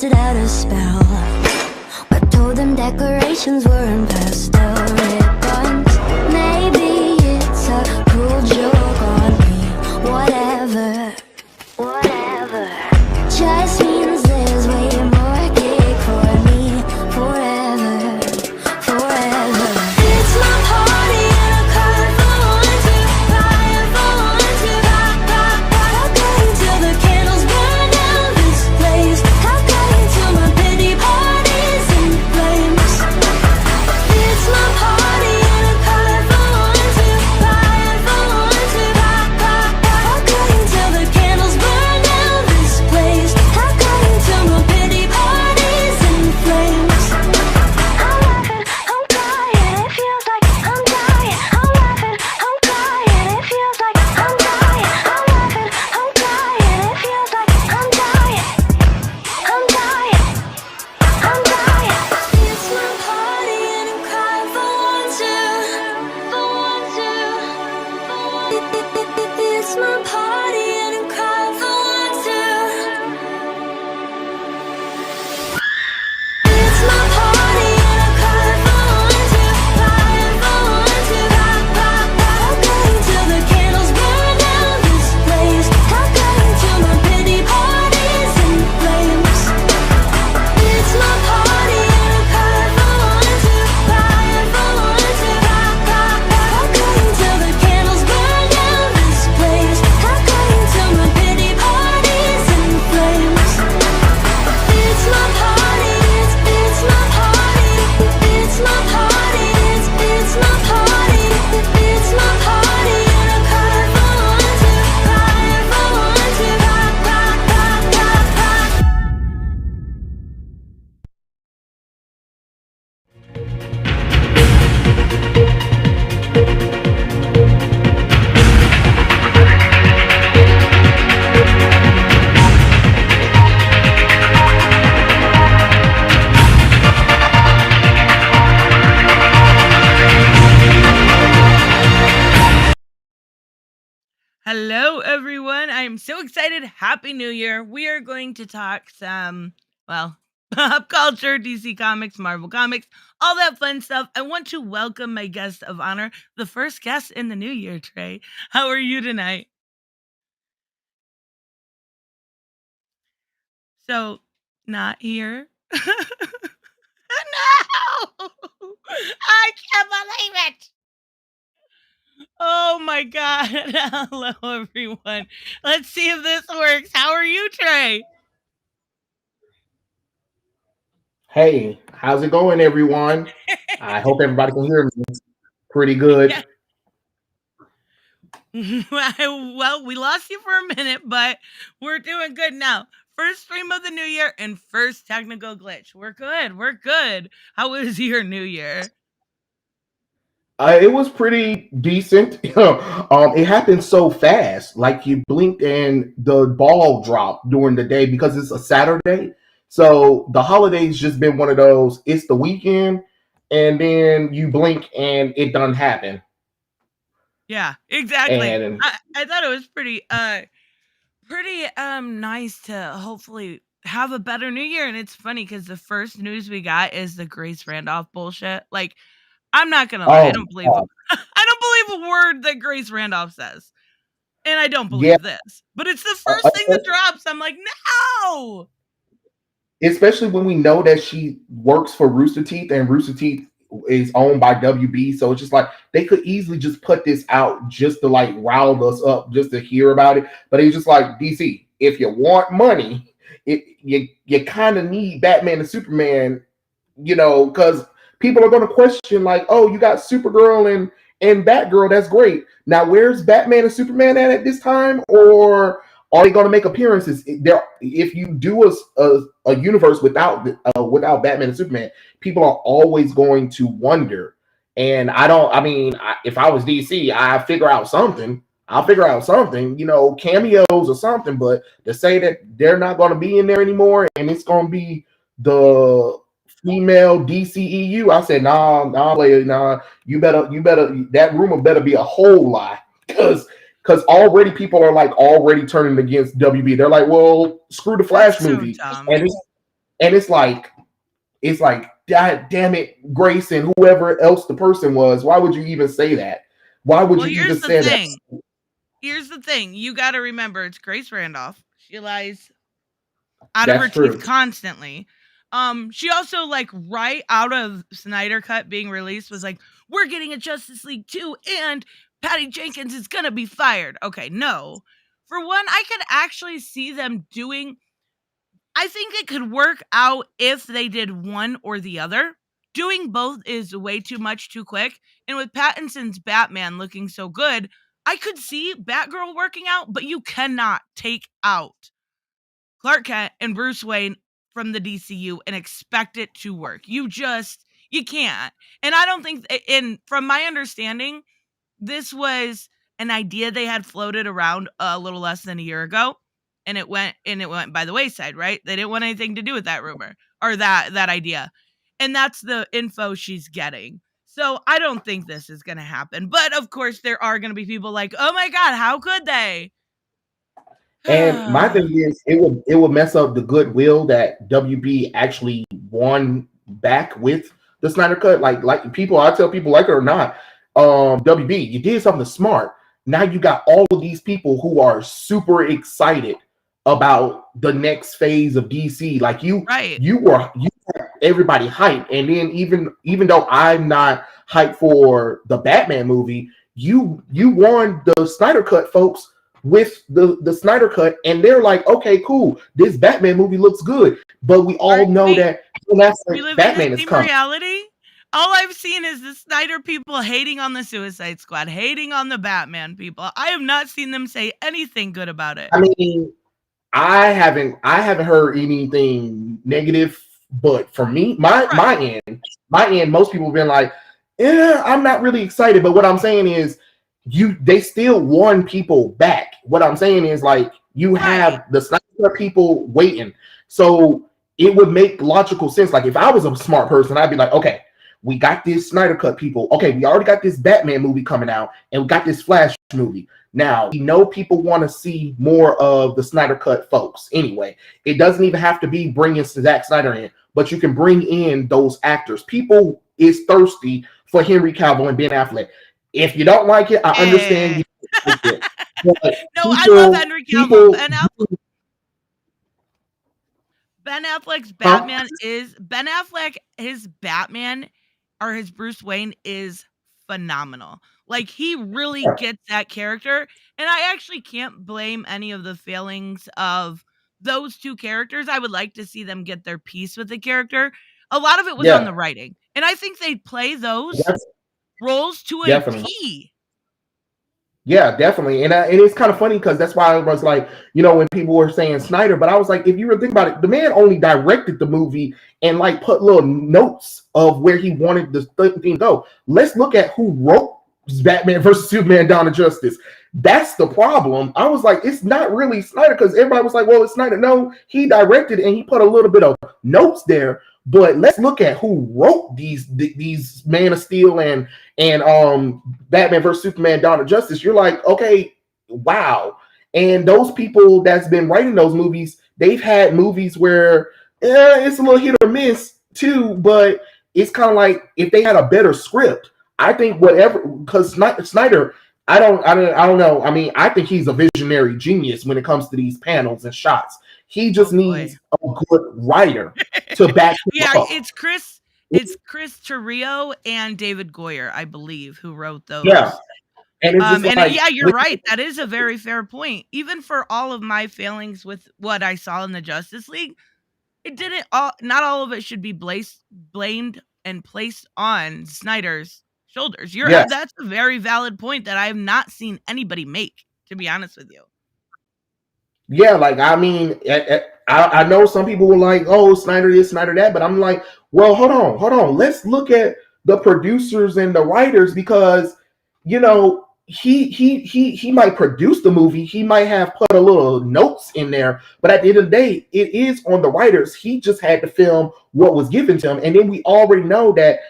casted out a spell. I told them decorations weren't pastel ribbons. Maybe it's a cruel joke on me. Whatever, whatever. Just means there's way more cake for me. Forever, forever. It's my party and I cry for one to cry for one to How can till the candles burn down this place? How can till my pity parties in flames? It's my party and I cry for one to cry for one to How can till the candles burn down this place? How can till my pity parties in flames? I'm laughing, I'm crying, it feels like I'm dying. I'm laughing, I'm crying, it feels like I'm dying. I'm laughing, I'm crying, it feels like I'm dying. I'm dying, I'm dying. It's my party and I'm crying for one to It's my party and I'm crying for one to It's my party and I'm crying for one to How can till the candles burn down this place? How can till my pity parties in flames? It's my party and I'm crying for one to How can till the candles burn down this place? How can till my pity parties in flames? It's my party, it's my party, it's my party, it's my party, it's my party, and I'm crying for one to Hello, everyone. I am so excited. Happy New Year. We are going to talk some, well, pop culture, DC Comics, Marvel Comics, all that fun stuff. I want to welcome my guest of honor, the first guest in the new year, Trey. How are you tonight? So, not here. No! I can't believe it. Oh my God. Hello, everyone. Let's see if this works. How are you, Trey? Hey, how's it going, everyone? I hope everybody can hear me pretty good. Yeah. Well, we lost you for a minute, but we're doing good now. First stream of the new year and first technical glitch. We're good. We're good. How was your new year? It was pretty decent. It happened so fast, like you blinked and the ball dropped during the day because it's a Saturday. So the holidays just been one of those. It's the weekend, and then you blink and it done happen. Yeah, exactly. And I thought it was pretty nice to hopefully have a better new year. And it's funny because the first news we got is the Grace Randolph bullshit. Like, I'm not gonna lie, I oh, don't believe I don't believe a word that Grace Randolph says. And I don't yeah, believe this. But it's the first thing that drops. I'm like, no. especially when we know that she works for Rooster Teeth and Rooster Teeth is owned by WB. So it's just like they could easily just put this out just to like rile us up just to hear about it. But it's just like, DC, if you want money, you kind of need Batman and Superman, because people are going to question like, oh, you got Supergirl and Batgirl, that's great. Now where's Batman and Superman at this time? Or are they going to make appearances? If you do a universe without Batman and Superman, people are always going to wonder. And if I was DC, I'll figure out something, cameos or something. But to say that they're not going to be in there anymore and it's going to be the female DCEU, I said, nah, player, nah. You better. That rumor better be a whole lie, because already people are like already turning against WB. They're like, well, screw the Flash movie, and And it's like, God damn it, Grace and whoever else the person was. Why would you even say that? Why would you even say that? Here's the thing. You got to remember, it's Grace Randolph. She lies out of her That's true. teeth constantly. She also, like, right out of Snyder Cut being released, was like, we're getting a Justice League 2 and Patty Jenkins is gonna be fired. Okay, no. For one, I could actually see them doing, I think it could work out if they did one or the other. Doing both is way too much too quick. And with Pattinson's Batman looking so good, I could see Batgirl working out, but you cannot take out Clark Kent and Bruce Wayne from the DCU and expect it to work. You can't. And I don't think, and from my understanding, this was an idea they had floated around a little less than a year ago, and it went by the wayside, right? They didn't want anything to do with that rumor or that idea. And that's the info she's getting. So I don't think this is going to happen. But of course there are going to be people like, "Oh my god, how could they?" And my thing is, it would mess up the goodwill that WB actually won back with the Snyder Cut. Like people, I tell people, like it or not, WB, you did something smart. Now you got all of these people who are super excited about the next phase of DC. Like you had everybody hyped, and then even though I'm not hyped for the Batman movie, you won the Snyder Cut folks with the Snyder Cut, and they're like, okay, cool, this Batman movie looks good, but we all know that Batman is coming. Reality. All I've seen is the Snyder people hating on the Suicide Squad, hating on the Batman people. I have not seen them say anything good about it. I mean, I haven't heard anything negative, but for me, my end, most people have been like, yeah, I'm not really excited. But what I'm saying is, they still won people back. What I'm saying is, like, you have the Snyder people waiting, so it would make logical sense. Like, if I was a smart person, I'd be like, okay, we got this Snyder Cut people. Okay, we already got this Batman movie coming out, and we got this Flash movie. Now, we know people want to see more of the Snyder Cut folks. Anyway, it doesn't even have to be bringing Zack Snyder in, but you can bring in those actors. People is thirsty for Henry Cavill and Ben Affleck. If you don't like it, I understand. You like it. I love Henry Cavill. Ben Affleck's Batman is Ben Affleck. His Batman or his Bruce Wayne is phenomenal. Like, he really gets that character, and I actually can't blame any of the failings of those two characters. I would like to see them get their piece with the character. A lot of it was on the writing, and I think they play those roles to a T. Yeah, definitely. And it's kind of funny because that's why I was like, when people were saying Snyder, but I was like, if you really think about it, the man only directed the movie and like put little notes of where he wanted the thing to go. Let's look at who wrote Batman versus Superman: Dawn of Justice. That's the problem. I was like, it's not really Snyder, because everybody was like, well, it's Snyder. No, he directed and he put a little bit of notes there. But let's look at who wrote these Man of Steel and Batman vs Superman: Dawn of Justice. You're like, okay, wow. And those people that's been writing those movies, they've had movies where it's a little hit or miss too. But it's kind of like, if they had a better script, I think because Snyder, I don't know. I mean, I think he's a visionary genius when it comes to these panels and shots. He just needs a good writer to back him up. It's Chris Terrio and David Goyer, I believe, who wrote those. Yeah. And you're right. That is a very fair point. Even for all of my failings with what I saw in the Justice League, not all of it should be blamed and placed on Snyder's shoulders. That's a very valid point that I have not seen anybody make, to be honest with you. Yeah, like, I mean, I know some people were like, oh, Snyder this, Snyder that, but I'm like, well, hold on. Let's look at the producers and the writers, because, he might produce the movie, he might have put a little notes in there, but at the end of the day, it is on the writers. He just had to film what was given to him, and then we already know that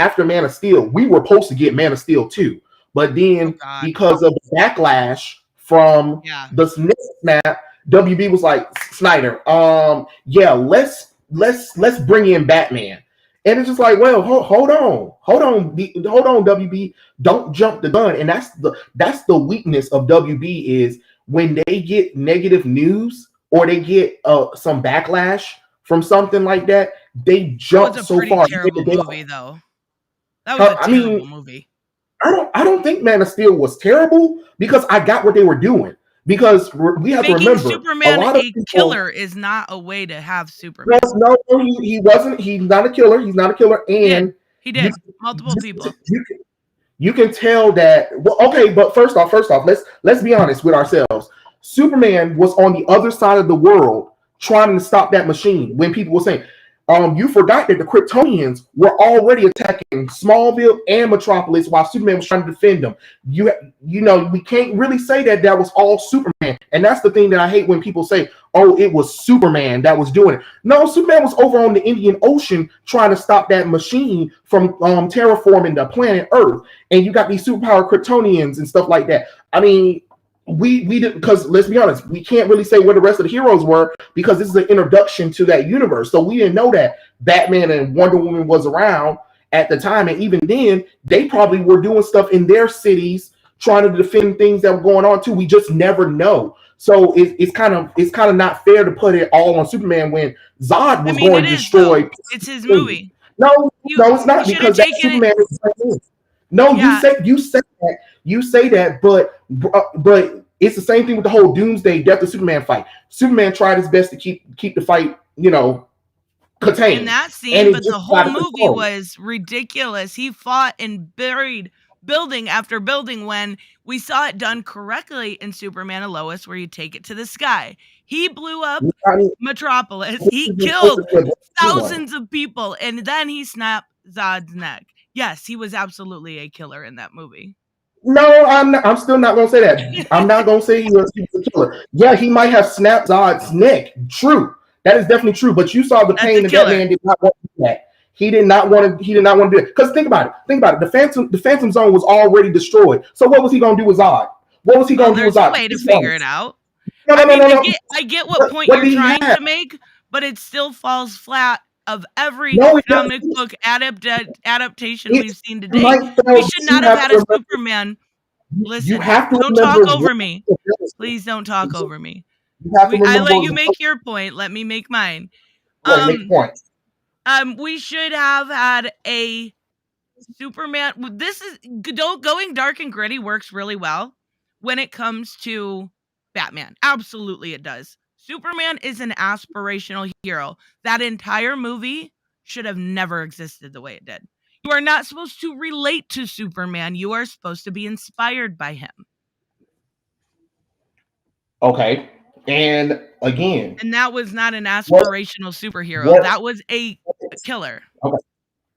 after Man of Steel, we were supposed to get Man of Steel 2, but then because of the backlash from the snap, WB was like, Snyder, yeah, let's bring in Batman. And it's just like, well, hold on, WB, don't jump the gun. And that's the weakness of WB is when they get negative news or they get some backlash from something like that, they jump so far. Terrible movie, though. That was a terrible movie. I don't think Man of Steel was terrible because I got what they were doing. Because we have to remember, Superman a lot of people, killer is not a way to have Superman. No, he wasn't. He's not a killer. He's not a killer. And he did. Multiple people. You can tell that. Well, okay, but first off, let's be honest with ourselves. Superman was on the other side of the world trying to stop that machine. When people were saying, you forgot that the Kryptonians were already attacking Smallville and Metropolis while Superman was trying to defend them. You know, we can't really say that was all Superman. And that's the thing that I hate when people say, oh, it was Superman that was doing it. No, Superman was over on the Indian Ocean trying to stop that machine from terraforming the planet Earth. And you got these superpowered Kryptonians and stuff like that. I mean, we did, because let's be honest, we can't really say where the rest of the heroes were because this is an introduction to that universe. So we didn't know that Batman and Wonder Woman was around at the time, and even then they probably were doing stuff in their cities trying to defend things that were going on too. We just never know. So it's kind of not fair to put it all on Superman when Zod was going to destroy. It's his movie. No, it's not, because that's Superman. No, yeah. You say that, but it's the same thing with the whole Doomsday Death of Superman fight. Superman tried his best to keep the fight, contained. In that scene, but the whole movie was ridiculous. He fought and buried building after building when we saw it done correctly in Superman and Lois, where you take it to the sky. He blew up Metropolis. He killed thousands of people, and then he snapped Zod's neck. Yes, he was absolutely a killer in that movie. No, I'm still not going to say that. I'm not going to say he was a killer. Yeah, he might have snapped Zod's neck. True. That is definitely true. But you saw the pain that man did not want to do that. He did not want to do it. Because think about it. The Phantom Zone was already destroyed. So what was he going to do with Zod? What was he going to do with Zod? There's a way to figure it out. No. I get what point you're trying to make, but it still falls flat of every comic book adaptation we've seen today. We should not have had a Superman. Listen, don't talk over me. Please don't talk over me. I let you make your point. Let me make mine. We should have had a Superman. Going dark and gritty works really well when it comes to Batman. Absolutely, it does. Superman is an aspirational hero. That entire movie should have never existed the way it did. You are not supposed to relate to Superman. You are supposed to be inspired by him. Okay. And again. And that was not an aspirational superhero. That was a killer. Okay.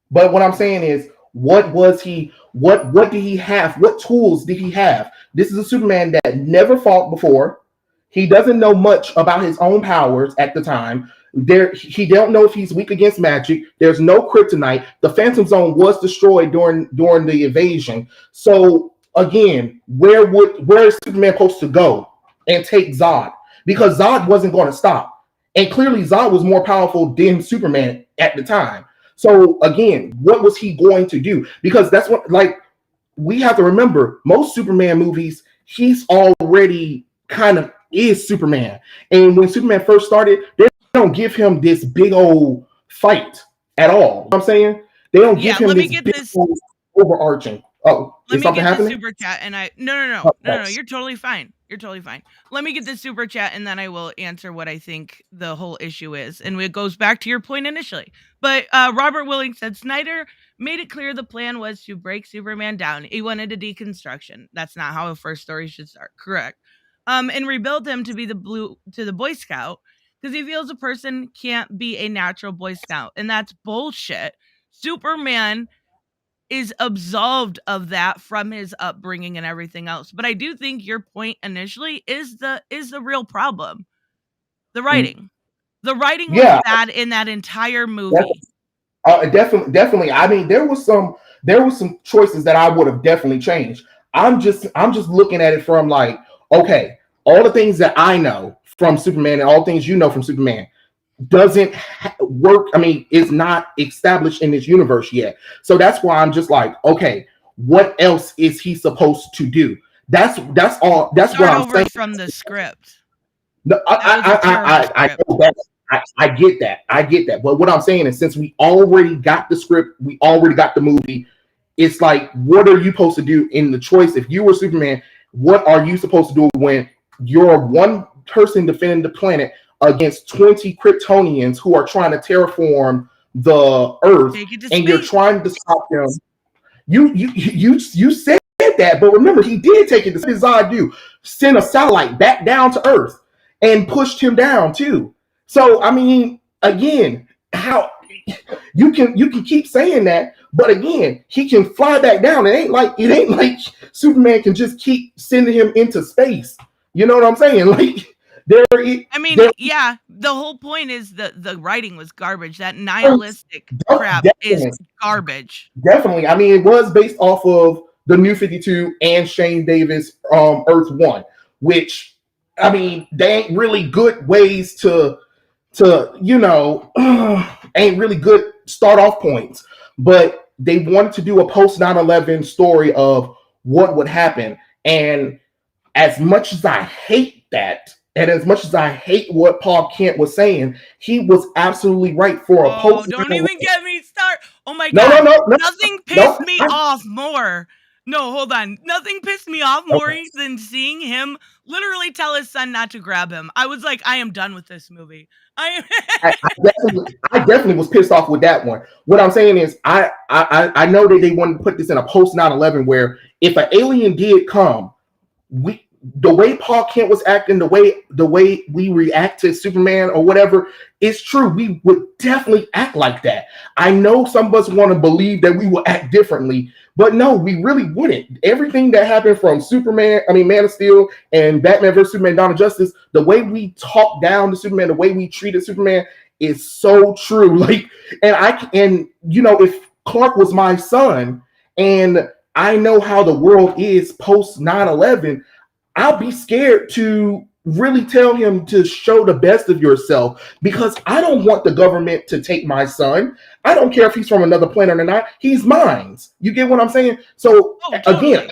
But what I'm saying is, what was he? What did he have? What tools did he have? This is a Superman that never fought before. He doesn't know much about his own powers at the time. He don't know if he's weak against magic. There's no kryptonite. The Phantom Zone was destroyed during the invasion. So again, where is Superman supposed to go and take Zod? Because Zod wasn't going to stop. And clearly Zod was more powerful than Superman at the time. So again, what was he going to do? Because that's what, we have to remember, most Superman movies, he's already kind of is Superman. And when Superman first started, they don't give him this big old fight at all. You know what I'm saying? They don't give him this big old overarching. Oh, is something happening? Super chat and No, you're totally fine. You're totally fine. Let me get this super chat and then I will answer what I think the whole issue is. And it goes back to your point initially. But Robert Willing said Snyder made it clear the plan was to break Superman down. He wanted a deconstruction. That's not how a first story should start. Correct. And rebuild him to be the Boy Scout because he feels a person can't be a natural Boy Scout. And that's bullshit. Superman is absolved of that from his upbringing and everything else. But I do think your point initially is the real problem. The writing. The writing was bad in that entire movie. Definitely. I mean, there was some choices that I would have definitely changed. I'm just looking at it from okay, all the things that I know from Superman and all things you know from Superman doesn't work. I mean, is not established in this universe yet. So that's why I'm just like, okay, what else is he supposed to do? That's all. That's Start what I'm over saying. from the script. No, I know that. I get that. I get that. But what I'm saying is, since we already got the script, we already got the movie. It's like, what are you supposed to do in the choice? If you were Superman, what are you supposed to do when you're one person defending the planet against 20 Kryptonians who are trying to terraform the Earth, and you're trying to stop them? You said that, but remember, he did take it. What did Zod do? Send a satellite back down to Earth and pushed him down too. So I mean, again, how you can keep saying that, but again, he can fly back down. It ain't like Superman can just keep sending him into space. You know what I'm saying? Like yeah, the whole point is the writing was garbage. That nihilistic crap is garbage. Definitely. I mean, it was based off of the New 52 and Shane Davis Earth 1, which, I mean, they ain't really good ways to ain't really good start off points. But they wanted to do a post 9/11 story of what would happen. And as much as I hate that, and as much as I hate what Paul Kent was saying, he was absolutely right for a post. Don't even get me started. Oh my God. No. Nothing pissed me off more. No, hold on. Nothing pissed me off more than seeing him literally tell his son not to grab him. I was like, I am done with this movie. I definitely was pissed off with that one. What I'm saying is, I know that they wanted to put this in a post 9/11 where if an alien did come, the way Paul Kent was acting, the way we react to Superman or whatever, it's true. We would definitely act like that. I know some of us want to believe that we will act differently, but no, we really wouldn't. Everything that happened from Man of Steel and Batman vs Superman: Dawn of Justice, the way we talk down to Superman, the way we treated Superman is so true. Like, and if Clark was my son and I know how the world is post 9/11, I'll be scared to really tell him to show the best of yourself, because I don't want the government to take my son. I don't care if he's from another planet or not. He's mine. You get what I'm saying? So again,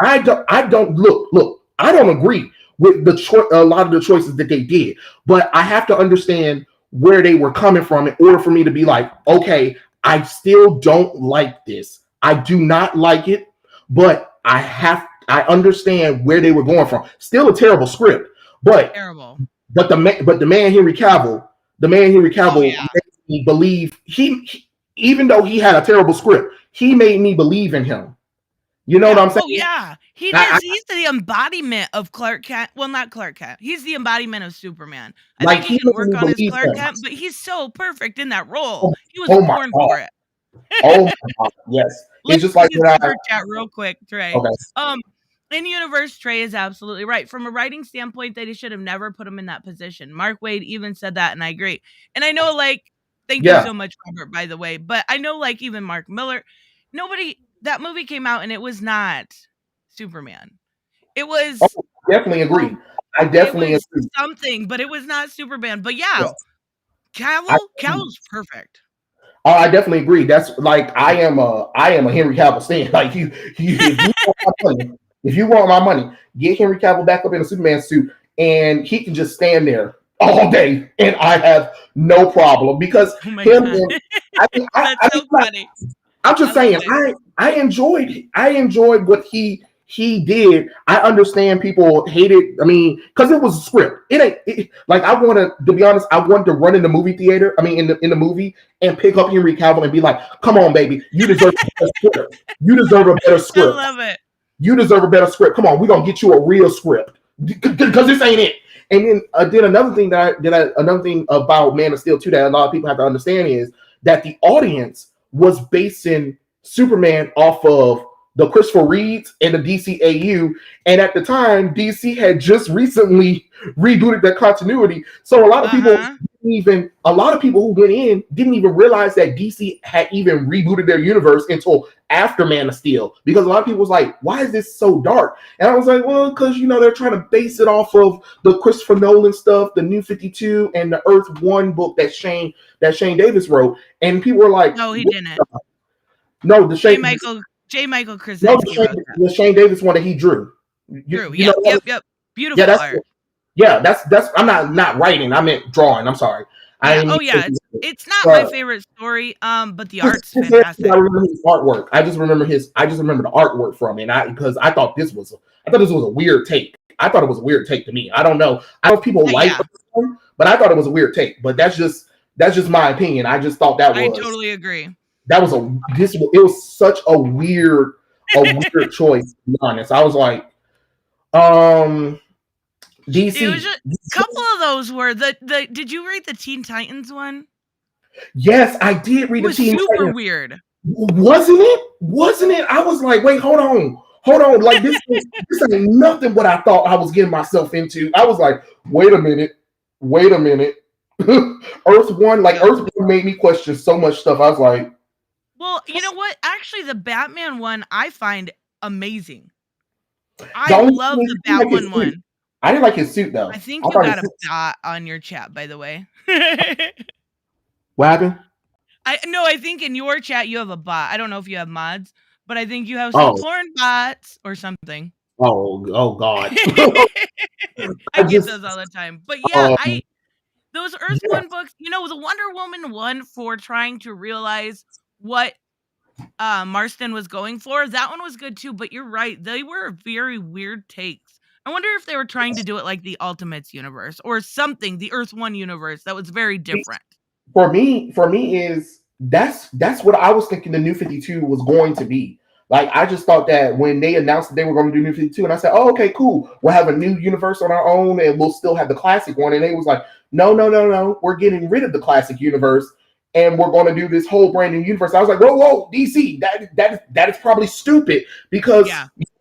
I don't look. I don't agree with a lot of the choices that they did, but I have to understand where they were coming from in order for me to be like, okay, I still don't like this. I do not like it, but I understand where they were going from. Still a terrible script, but terrible. But the man Henry Cavill made me believe he even though he had a terrible script, he made me believe in him. You know what I'm saying? Oh yeah, he does. He's the embodiment of Clark Kent. Well, not Clark Kent. He's the embodiment of Superman. I think he can work on his Clark Kent, but he's so perfect in that role. He was born for it. Oh my God, yes. It's just like super chat real quick, Trey. Okay. In universe, Trey is absolutely right. From a writing standpoint, they should have never put him in that position. Mark Waid even said that, and I agree. And I know, thank you so much, Robert, by the way. But I know, even Mark Miller, that movie came out, and it was not Superman. It was. Oh, definitely agree. I definitely agree. Something, but it was not Superman. But yeah. Cavill's perfect. Oh, I definitely agree. That's I am a Henry Cavill stan. Like if you want my money, get Henry Cavill back up in a Superman suit, and he can just stand there all day, and I have no problem, because That's so funny. I'm just saying, I enjoyed what he did. I understand people hate it. I mean, because it was a script. I wanted to be honest. I wanted to run in the movie theater. I mean, in the movie, and pick up Henry Cavill and be like, "Come on, baby, you deserve a better script. You deserve a better script. I love it. You deserve a better script. Come on, we're gonna get you a real script, because this ain't it." And then another thing another thing about Man of Steel 2 that a lot of people have to understand is that the audience was basing Superman off of the Christopher Reeves and the DCAU, and at the time DC had just recently rebooted that continuity, so a lot of people even a lot of people who went in didn't even realize that DC had even rebooted their universe until after Man of Steel, because a lot of people was like, why is this so dark? And I was like, well, because they're trying to base it off of the Christopher Nolan stuff, the New 52 and the Earth One book that Shane Davis wrote. And people were like, No, he didn't. no, the J. Shane Michael Krasinski wrote that. the Shane Davis one that he drew. Drew, yeah, yep. Beautiful art. That's I'm not writing. I meant drawing. I'm sorry. Yeah, it's not my favorite story. But the art's fantastic. I remember his artwork. I just remember the artwork from it. Because I thought this was a weird take. I thought it was a weird take to me. I don't know. I don't know if people like it, but I thought it was a weird take. But that's just my opinion. I just thought that was. I totally agree. That was it was such a weird choice, to be honest. I was like, DC. It was just, a couple of those were the. Did you read the Teen Titans one? Yes, I did read the Teen Titans. Super weird. Wasn't it? I was like, wait, hold on. Like this ain't nothing what I thought I was getting myself into. I was like, wait a minute. Earth One made me question so much stuff. I was like, well, you know what? Actually, the Batman one I find amazing. I love the Batman one. I didn't like his suit though. I think you got a dot on your chat, by the way. What happened? I think in your chat you have a bot. I don't know if you have mods, but I think you have some porn bots or something. Oh God. I get those all the time. But yeah, those Earth One books, the Wonder Woman one for trying to realize what Marston was going for, that one was good too, but you're right. They were very weird takes. I wonder if they were trying to do it like the Ultimates universe or something, the Earth One universe that was very different. For me is that's what I was thinking the New 52 was going to be. Like, I just thought that when they announced that they were going to do New 52, and I said, oh, okay, cool. We'll have a new universe on our own, and we'll still have the classic one. And they was like, no. We're getting rid of the classic universe, and we're going to do this whole brand new universe. I was like, whoa, DC, that is probably stupid, because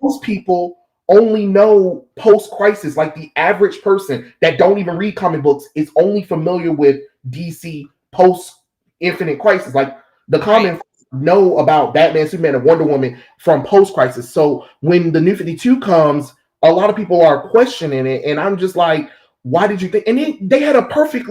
most people only know post-crisis. Like, the average person that don't even read comic books is only familiar with DC post-Infinite Crisis. Like, the common know about Batman, Superman, and Wonder Woman from post-crisis. So when the New 52 comes, a lot of people are questioning it, and I'm just like, why did you think? And then they had perfect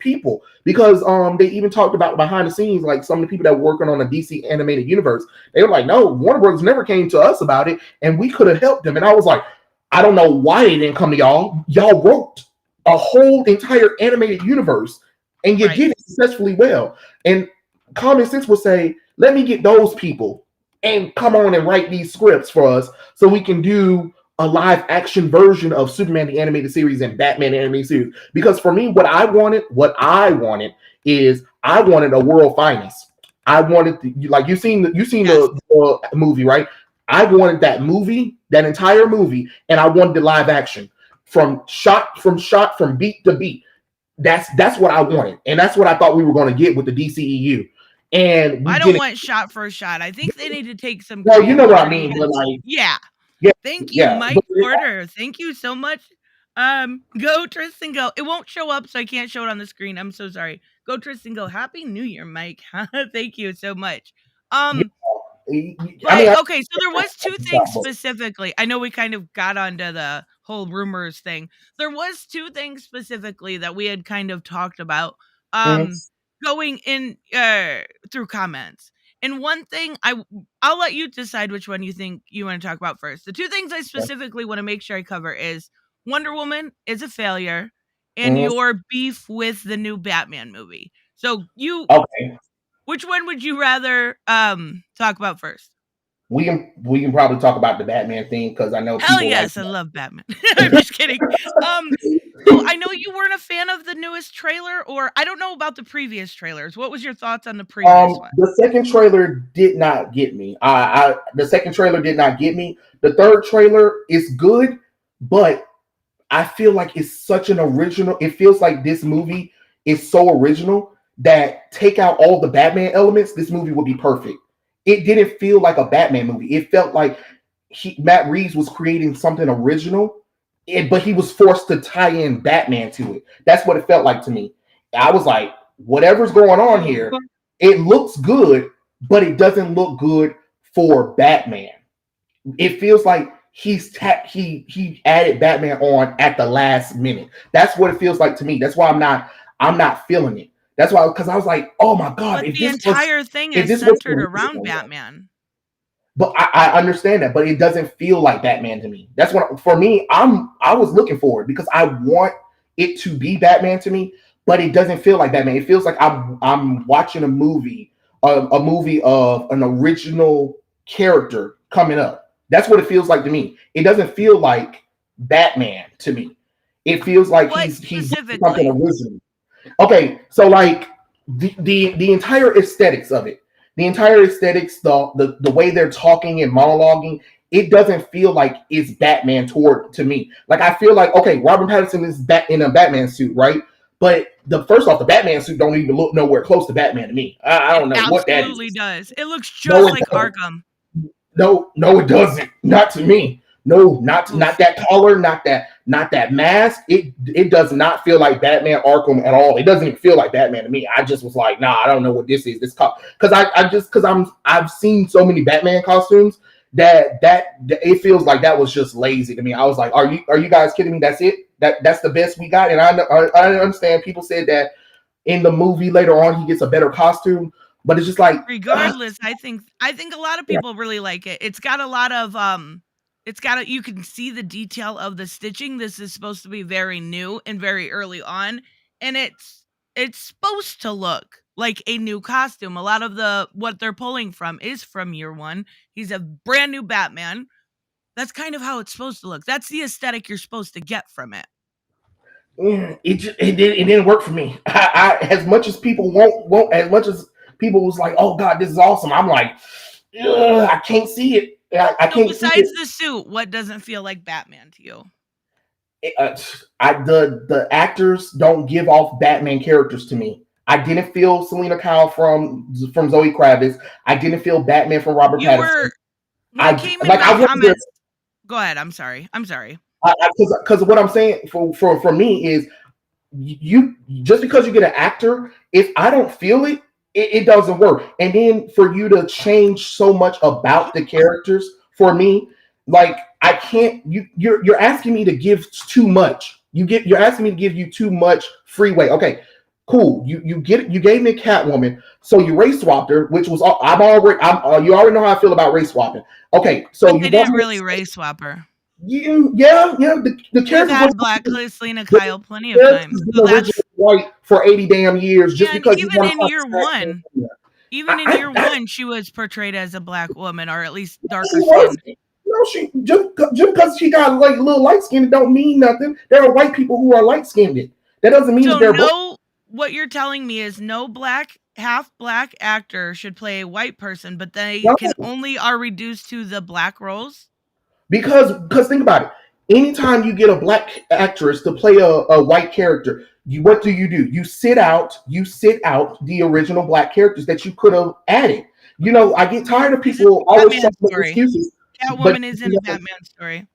people, because they even talked about behind the scenes, like some of the people that were working on the DC animated universe. They were like, no, Warner Bros. Never came to us about it, and we could have helped them. And I was like, I don't know why they didn't come to y'all. Y'all wrote a whole entire animated universe, and you did it successfully well. And common sense would say, let me get those people and come on and write these scripts for us so we can do a live action version of Superman the animated series and Batman the animated series. Because for me, what I wanted is I wanted a world finest. I wanted you've seen the movie, right? I wanted that movie, that entire movie, and I wanted the live action from beat to beat. That's what I wanted, and that's what I thought we were going to get with the DCEU. And I don't want shot for shot. I think they need to take some. Well, you know what I mean, but like, yeah. Thank you, Mike Porter. Thank you so much. Go Tristan, go. It won't show up, so I can't show it on the screen. I'm so sorry. Go Tristan, go. Happy New Year, Mike. Thank you so much. Okay, so there was two things specifically. I know we kind of got onto the whole rumors thing. There was two things specifically that we had kind of talked about going in through comments. And one thing, I'll let you decide which one you think you want to talk about first. The two things I specifically want to make sure I cover is Wonder Woman is a failure and your beef with the new Batman movie. So which one would you rather talk about first? We can probably talk about the Batman thing, because I know hell yes, I love Batman. I'm just kidding. So I know you weren't a fan of the newest trailer, or I don't know about the previous trailers. What was your thoughts on the previous one? The second trailer did not get me. The second trailer did not get me. The third trailer is good, but I feel like it's such an original. It feels like this movie is so original that take out all the Batman elements, this movie would be perfect. It didn't feel like a Batman movie. It felt like Matt Reeves was creating something original, but he was forced to tie in Batman to it. That's what it felt like to me. I was like, whatever's going on here, it looks good, but it doesn't look good for Batman. It feels like he added Batman on at the last minute. That's what it feels like to me. That's why I'm not feeling it. That's why, because I was like, oh my god, But if the this entire thing if is this was centered around Batman. but I understand that, but it doesn't feel like Batman to me. That's what for me. I was looking for it because I want it to be Batman to me, but it doesn't feel like Batman. It feels like I'm watching a movie of an original character coming up. That's what it feels like to me. It doesn't feel like Batman to me. It feels like What he's specifically? something original. Okay, so like the entire aesthetics of it, the entire aesthetics, the way they're talking and monologuing, it doesn't feel like it's Batman to me. Like I feel like, okay, Robert Pattinson is in a Batman suit, right? But first off, the Batman suit don't even look nowhere close to Batman to me. I don't know what that is. Absolutely does. It looks just No, it like doesn't. Arkham. No, it doesn't. Not to me. No, not that color, not that mask. It does not feel like Batman Arkham at all. It doesn't even feel like Batman to me. I just was like, nah, I don't know what this is. This because I've seen so many Batman costumes that it feels like that was just lazy to me. I was like, are you guys kidding me? That's it? That's the best we got? And I understand people said that in the movie later on he gets a better costume. But it's just like, regardless, I think a lot of people really like it. It's got a lot of you can see the detail of the stitching. This is supposed to be very new and very early on, and it's supposed to look like a new costume. A lot of what they're pulling from is from year one. He's a brand new Batman. That's kind of how it's supposed to look. That's the aesthetic you're supposed to get from it. It didn't work for me. I as much as people won't as much as people was like, oh god, this is awesome. I'm like, I can't see it. I can't. Besides the suit, what doesn't feel like Batman to you? The actors don't give off Batman characters to me. I didn't feel Selena Kyle from Zoe Kravitz. I didn't feel Batman from Robert Pattinson. Go ahead. I'm sorry. Because what I'm saying for me is, you just because you get an actor, if I don't feel it, it doesn't work. And then for you to change so much about the characters, for me, like I can't. You're asking me to give too much. You're asking me to give you too much freeway. Okay, cool. You gave me a Catwoman, so you race swapped her, which was you already know how I feel about race swapping. Okay, so but they didn't really race swap her. Yeah. The character had Black Selena Kyle plenty of times. So that's white for 80 damn years. Just because even in year one, she was portrayed as a Black woman, or at least darker skinned. No, she just because she got like a little light skinned, don't mean nothing. There are white people who are light skinned. That doesn't mean that they're what you're telling me is no half black actor should play a white person, but they are reduced to the Black roles. Because think about it. Anytime you get a Black actress to play a white character, what do? You sit out the original Black characters that you could have added. I get tired of people always making excuses. Catwoman is in a Batman story.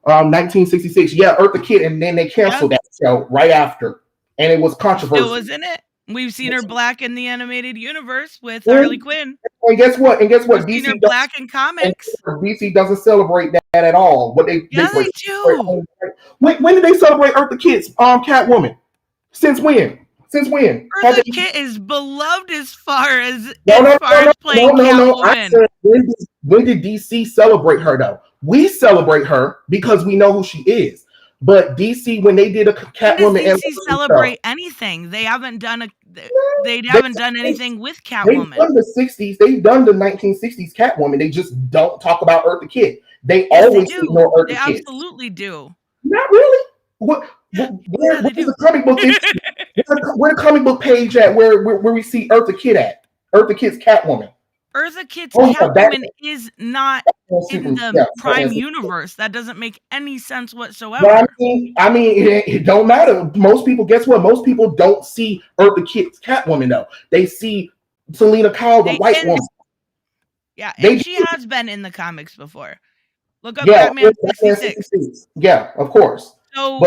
1966. Yeah, Eartha Kitt, and then they canceled that show right after, and it was controversial. Still was in it. We've seen her Black in the animated universe with Harley Quinn. And guess what? We've seen her Black in comics. DC doesn't celebrate that at all. But they do. When did they celebrate Eartha Kitt's Catwoman? Since when? Eartha Kitt is beloved as far as playing Catwoman. When did DC celebrate her though? We celebrate her because we know who she is. But DC, when they did a Catwoman, DC celebrate anything? They haven't done anything with Catwoman. They've done the 60s. They've done the 1960s Catwoman. They just don't talk about Eartha Kitt. They always ignore Eartha Kitt. They absolutely do. Not really. Where's the comic book? Where the comic book page at? Where we see Eartha Kitt at? Eartha Kitt's Catwoman. Eartha Kitt's Catwoman is not in the Prime universe. That doesn't make any sense whatsoever. No, I mean, it don't matter. Most people, guess what? Most people don't see Eartha Kitt's Catwoman though. They see Selena Kyle, the white woman. Yeah, and she has been in the comics before. Look up Batman 66. Yeah, of course. So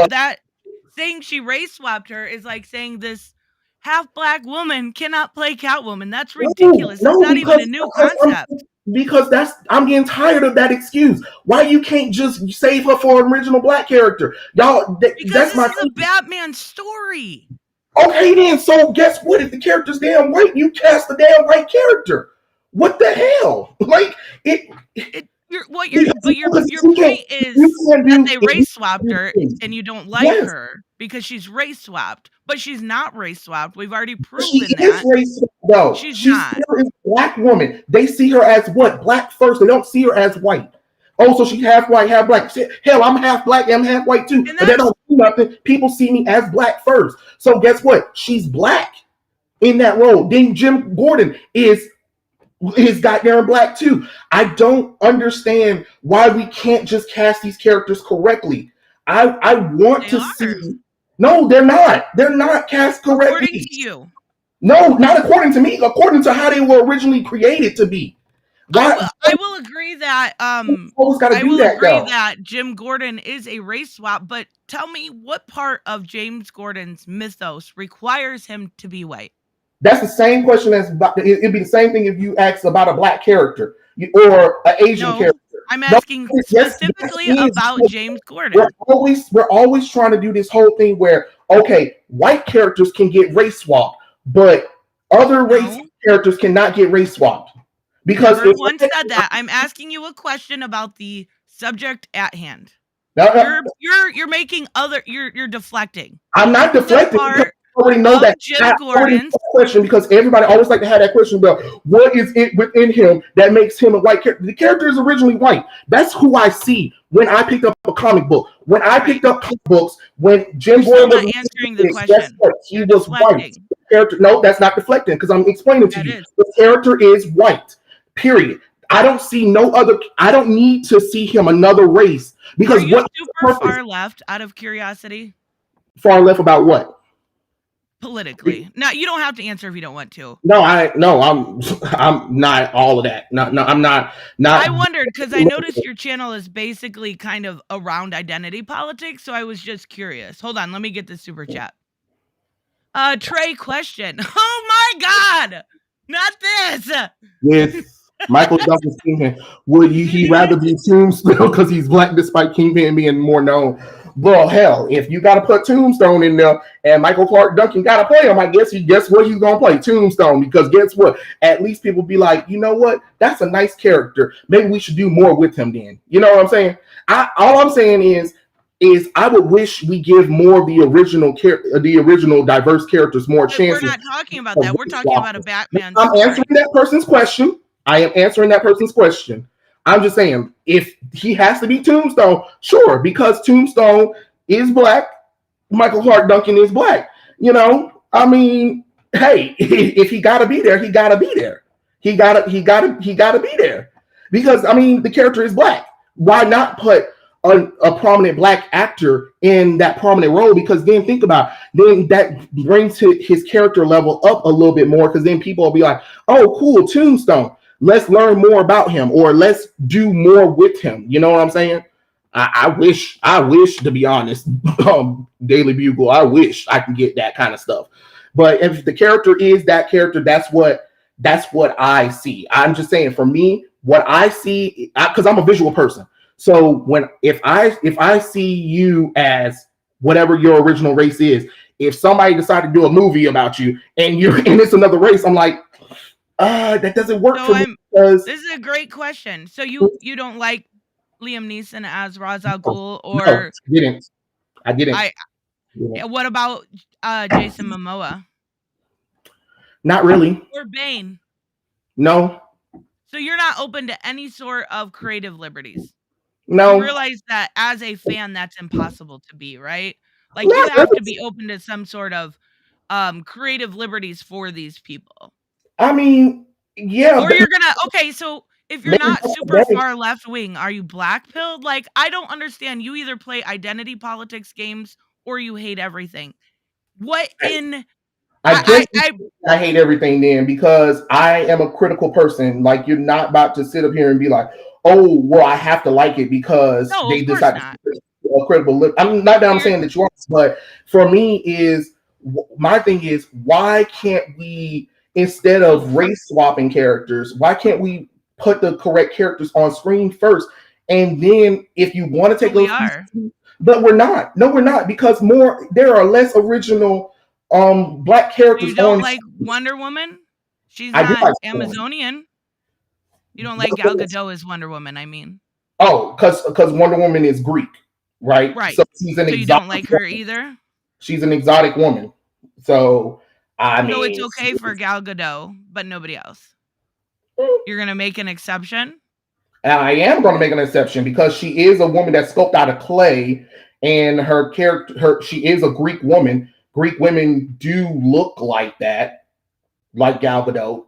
saying she race swapped her is like saying this half black woman cannot play Catwoman. That's ridiculous. It's No, not even a new concept. because I'm getting tired of that excuse. Why you can't just save her for an original black character, y'all? Because That's this my is a Batman story. Okay, then. So guess what? If the character's damn white, you cast the damn white character. What the hell? Like Your point is that they race swapped her and you don't like her because she's race swapped, but she's not race swapped. We've already proven that. She is race swapped, though. She's not. Still is a black woman. They see her as what? Black first. They don't see her as white. Oh, so she's half white, half black. Hell, I'm half black, I'm half white too. But that don't do nothing. People see me as black first. So guess what? She's black in that role. Then Jim Gordon is goddamn black too. I don't understand why we can't just cast these characters correctly. I want to see. No, they're not. They're not cast correctly. According to you. No, not according to me. According to how they were originally created to be. I will agree that that Jim Gordon is a race swap, but tell me what part of James Gordon's mythos requires him to be white? That's the same question as it'd be the same thing if you asked about a black character or an Asian character. I'm asking specifically about James Gordon. We're always trying to do this whole thing where white characters can get race swapped, but other race characters cannot get race swapped. Because everyone said that. I'm asking you a question about the subject at hand. You're making you're deflecting. I'm not deflecting. I already know that. Jim Gordon's question, because everybody always like to have that question about what is it within him that makes him a white character. The character is originally white. That's who I see when I picked up a comic book. When I picked up comic books, when Jim Gordon was answering the question, he was white. The character, no, that's not deflecting because I'm explaining to you. The character is white. Period. I don't see no other. I don't need to see him another race because what super far left? Out of curiosity, far left about what? Politically. Now you don't have to answer if you don't want to. I'm not all of that. No, I'm not. I wondered because I noticed your channel is basically kind of around identity politics, so I was just curious. Hold on, let me get this super chat. Trey question. Oh my God, not this. Yes. Michael Douglas Kingpin. Would he rather be Tombstone because he's black despite Kingpin being more known? Well, hell, if you got to put Tombstone in there and Michael Clark Duncan got to play him, I guess what he's going to play? Tombstone. Because guess what? At least people be like, you know what? That's a nice character. Maybe we should do more with him then. You know what I'm saying? All I'm saying is I would wish we give more of the original diverse characters more chances. We're not talking about that. We're talking about a Batman. I'm answering that person's question. I am answering that person's question. I'm just saying, if he has to be Tombstone, sure, because Tombstone is black, Michael Clark Duncan is black. You know, I mean, hey, if he gotta be there, he gotta be there. He gotta be there. Because I mean, the character is black. Why not put a prominent black actor in that prominent role? Because then think about then that brings his character level up a little bit more, because then people will be like, oh, cool, Tombstone. Let's learn more about him, or let's do more with him. You know what I'm saying? I wish, to be honest, Daily Bugle, I wish I can get that kind of stuff. But if the character is that character, that's what I see. I'm just saying, for me, what I see, because I'm a visual person. So if I see you as whatever your original race is, if somebody decided to do a movie about you and it's another race, I'm like, that doesn't work for me. This is a great question. So you don't like Liam Neeson as Ra's al Ghul, or no, I didn't. What about Jason Momoa? Not really. Or Bane? No. So you're not open to any sort of creative liberties? No. You realize that as a fan, that's impossible to be, right? Like you have to be open to some sort of creative liberties for these people. I mean, yeah. Or you're gonna so if you're not super far left wing, are you black pilled? Like, I don't understand. You either play identity politics games or you hate everything. I hate everything then, because I am a critical person. Like, you're not about to sit up here and be like, oh, well, I have to like it because they decided. a credible. I'm not that I'm saying that you are, but for me is my thing is why can't we, instead of race swapping characters, why can't we put the correct characters on screen first, and then if you want to take those, but we're not. No, we're not, because there are less original black characters. You don't like Wonder Woman? She's not like Amazonian. You don't like Gal Gadot as Wonder Woman, I mean. Oh, because Wonder Woman is Greek, right? Right. So she's an exotic. You don't like her either? She's an exotic woman. So I mean, so it's okay for Gal Gadot, but nobody else. You're gonna make an exception? I am going to make an exception because she is a woman that's sculpted out of clay, and her character, she is a Greek woman. Greek women do look like that, like Gal Gadot.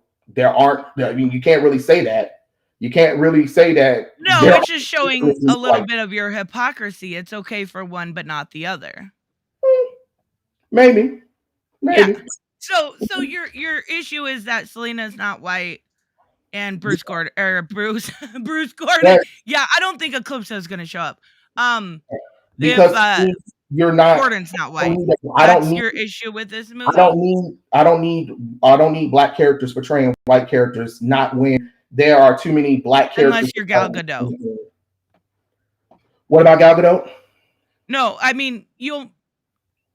You can't really say that. You can't really say that. No, it's just showing a little bit of your hypocrisy. It's okay for one, but not the other. Maybe. Yeah. So your issue is that Selena's not white. And Bruce Gordon. Yeah, I don't think Eclipse is going to show up. Because you're not. Gordon's not white. That's your issue with this movie. I don't need black characters portraying white characters. Not when there are too many black characters. Unless you're Gal Gadot. What about Gal Gadot? No, I mean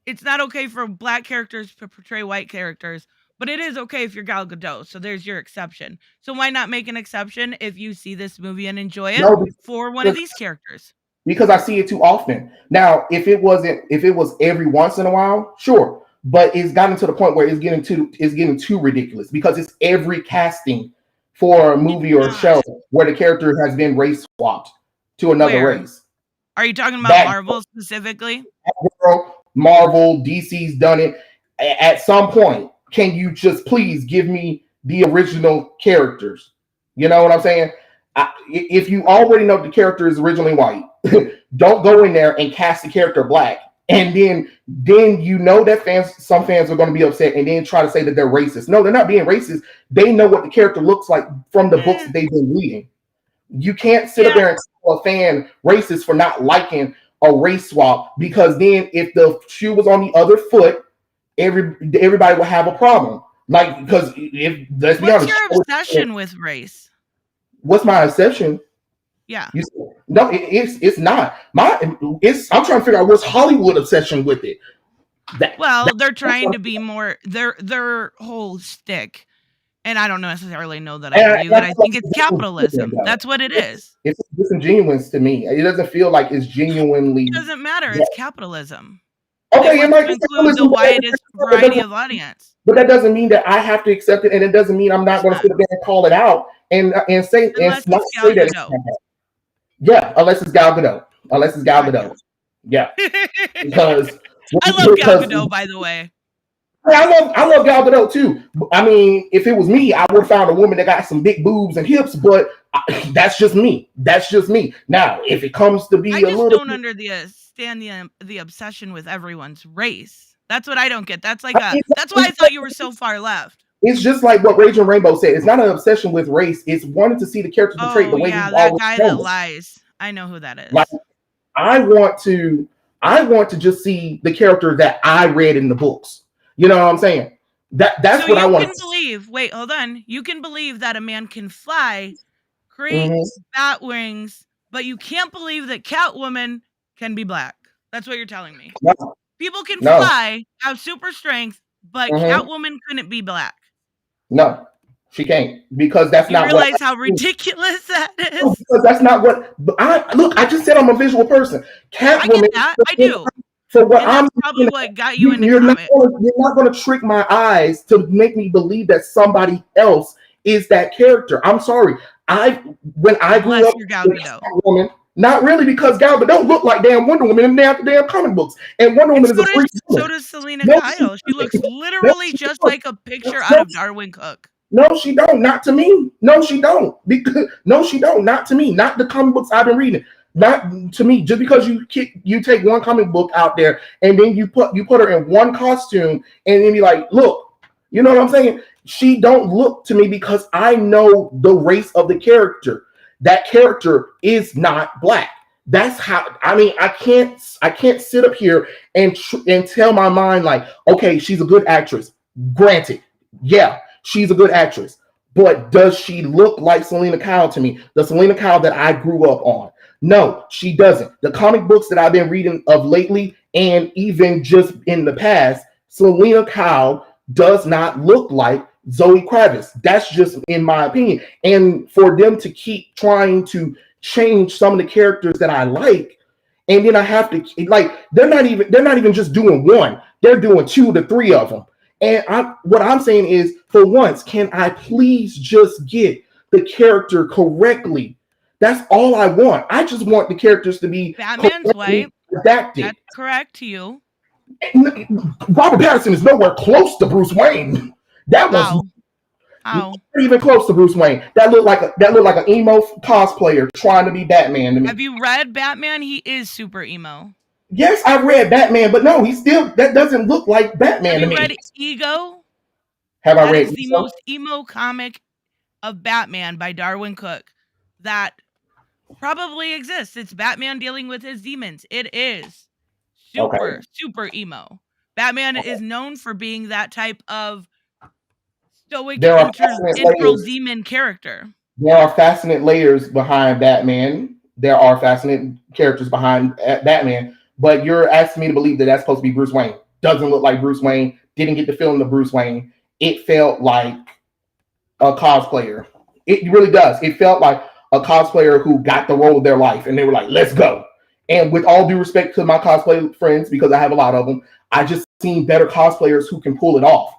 it's not okay for black characters to portray white characters. But it is okay if you're Gal Gadot, so there's your exception. So why not make an exception if you see this movie and enjoy it for one of these characters? Because I see it too often. Now, if it was every once in a while, sure. But it's gotten to the point where it's getting too ridiculous, because it's every casting for a movie or a show where the character has been race swapped to another race. Are you talking about Marvel specifically? Marvel, DC's done it. At some point, can you just please give me the original characters? You know what I'm saying? If you already know the character is originally white, don't go in there and cast the character black. And then you know that some fans are going to be upset and then try to say that they're racist. No, they're not being racist. They know what the character looks like from the books that they've been reading. You can't sit up there and call a fan racist for not liking a race swap, because then if the shoe was on the other foot, everybody will have a problem. Like, because let's be honest, what's your obsession with race? What's my obsession? Yeah. No, it's not. I'm trying to figure out what's Hollywood obsession with it. They're trying to be more their whole stick. And I don't necessarily know that I agree, but I think it's capitalism. That's what it is. It's disingenuous to me. It doesn't feel like it's genuinely. It doesn't matter. It's capitalism. Okay, it might include the widest variety of audience. But that doesn't mean that I have to accept it, and it doesn't mean I'm not going to sit there and call it out and say unless and not say that. Yeah, unless it's Gal Gadot. Yeah, because I love Gal Gadot, by the way. I love Gal Gadot too. I mean, if it was me, I would have found a woman that got some big boobs and hips. But that's just me. Now, if it comes to be don't understand the obsession with everyone's race. That's what I don't get. That's why I thought you were so far left. It's just like what Raging Rainbow said. It's not an obsession with race. It's wanting to see the character portrayed the way he's that guy that lies. I know who that is. Like, I want to just see the character that I read in the books. You know what I'm saying? That's what I want. You can believe. Wait, hold on. You can believe that a man can fly, create bat wings, but you can't believe that Catwoman can be black. That's what you're telling me. No. People can fly, have super strength, but Catwoman couldn't be black. No, she can't, because that's not. You realize how ridiculous that is? No, because that's not what. I just said I'm a visual person. Catwoman. I get that. I do. So what that's probably what got you into you're not going to trick my eyes to make me believe that somebody else is that character. I'm sorry. When I grew up, Catwoman, not really, because Gal Gadot looked like damn Wonder Woman in the damn comic books, and Wonder Woman is a freak. So does Selena Kyle. She looks literally just like a picture out of Darwin Cook. No, she don't. Not to me. No, she don't. No, she don't. Not to me. Not the comic books I've been reading. Not to me. Just because you take one comic book out there and then you put her in one costume and then be like, look, you know what I'm saying? She don't look to me, because I know the race of the character. That character is not black. That's how. I mean, I can't sit up here and tell my mind like, okay, she's a good actress. Granted, yeah, she's a good actress, but does she look like Selena Kyle to me? The Selena Kyle that I grew up on? No, she doesn't. The comic books that I've been reading of lately, and even just in the past, Selena Kyle does not look like Zoe Kravitz. That's just in my opinion. And for them to keep trying to change some of the characters that I like, and then I have to like they're not even just doing one, they're doing 2 to 3 of them. And what I'm saying is, for once, can I please just get the character correctly? That's all I want. I just want the characters to be Batman's white. adapted. That's correct to you. Robert Pattinson is nowhere close to Bruce Wayne. That was How? not even close to Bruce Wayne. That looked like an emo cosplayer trying to be Batman to me. Have you read Batman? He is super emo. Yes, I've read Batman, but no, that doesn't look like Batman to me. Have you read Ego? Have I That read is the Ego? most emo comic of Batman by Darwin Cook that probably exists. It's Batman dealing with his demons. It is super emo. Batman is known for being that type of stoic intro demon character. There are fascinating layers behind Batman. There are fascinating characters behind Batman, but you're asking me to believe that that's supposed to be Bruce Wayne. Doesn't look like Bruce Wayne. Didn't get the feeling of Bruce Wayne. It felt like a cosplayer. It really does. It felt like a cosplayer who got the role of their life, and they were like, let's go. And with all due respect to my cosplay friends, because I have a lot of them, I just seen better cosplayers who can pull it off.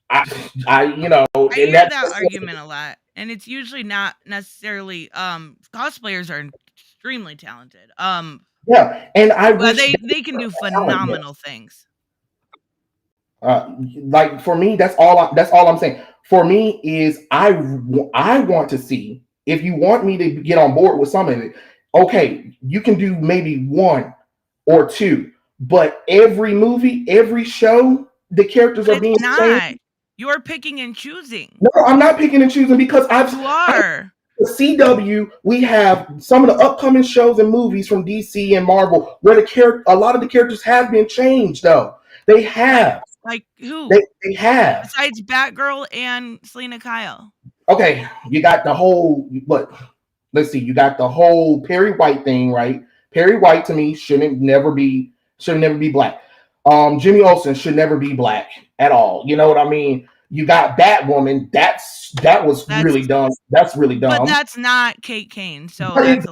I hear that argument a lot, and it's usually not necessarily cosplayers are extremely talented. Yeah, and they can do phenomenal things. Like for me, that's all I'm saying. For me is I want to see, if you want me to get on board with some of it, okay, you can do maybe 1 or 2, but every movie, every show, the characters are being changed. You're picking and choosing. No, I'm not picking and choosing because you are. The CW, we have some of the upcoming shows and movies from DC and Marvel where a lot of the characters have been changed, though. They have. Like who? They have. Besides Batgirl and Selena Kyle. Okay, you got the whole, let's see, you got the whole Perry White thing, right? Perry White to me should never be black. Jimmy Olsen should never be black at all. You know what I mean? You got Batwoman. That was really dumb. That's really dumb. But that's not Kate Kane, so but it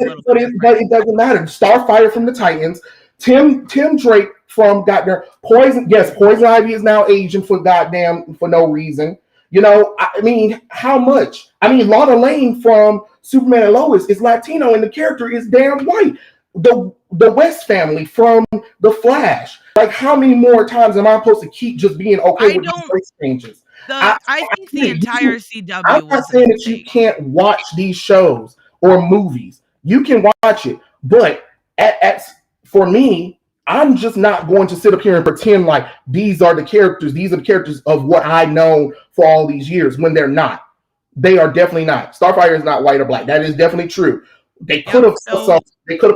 doesn't matter. Starfire from the Titans. Tim Drake from goddamn Poison. Yes, Poison Ivy is now Asian for no reason. You know, I mean, how much? I mean, Lana Lane from Superman and Lois is Latino, and the character is damn white. The West family from The Flash. Like, how many more times am I supposed to keep just being okay with these race changes? I think the entire CW. I'm not saying that you can't watch these shows or movies. You can watch it, but for me, I'm just not going to sit up here and pretend like these are the characters. These are the characters of what I know for all these years when they're not. They are definitely not. Starfire is not white or black. That is definitely true. They could have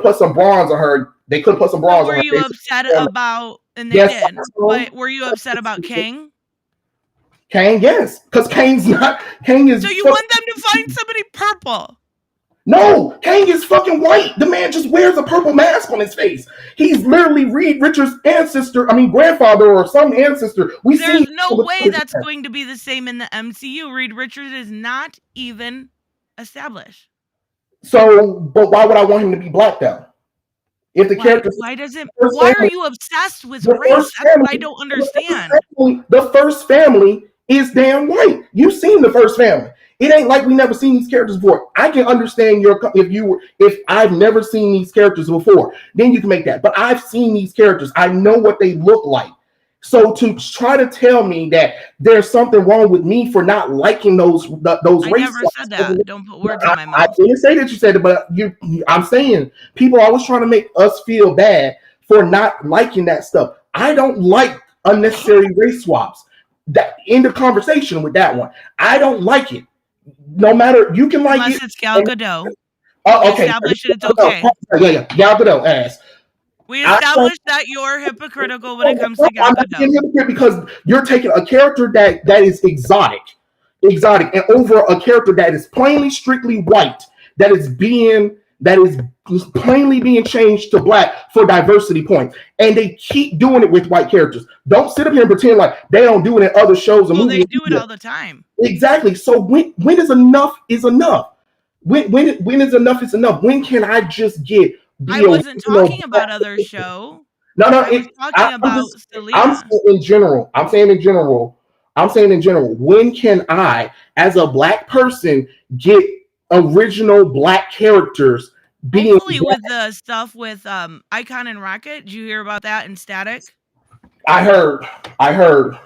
put some bronze on her. They could have put some bronze on her. Were you upset about? And they did. But were you upset about Kang? Kang, yes, because Kang is. So you want them to find somebody purple? No, Kang is fucking white. The man just wears a purple mask on his face. He's literally Reed Richards' grandfather or some ancestor. There's no way that's going to be the same in the MCU. Reed Richards is not even established. So, but why would I want him to be black though? If the character, why are you obsessed with race? That's what I don't understand. The first family is damn white. You've seen the first family. It ain't like we never seen these characters before. I can understand if I've never seen these characters before, then you can make that. But I've seen these characters. I know what they look like. So to try to tell me that there's something wrong with me for not liking those race I never said that. Don't put words in my mouth. I didn't say that you said it, but I'm saying people are always trying to make us feel bad for not liking that stuff. I don't like unnecessary race swaps. That end of conversation with that one. I don't like it. No matter, you can like it. Unless it's Gal Gadot. We Okay. established that it's okay. Yeah. Gal Gadot ass. We established that you're hypocritical when it comes to Gal I'm not being Gadot. hypocrite because you're taking a character that is exotic, and over a character that is plainly strictly white, that is plainly being changed to black for diversity points, and they keep doing it with white characters. Don't sit up here and pretend like they don't do it in other shows and movies. They do it all the time. Exactly. So when is enough is enough? When is enough is enough? When can I just get? I wasn't talking about other show. No, I was talking about Selena. I'm saying in general. I'm saying in general. When can I, as a black person, get original black characters being hopefully with the stuff with Icon and Rocket? Did you hear about that in Static? I heard,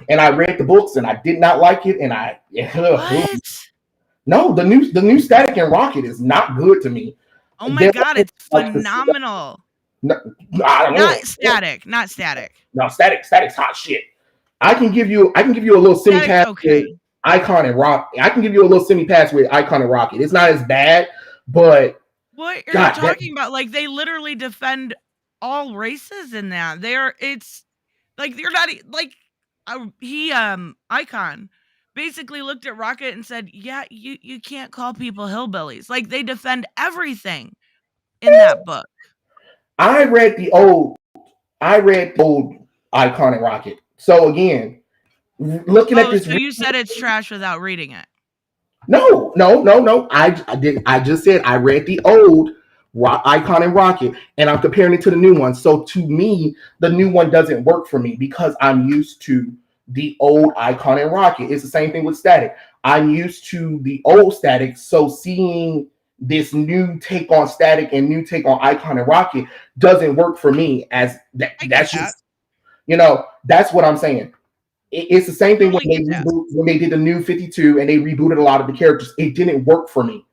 and I read the books, and I did not like it, and What? No, the new Static and Rocket is not good to me. Oh my god, it's phenomenal. No, I don't know. Not Static. No, Static's hot shit. I can give you a little semi pass with Icon and Rocket. I can give you a little semi pass with Icon and Rocket. It's not as bad, but what are you talking about? Like they literally defend all races in that. It's like they're not like Icon basically looked at Rocket and said, "Yeah, you can't call people hillbillies." Like they defend everything in that book. I read the old Icon and Rocket. So again, looking at this. So you said it's trash without reading it. No. I just said I read the old Icon and Rocket, and I'm comparing it to the new one. So to me, the new one doesn't work for me because I'm used to the old Icon and Rocket. It's the same thing with Static. I'm used to the old Static, so seeing this new take on Static and new take on Icon and Rocket doesn't work for me. As that's just, that's what I'm saying. It's the same thing when they did the new 52 and they rebooted a lot of the characters. It didn't work for me.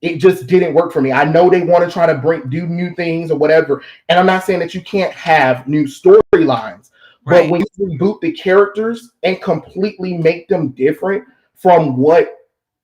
It just didn't work for me. I know they want to try to do new things or whatever, and I'm not saying that you can't have new storylines, but when you reboot the characters and completely make them different from what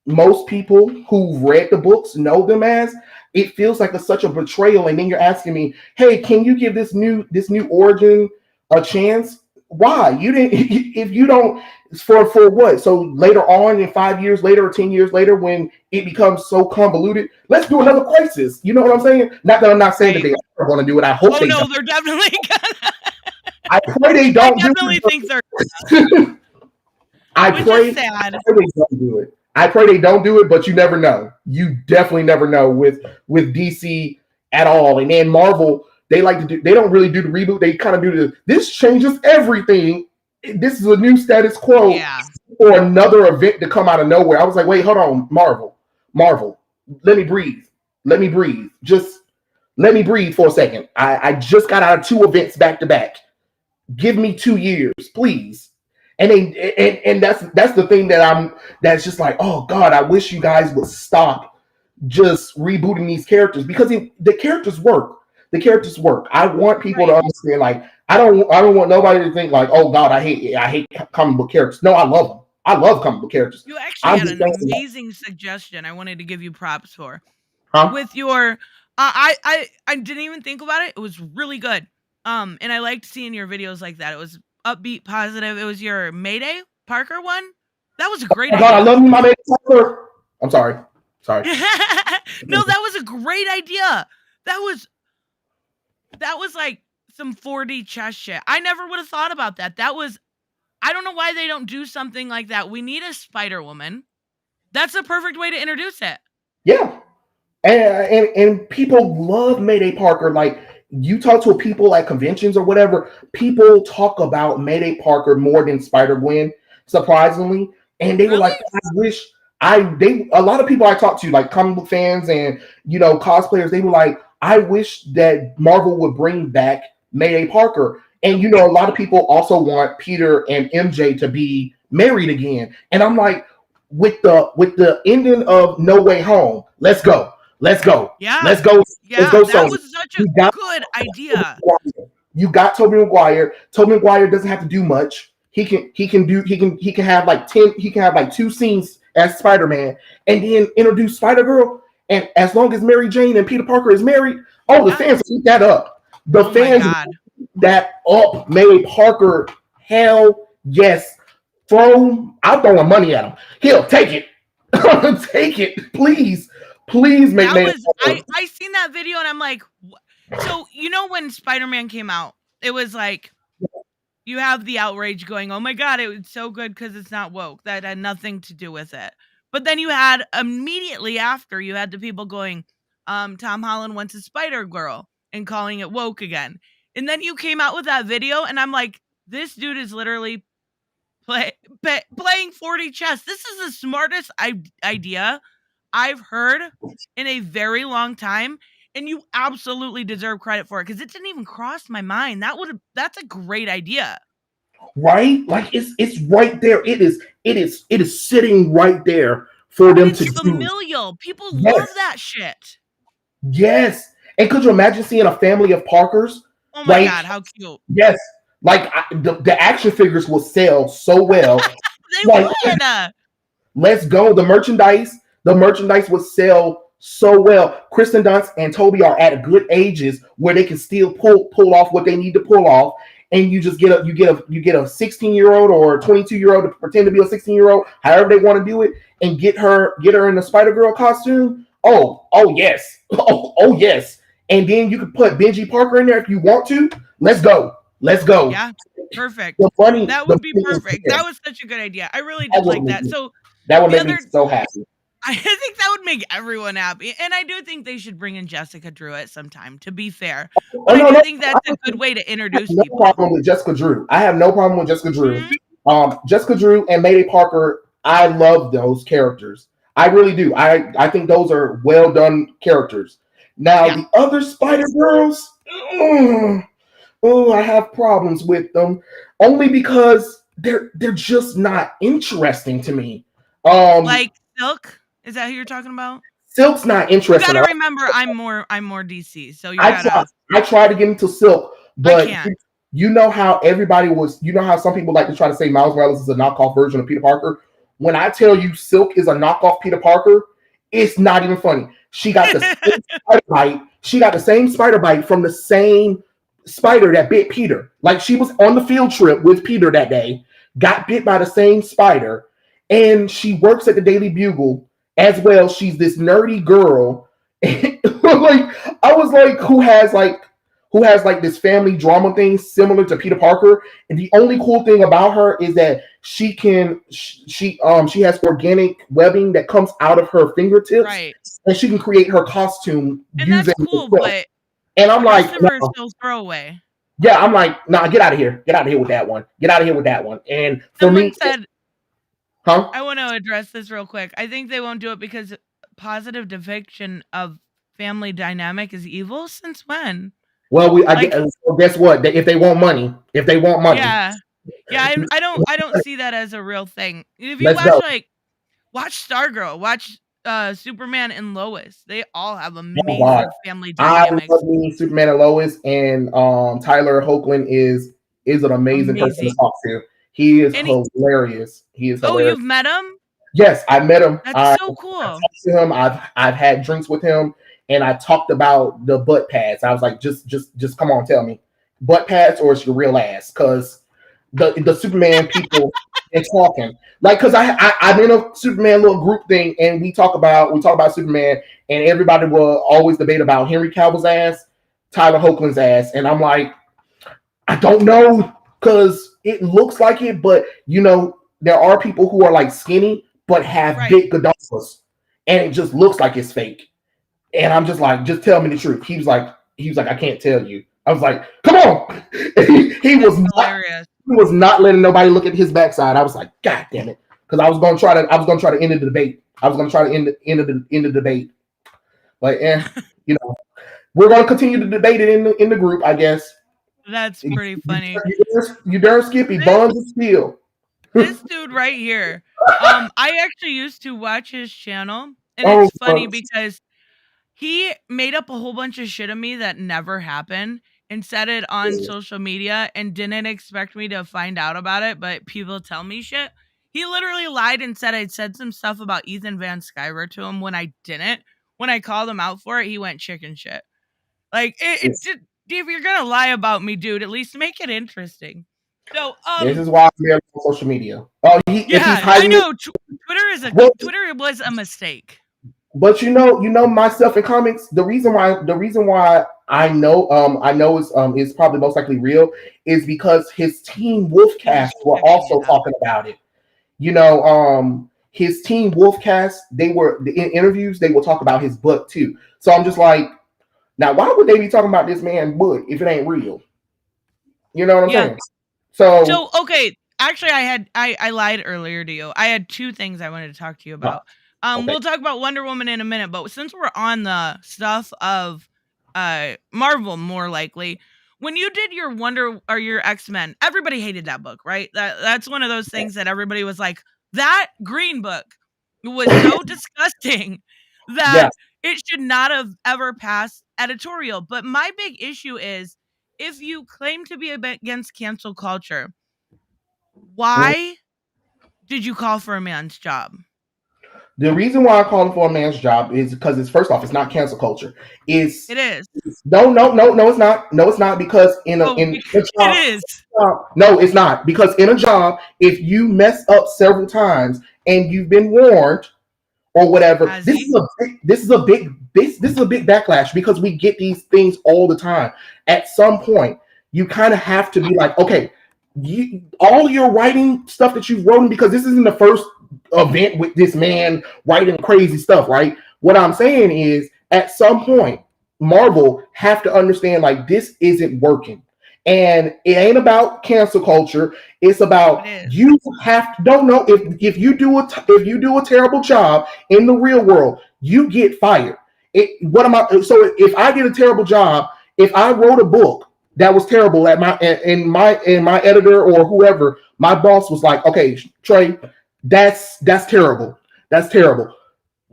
most people who've read the books know them as, it feels like such a betrayal. And then you're asking me, hey, can you give this new origin a chance? Why? You didn't, if you don't, for what? So later on, in 5 years later or 10 years later, when it becomes so convoluted, let's do another Crisis. You know what I'm saying? Not that I'm not saying that they are going to do it. I hope they don't. They're definitely gonna. I pray they don't. I definitely think they're. I pray they don't do it. I pray they don't do it, but you never know. You definitely never know with DC at all. And then Marvel, they don't really do the reboot. They kind of do this changes everything. This is a new status quo for another event to come out of nowhere. I was like, wait, hold on, Marvel, let me breathe. Just let me breathe for a second. I just got out of 2 events back to back. Give me 2 years, please. And that's the thing that's just like, oh God, I wish you guys would stop just rebooting these characters because the characters work. The characters work. I want people to understand, like, I don't want nobody to think like, oh God, I hate comic book characters. No, I love them. I love comic book characters. You actually had an amazing suggestion I wanted to give you props for. With your I didn't even think about it. It was really good. And I liked seeing your videos like that. It was upbeat, positive. It was your Mayday Parker one. That was a great idea. God, I love you, my Mayday Parker. I'm sorry. No, that was a great idea. That was like some 4D chess shit. I never would have thought about that. I don't know why they don't do something like that. We need a Spider-Woman. That's a perfect way to introduce it. Yeah. And people love Mayday Parker. Like, you talk to people at conventions or whatever, people talk about Mayday Parker more than Spider-Gwen, surprisingly. And they were like, a lot of people I talked to, like comic book fans and, cosplayers, they were like, I wish that Marvel would bring back Mayday Parker. And, a lot of people also want Peter and MJ to be married again. And I'm like, with the ending of No Way Home, let's go. Yeah. Let's go. That was such a good idea. You got Tobey Maguire. Tobey Maguire doesn't have to do much. He can have like 2 scenes as Spider-Man, and then introduce Spider-Girl. And as long as Mary Jane and Peter Parker is married, oh, the fans eat that up. The fans eat that up. Mary Parker, hell yes. I'm throwing money at him. He'll take it. Take it, please. Please make Mary Parker. I seen that video and I'm like, so you know when Spider-Man came out, it was like you have the outrage going, oh my God, it was so good because it's not woke. That had nothing to do with it. But then you had immediately after, you had the people going, Tom Holland wants a Spider-Girl and calling it woke again. And then you came out with that video and I'm like, this dude is literally playing 4D chess. This is the smartest idea I've heard in a very long time. And you absolutely deserve credit for it because it didn't even cross my mind. That's a great idea. Right? Like it's right there. It is sitting right there for them to do. Familial. People love that shit. Yes. And could you imagine seeing a family of Parkers? Oh my God, how cute. Yes. Like the action figures will sell so well. They would. Let's go. The merchandise would sell so well. Kristen Dunst and Toby are at good ages where they can still pull off what they need to pull off. And you just get a 16-year-old or a 22-year-old to pretend to be a 16-year-old, however they want to do it, and get her in the Spider-Girl costume. Oh yes. Oh yes. And then you could put Benji Parker in there if you want to. Let's go. Yeah, perfect. That would be perfect. That was such a good idea. I really did like that. So that would make me so happy. I think that would make everyone happy. And I do think they should bring in Jessica Drew at some time, to be fair. But I think that's a good way to introduce people. No problem with Jessica Drew. I have no problem with Jessica Drew. Mm-hmm. Jessica Drew and Mayday Parker, I love those characters. I really do. I think those are well done characters. Now, the other Spider-Girls, I have problems with them. Only because they're just not interesting to me. Like Silk? Is that who you're talking about? Silk's not interesting. You gotta remember, I'm more DC. So I tried to get into Silk, but you know how everybody was. You know how some people like to try to say Miles Morales is a knockoff version of Peter Parker. When I tell you Silk is a knockoff Peter Parker, it's not even funny. She got the same spider bite. She got the same spider bite from the same spider that bit Peter. Like she was on the field trip with Peter that day, got bit by the same spider, and she works at the Daily Bugle as well. She's this nerdy girl. Like I was like, who has this family drama thing similar to Peter Parker, and the only cool thing about her is that she has organic webbing that comes out of her fingertips, right? And she can create her costume and using that's cool, but and I'm like, still throwaway. Yeah, I'm like, nah, get out of here with that one. And for me, I want to address this real quick. I think they won't do it because positive depiction of family dynamic is evil. Since when? Well, guess what? If they want money. Yeah. I don't see that as a real thing. If you watch Stargirl, watch Superman and Lois. They all have amazing family dynamics. I love me Superman and Lois, and Tyler Hoechlin is an amazing person to talk to. He is hilarious. Oh, you've met him? Yes, I met him. That's so cool. I talked to him. I've had drinks with him, and I talked about the butt pads. I was like, just come on, tell me, butt pads or it's your real ass? Because the Superman people and talking like, because I'm in a Superman little group thing, and we talk about Superman, and everybody will always debate about Henry Cavill's ass, Tyler Hoechlin's ass, and I'm like, I don't know, because it looks like it, but there are people who are like skinny but have big gadongas, and it just looks like it's fake. And I'm just like, just tell me the truth. He was like, I can't tell you. I was like, come on. He was hilarious. He was not letting nobody look at his backside. I was like, God damn it, because I was going to try to end the debate. End the debate. But we're going to continue to debate it in the group, I guess. That's pretty funny. You darn Skippy, Buns of Steel. This dude right here. I actually used to watch his channel, and it's funny because he made up a whole bunch of shit of me that never happened and said it on social media and didn't expect me to find out about it, but people tell me shit. He literally lied and said I'd said some stuff about Ethan Van Sciver to him when I didn't, when I called him out for it, he went chicken shit. Like, it just, if you're gonna lie about me, dude, at least make it interesting. So, this is why I'm on social media. Oh, if he's yeah, I hiding know it, Twitter was a mistake. but myself in comics. The reason why I know is probably most likely real is because his team Wolfcast were also talking about it. His team Wolfcast, they were in interviews, they will talk about his book too. So I'm just like, now why would they be talking about this man's book if it ain't real? You know what I'm saying? So okay, actually, I lied earlier to you. I had two things I wanted to talk to you about. Okay. We'll talk about Wonder Woman in a minute, but since we're on the stuff of Marvel, more likely, when you did your your X-Men, everybody hated that book, right? That's one of those things that everybody was like, that green book was so disgusting that it should not have ever passed editorial. But my big issue is, if you claim to be against cancel culture, why did you call for a man's job? The reason why I call for a man's job is because first off, it's not cancel culture. It is. No, it's not. No, it's not, because in a job, it is. No, it's not, because in a job, if you mess up several times and you've been warned or whatever, this is a big backlash, because we get these things all the time. At some point, you kind of have to be like, okay, all your writing stuff that you've written, because this isn't the first event with this man writing crazy stuff, right? What I'm saying is, at some point, Marvel have to understand, like, this isn't working. And it ain't about cancel culture. It's about you have to don't know if you do a terrible job in the real world, you get fired. So if I did a terrible job, if I wrote a book that was terrible at my editor or whoever, my boss was like, okay, Trey, that's terrible. That's terrible.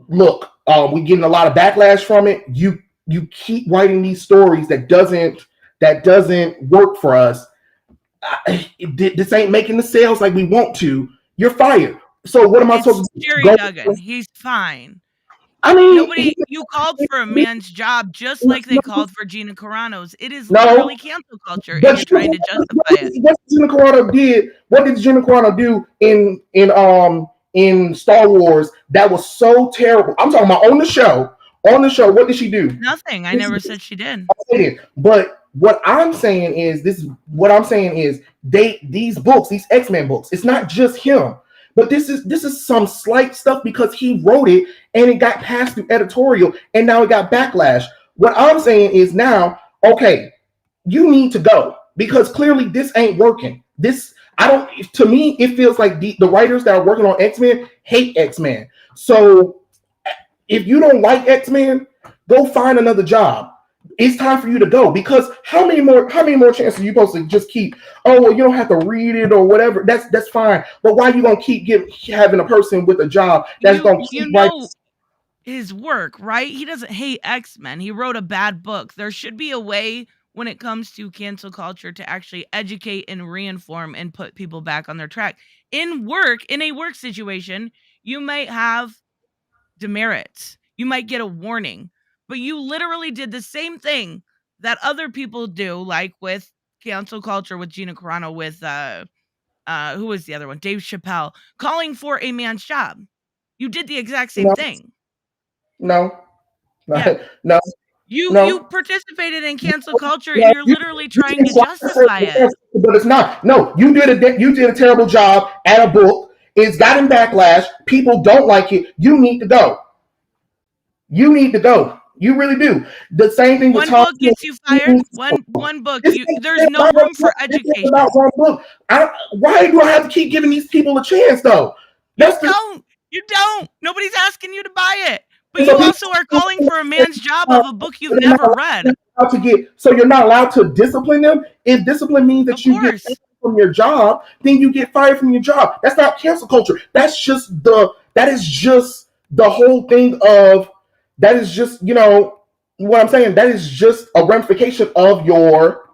Look, we're getting a lot of backlash from it. You keep writing these stories that doesn't work for us. This ain't making the sales like we want to. You're fired. So what am I supposed to do? Jerry Duggan, he's fine. I mean, you called for a man's job just like they called for Gina Carano's. It is literally cancel culture, and you're trying to justify it. What Gina Carano did? What did Gina Carano do in Star Wars that was so terrible? I'm talking about on the show. On the show, what did she do? Nothing. I never said she did. But what I'm saying is these books, these X-Men books, it's not just him. But this is some slight stuff because he wrote it and it got passed through editorial and now it got backlash. What I'm saying is now, okay, you need to go because clearly this ain't working. To me, it feels like the writers that are working on X-Men hate X-Men. So if you don't like X-Men, go find another job. It's time for you to go, because how many more chances are you supposed to just keep? Oh, well, you don't have to read it or whatever. That's fine. But why are you gonna keep having a person with a job that's gonna keep his work, right? He doesn't hate X-Men. He wrote a bad book. There should be a way when it comes to cancel culture to actually educate and reinform and put people back on their track. In a work situation, you might have demerits. You might get a warning. But you literally did the same thing that other people do, like with cancel culture with Gina Carano, with who was the other one? Dave Chappelle, calling for a man's job. You did the exact same thing. No. You participated in cancel culture, and you're literally trying to justify it. But it's not. No, you did a terrible job at a book. It's gotten backlash. People don't like it. You need to go. You need to go. You really do. The same thing with one book gets you fired. One book. There's no room for education. About one book. Why do I have to keep giving these people a chance, though? You don't. Nobody's asking you to buy it. But you also are calling for a man's job of a book you've never read. So you're not allowed to discipline them? If discipline means that you get fired from your job, then you get fired from your job. That's not cancel culture. That is just the whole thing of. That is just, what I'm saying. That is just a ramification of your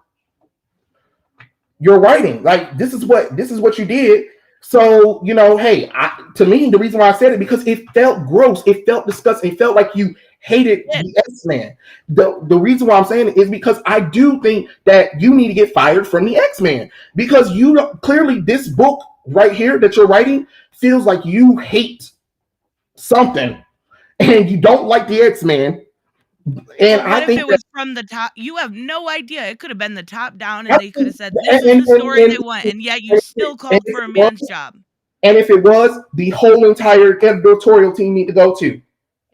writing. Like, this is what you did. So, hey, to me, the reason why I said it, because it felt gross. It felt disgusting. It felt like you hated the X-Men. The reason why I'm saying it is because I do think that you need to get fired from the X-Men, because clearly this book right here that you're writing feels like you hate something and you don't like the X-Men. And what I think if it was from the top? You have no idea. It could have been the top down, and they could have said, "This is the story they want," and yet you still called for a man's job. And if it was, the whole entire editorial team need to go too.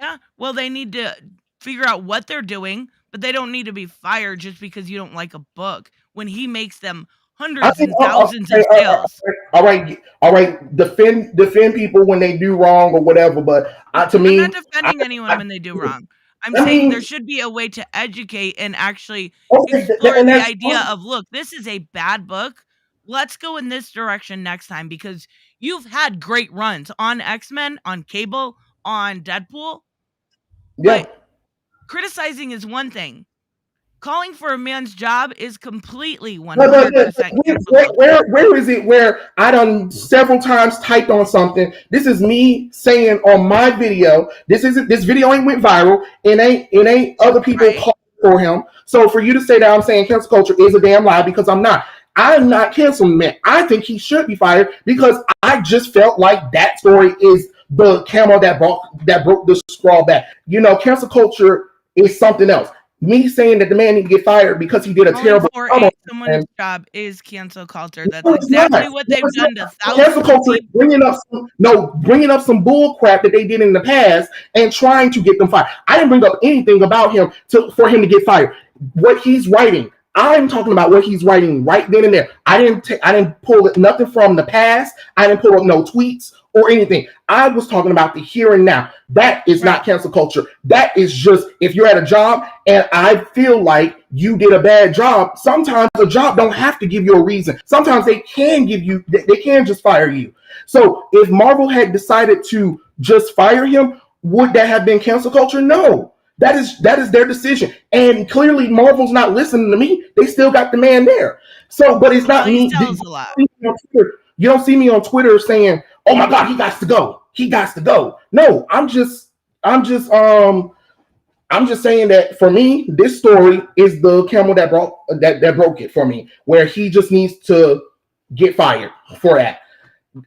Yeah, well, they need to figure out what they're doing, but they don't need to be fired just because you don't like a book when he makes them hundreds and thousands of sales. All right. Defend people when they do wrong or whatever. But to me, I'm not defending anyone when they do wrong. I'm saying there should be a way to educate and actually explore the idea of, look, this is a bad book. Let's go in this direction next time, because you've had great runs on X-Men, on Cable, on Deadpool. Yeah. But criticizing is one thing. Calling for a man's job is completely 100%. Where is it where I done several times typed on something? This is me saying on my video. This video ain't went viral. It ain't other people calling for him. So for you to say that I'm saying cancel culture is a damn lie, because I'm not. I'm not canceling man. I think he should be fired, because I just felt like that story is the camel that broke the straw back. Cancel culture is something else. Me saying that the man need to get fired because he did a terrible job. Someone's job is cancel culture. That's exactly what they've done to thousands. Cancel culture is bringing up some bull crap that they did in the past and trying to get them fired. I didn't bring up anything about him for him to get fired. What he's writing, I'm talking about what he's writing right then and there. I didn't pull nothing from the past. I didn't pull up no tweets or anything. I was talking about the here and now. That is not cancel culture. That is just, if you're at a job and I feel like you did a bad job, sometimes a job don't have to give you a reason. Sometimes they can just fire you. So if Marvel had decided to just fire him, would that have been cancel culture? No. That is their decision. And clearly Marvel's not listening to me. They still got the man there. So, but it's not me. You don't see me on Twitter saying, "Oh my God, he got to go. He got to go." No, I'm just saying that for me, this story is the camel that broke it for me, where he just needs to get fired for that.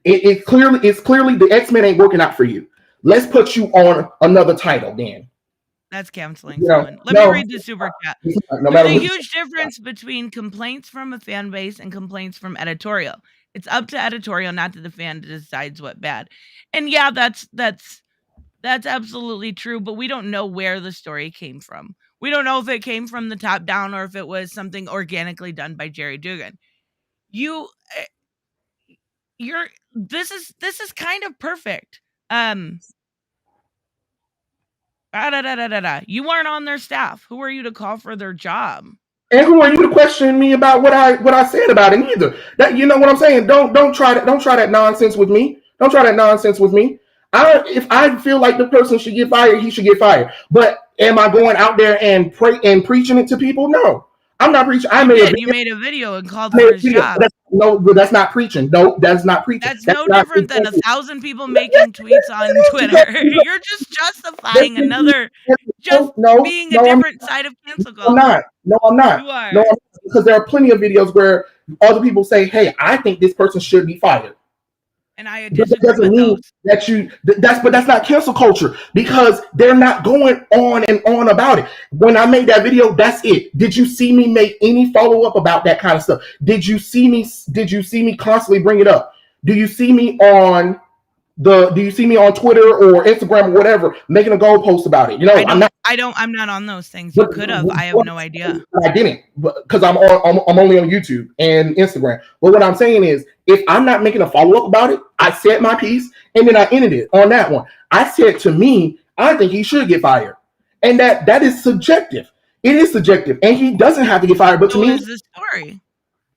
It's clearly the X-Men ain't working out for you. Let's put you on another title then. That's canceling someone. Let me read the super chat. There's a huge difference between complaints from a fan base and complaints from editorial. It's up to editorial, not to the fan, to decide what's bad. And yeah, that's absolutely true, but we don't know where the story came from. We don't know if it came from the top down or if it was something organically done by Jerry Dugan. This is kind of perfect. You weren't on their staff. Who are you to call for their job? And who are you to question me about what I said about it either? That, you know what I'm saying? Don't try that nonsense with me. Don't try that nonsense with me. If I feel like the person should get fired, he should get fired. But am I going out there and preaching it to people? No, I'm not preaching. You made a video and called for his job. That's not preaching. No, that's not preaching. That's no different than 1,000 people making tweets on Twitter. You're just justifying being a different side of cancel culture. No, I'm not. You are. No, because there are plenty of videos where other people say, "Hey, I think this person should be fired." And I disagree with those. But that's not cancel culture, because they're not going on and on about it. When I made that video, that's it. Did you see me make any follow up about that kind of stuff? Did you see me constantly bring it up? Do you see me on Twitter or Instagram or whatever making a goalpost about it? I'm not on those things. You could have. I have no idea. I didn't, because I'm only on YouTube and Instagram. But what I'm saying is, if I'm not making a follow up about it, I said my piece and then I ended it on that one. I said, to me, I think he should get fired, and that is subjective. It is subjective, and he doesn't have to get fired. But to me, is the story.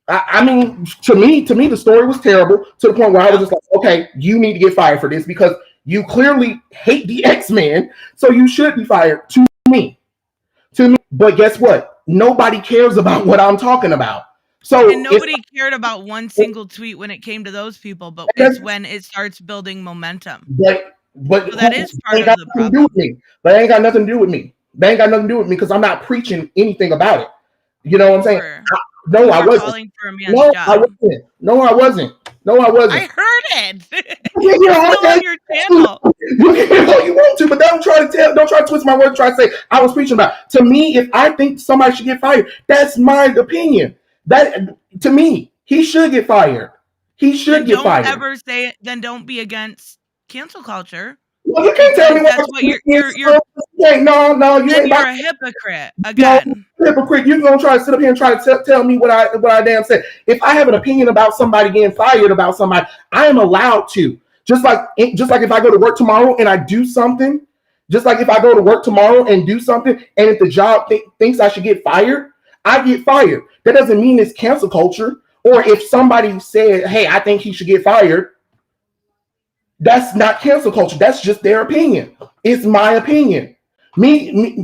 I mean, to me, the story was terrible, to the point where I was just like, okay, you need to get fired for this, because you clearly hate the X-Men, so you should be fired. To me. But guess what? Nobody cares about what I'm talking about. So and nobody cared about one single tweet when it came to those people, but it's when it starts building momentum. But So that is part ain't of got the nothing to do with problem. me. But it ain't got nothing to do with me. They ain't got nothing to do with me because I'm not preaching anything about it. You know what I'm You saying? were. No, You I were wasn't. calling for a man's No, I job. wasn't. No, I wasn't. No, I I wasn't. heard it. Yeah, It's yeah, still okay. on your channel. You can all you want to, but don't try to twist my words. Try to say I was preaching about. To me, if I think somebody should get fired, that's my opinion. That to me, he should get fired. He Then should get don't fired. ever say it. Then don't be against cancel culture, Well, you can't tell me because what that's what you're. you Then ain't you're about a hypocrite no again. hypocrite. You're gonna try to sit up here and try to tell me what I damn said. If I have an opinion about somebody getting fired about somebody, I am allowed to. Just like if I go to work tomorrow and I do something, just like if I go to work tomorrow and do something, and if the job thinks I should get fired, I get fired. That doesn't mean it's cancel culture. Or if somebody said, "Hey, I think he should get fired," that's not cancel culture. That's just their opinion. It's my opinion.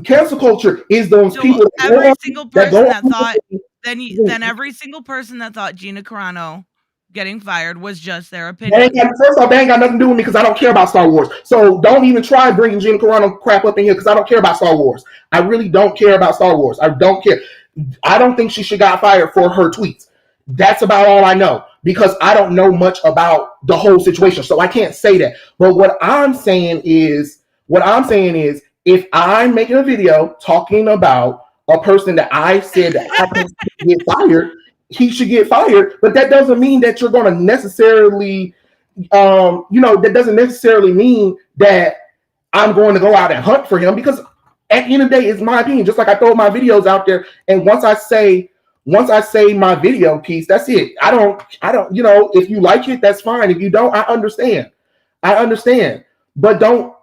Cancel culture is those So people every single that person go that thought on. then every single person that thought Gina Carano getting fired was just their First opinion. off, they ain't got nothing to do with me because I don't care about Star Wars. So don't even try bringing Gina Carano crap up in here because I don't care about Star Wars. I really don't care about Star Wars. I don't care. I don't think she should got fired for her tweets. That's about all I know because I don't know much about the whole situation. So I can't say that. But what I'm saying is if I'm making a video talking about a person that I said that I think should get fired, he should get fired. But that doesn't mean that you're going to necessarily that doesn't necessarily mean that I'm going to go out and hunt for him because at the end of the day, it's my opinion. Just like I throw my videos out there, and once I say my video piece, that's it. I don't. If you like it, that's fine. If you don't, I understand. But don't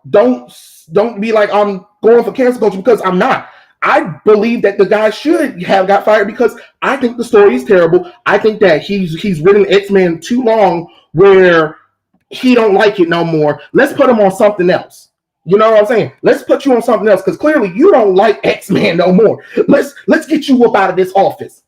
be like I'm going for cancel culture because I'm not. I believe that the guy should have got fired because I think the story is terrible. I think that he's written X-Men too long where he don't like it no more. Let's put him on something else. You know what I'm saying? Let's put you on something else because clearly you don't like X-Men no more. Let's get you up out of this office.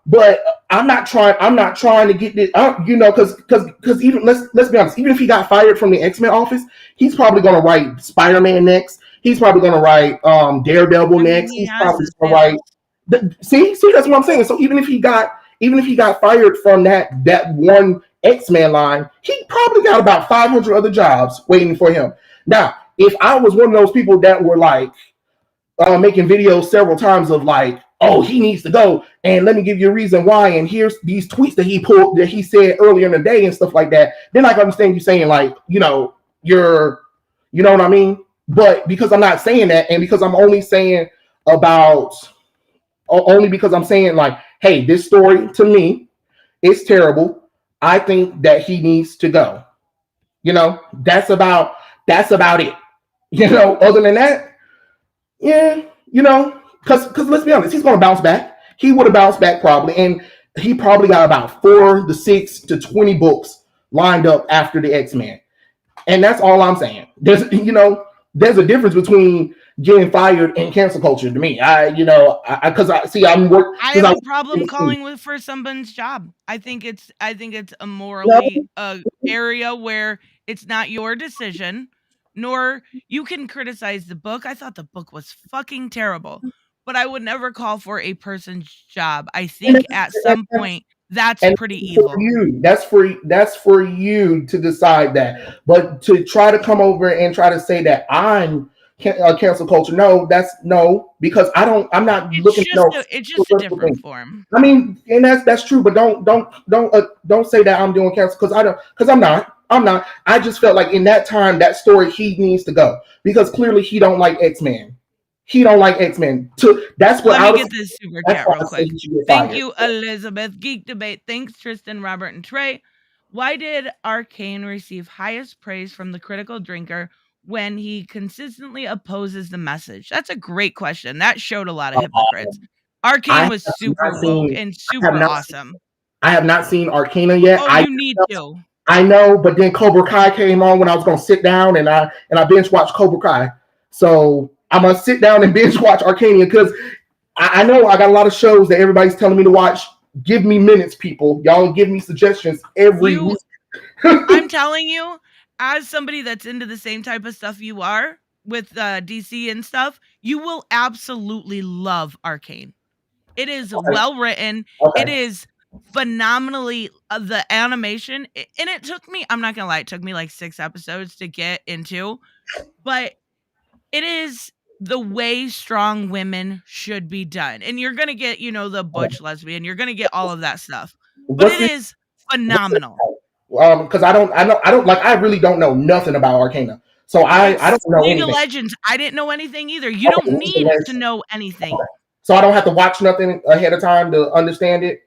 But I'm not trying to get this because even let's be honest, even if he got fired from the X-Men office, he's probably gonna write Spider-Man next. He's probably gonna write Daredevil next. He He's has probably his gonna write sales. see, that's what I'm saying. So even if he got fired from that one X-Men line, he probably got about 500 other jobs waiting for him. Now, if I was one of those people that were like making videos several times of like, oh, he needs to go, and let me give you a reason why, and here's these tweets that he said earlier in the day and stuff like that, then I can understand you saying like, you know what I mean? But because I'm not saying that, and because I'm only saying because I'm saying like, hey, this story to me is terrible. I think that he needs to go. That's about it. Other than that, yeah, because let's be honest, he's gonna bounce back. He would have bounced back probably, and he probably got about 4 to 6 to 20 books lined up after the X-Men. And that's all I'm saying. There's a difference between getting fired and cancel culture to me. I I have a problem calling for someone's job. I think it's a morally area where it's not your decision, nor you can criticize the book. I thought the book was fucking terrible, but I would never call for a person's job. I think at some point that's and pretty for evil. you, that's for you to decide that. But to try to come over and try to say that I'm cancel culture, no, because I'm not looking. It's just a different form. I mean, and that's true, but don't say that I'm doing cancel because I'm not. I just felt like in that time, that story, he needs to go because clearly he don't like X-Men. He don't like X-Men. That's what Let me get this super chat real quick. Thank fired. you, Elizabeth. Geek Debate. Thanks, Tristan, Robert, and Trey. Why did Arcane receive highest praise from the critical drinker when he consistently opposes the message? That's a great question. That showed a lot of hypocrites. Arcane was super woke and super awesome. I have not seen Arcana yet. Oh, you need to. I know, but then Cobra Kai came on when I was going to sit down and I binge watched Cobra Kai. So I'm going to sit down and binge watch Arcania because I know I got a lot of shows that everybody's telling me to watch. Give me minutes, people. Y'all give me suggestions every week. I'm telling you, as somebody that's into the same type of stuff you are with DC and stuff, you will absolutely love Arcane. It is Okay. well written. Okay. It is phenomenally the animation, and it took me, I'm not gonna lie, it took me like 6 episodes to get into, but it is the way strong women should be done. And you're gonna get, the butch lesbian, you're gonna get all of that stuff. But What's it it? is phenomenal. Because I don't like. I really don't know nothing about Arcana, so I don't It's know League of anything. Legends. I didn't know anything either. You don't Okay, need to know anything. so I don't have to watch nothing ahead of time to understand it.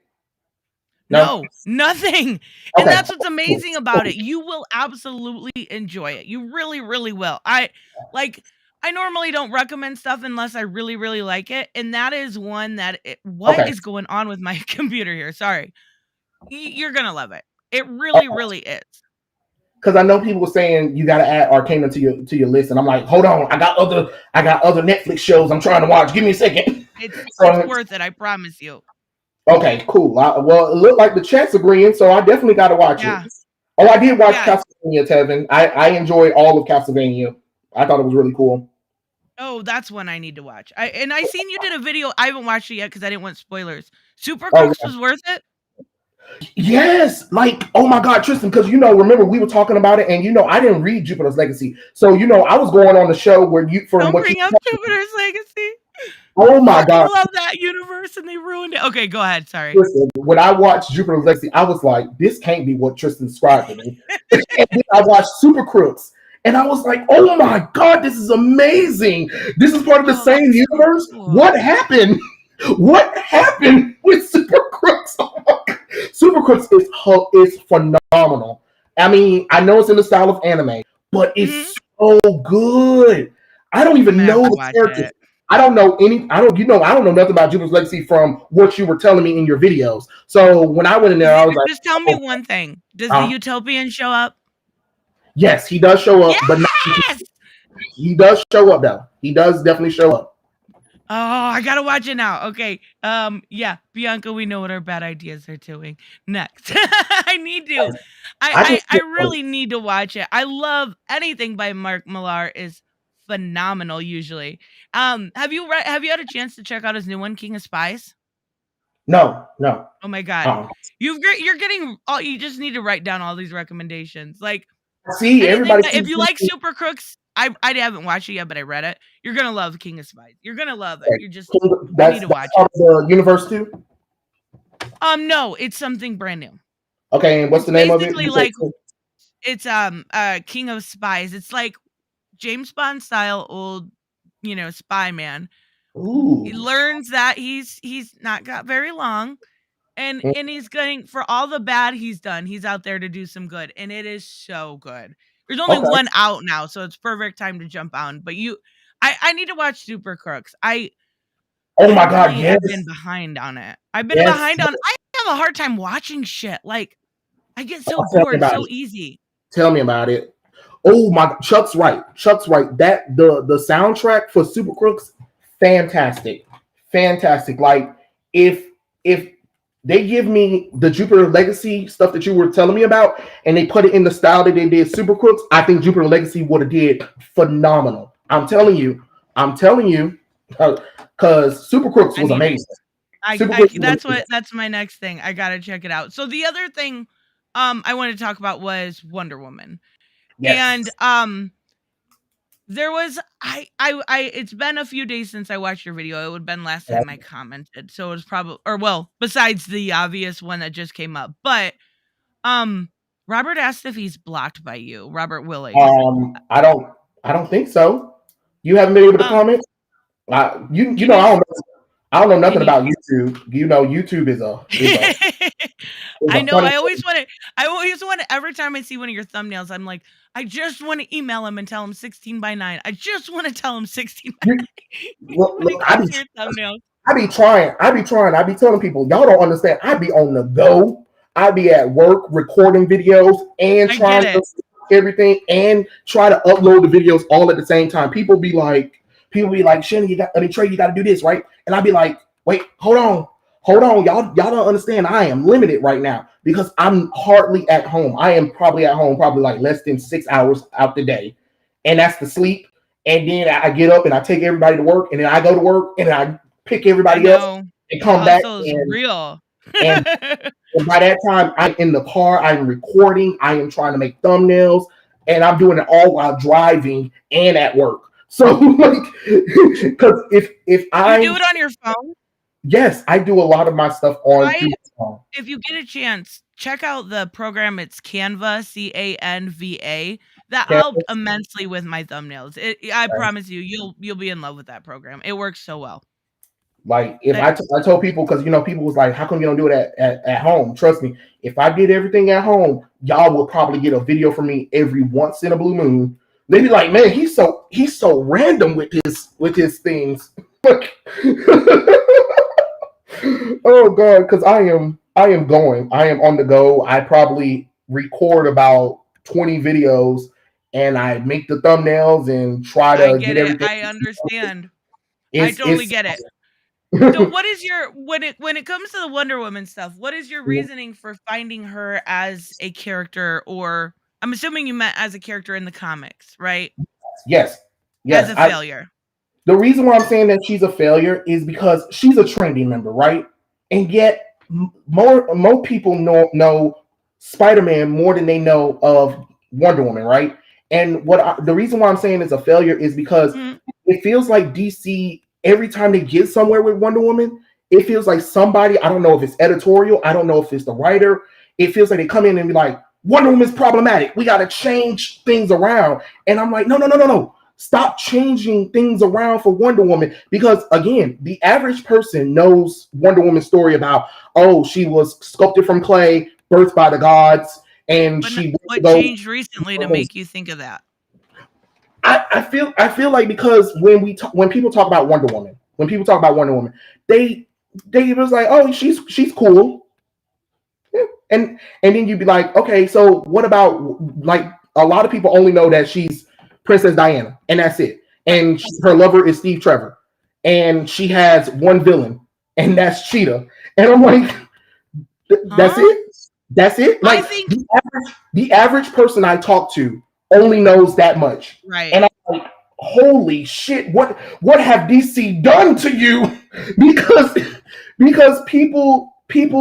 No, nothing. And Okay. that's what's amazing about it. You will absolutely enjoy it. You really, really will. I normally don't recommend stuff unless I really, really like it. And that is one that what Okay. is going on with my computer here? Sorry. You're gonna love it. It really, really is. Because I know people were saying you got to add Arcana to your list, and I'm like, hold on, I got other Netflix shows I'm trying to watch. Give me a second. It's So, worth it. I promise you. okay, cool. Well, it looked like the chat's agreeing, so I definitely got to watch Yeah. it. Oh, I did watch Yeah. Castlevania, Tevin. I enjoyed all of Castlevania. I thought it was really cool. Oh, that's one I need to watch. I seen you did a video. I haven't watched it yet because I didn't want spoilers. Super Crooks was worth it. Yes, like, oh my God, Tristan, because remember we were talking about it, and I didn't read Jupiter's Legacy, so I was going on the show where Don't bring up Jupiter's Legacy. Oh my God, I love that universe, and they ruined it. Okay, go ahead. Sorry. Listen, when I watched Jupiter's Legacy, I was like, this can't be what Tristan described to me. And then I watched Super Crooks, and I was like, oh my God, this is amazing. This is part of the same universe. Cool. What happened? What happened with Super Crooks? Oh my God. Super Crooks is phenomenal. I mean, I know it's in the style of anime, but it's so good. I don't even know the characters. I don't know nothing about Jupiter's Legacy from what you were telling me in your videos. So when I went in there, I was like, just tell me one thing. Does the Utopian show up? Yes, he does show up, but he does show up though. He does definitely show up. Oh, I gotta watch it now. Okay. Yeah, Bianca, we know what our bad ideas are doing. Next. I need to. I really need to watch it. I love anything by Mark Millar is phenomenal usually. Have you had a chance to check out his new one, King of Spies? No. Oh my God. You're getting all, you just need to write down all these recommendations. Like, see, everybody. If you like Super Crooks, I haven't watched it yet, but I read it. You're gonna love King of Spies. You're gonna love it. You just need to watch it. The universe too? No, it's something brand new. Okay, and what's the name of it? Basically, like, it's King of Spies. It's like James Bond style old, spy man. Ooh. He learns that he's not got very long. And he's going for all the bad he's done. He's out there to do some good, and it is so good. There's only one out now, so it's perfect time to jump on. But I need to watch Super Crooks. Oh my God, yes. I've been behind on it. I have a hard time watching shit. Like, I get so bored so easy. Tell me about it. Oh my, Chuck's right. That the soundtrack for Super Crooks, fantastic. Like, if they give me the Jupiter Legacy stuff that you were telling me about, and they put it in the style that they did Super Crooks, I think Jupiter Legacy would have did phenomenal. I'm telling you, because Super Crooks was amazing. That's my next thing. I gotta check it out. So the other thing, I wanted to talk about was Wonder Woman, and there was it's been a few days since I watched your video. It would have been last time I commented. So it was probably, besides the obvious one that just came up. But Robert asked if he's blocked by you, Robert Willie. I don't think so. You haven't been able to comment? I don't know nothing about YouTube. YouTube is a I know. I always want to, every time I see one of your thumbnails, I'm like, I just want to email him and tell him 16:9. I just want to tell him 16:9. I be trying. I be telling people, y'all don't understand. I be on the go. I be at work recording videos and trying to everything and try to upload the videos all at the same time. People be like, Shannon, Trey, you got to do this, right? And I be like, wait, hold on. hold on, y'all don't understand. I am limited right now because I'm hardly at home. I am probably at home, probably like less than 6 hours out the day, and that's the sleep. And then I get up and I take everybody to work, and then I go to work and I pick I everybody up know and the come back hustle is real. and and by that time, I'm in the car, I'm recording, I am trying to make thumbnails, and I'm doing it all while driving and at work. So, like, because if You I'm do it on your phone? yes, I do a lot of my stuff on Try through it. my phone. If you get a chance, check out the program. It's Canva, Canva. That helped Canvas, immensely with my thumbnails. I promise you, you'll be in love with that program. It works so well. like if That I told people because people was like, how come you don't do it at home? Trust me, if I did everything at home, y'all would probably get a video from me every once in a blue moon. They'd be like, man, he's so random with his things. Like, oh god, because I am on the go. I probably record about 20 videos and I make the thumbnails and try I to get get it. everything. I understand. I totally It's get it. So what is your when it comes to the Wonder Woman stuff, what is your reasoning for finding her as a character, or I'm assuming you meant as a character in the comics, right? yes, As yes. a failure. The reason why I'm saying that she's a failure is because she's a trendy member, right? And yet more people know Spider-Man more than they know of Wonder Woman, right? And the reason why I'm saying it's a failure is because Mhm. it feels like DC every time they get somewhere with Wonder Woman, it feels like somebody, I don't know if it's editorial, I don't know if it's the writer, it feels like they come in and be like, Wonder Woman's problematic. We got to change things around. And I'm like, no. Stop changing things around for Wonder Woman because again, the average person knows Wonder Woman's story about, oh, she was sculpted from clay, birthed by the gods, and But she went to what go. changed recently to make you think of that? I feel like because when people talk about Wonder Woman, they was like, oh, she's cool, and then you'd be like, okay, so what about like a lot of people only know that she's Princess Diana, and that's it. Right. And her lover is Steve Trevor, and she has one villain, and that's Cheetah. And I'm like, that's Huh? it. That's it. I Like think the average person I talk to only knows that much, right. and I'm like, holy shit, what have DC done to you? because because people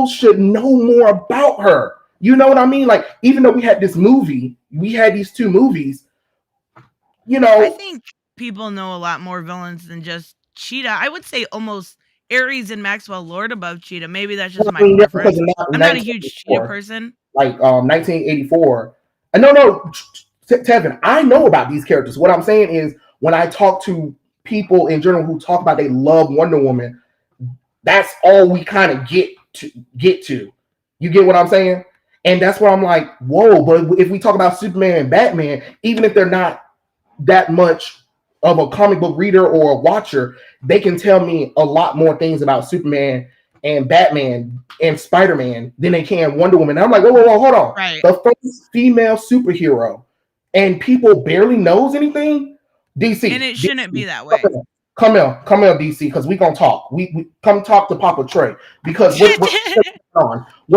should know more about her. You know what I mean? Like even though we had these two movies, you I know, think people know a lot more villains than just Cheetah. I would say almost Ares and Maxwell Lord above Cheetah. Maybe that's just I my mean, yeah, because preference. in I'm not a huge Cheetah 1984, person. like 1984. And no, Tevin, I know about these characters. What I'm saying is when I talk to people in general who talk about they love Wonder Woman, that's all we kind of get to. You get what I'm saying? And that's where I'm like, whoa, but if we talk about Superman and Batman, even if they're not that much of a comic book reader or a watcher, they can tell me a lot more things about Superman and Batman and Spider-Man than they can Wonder Woman. And I'm like, whoa, hold on. Right. The first female superhero, and people barely knows anything. DC, And it shouldn't be DC, that way. come here, DC, because we gonna talk. We come talk to Papa Trey because what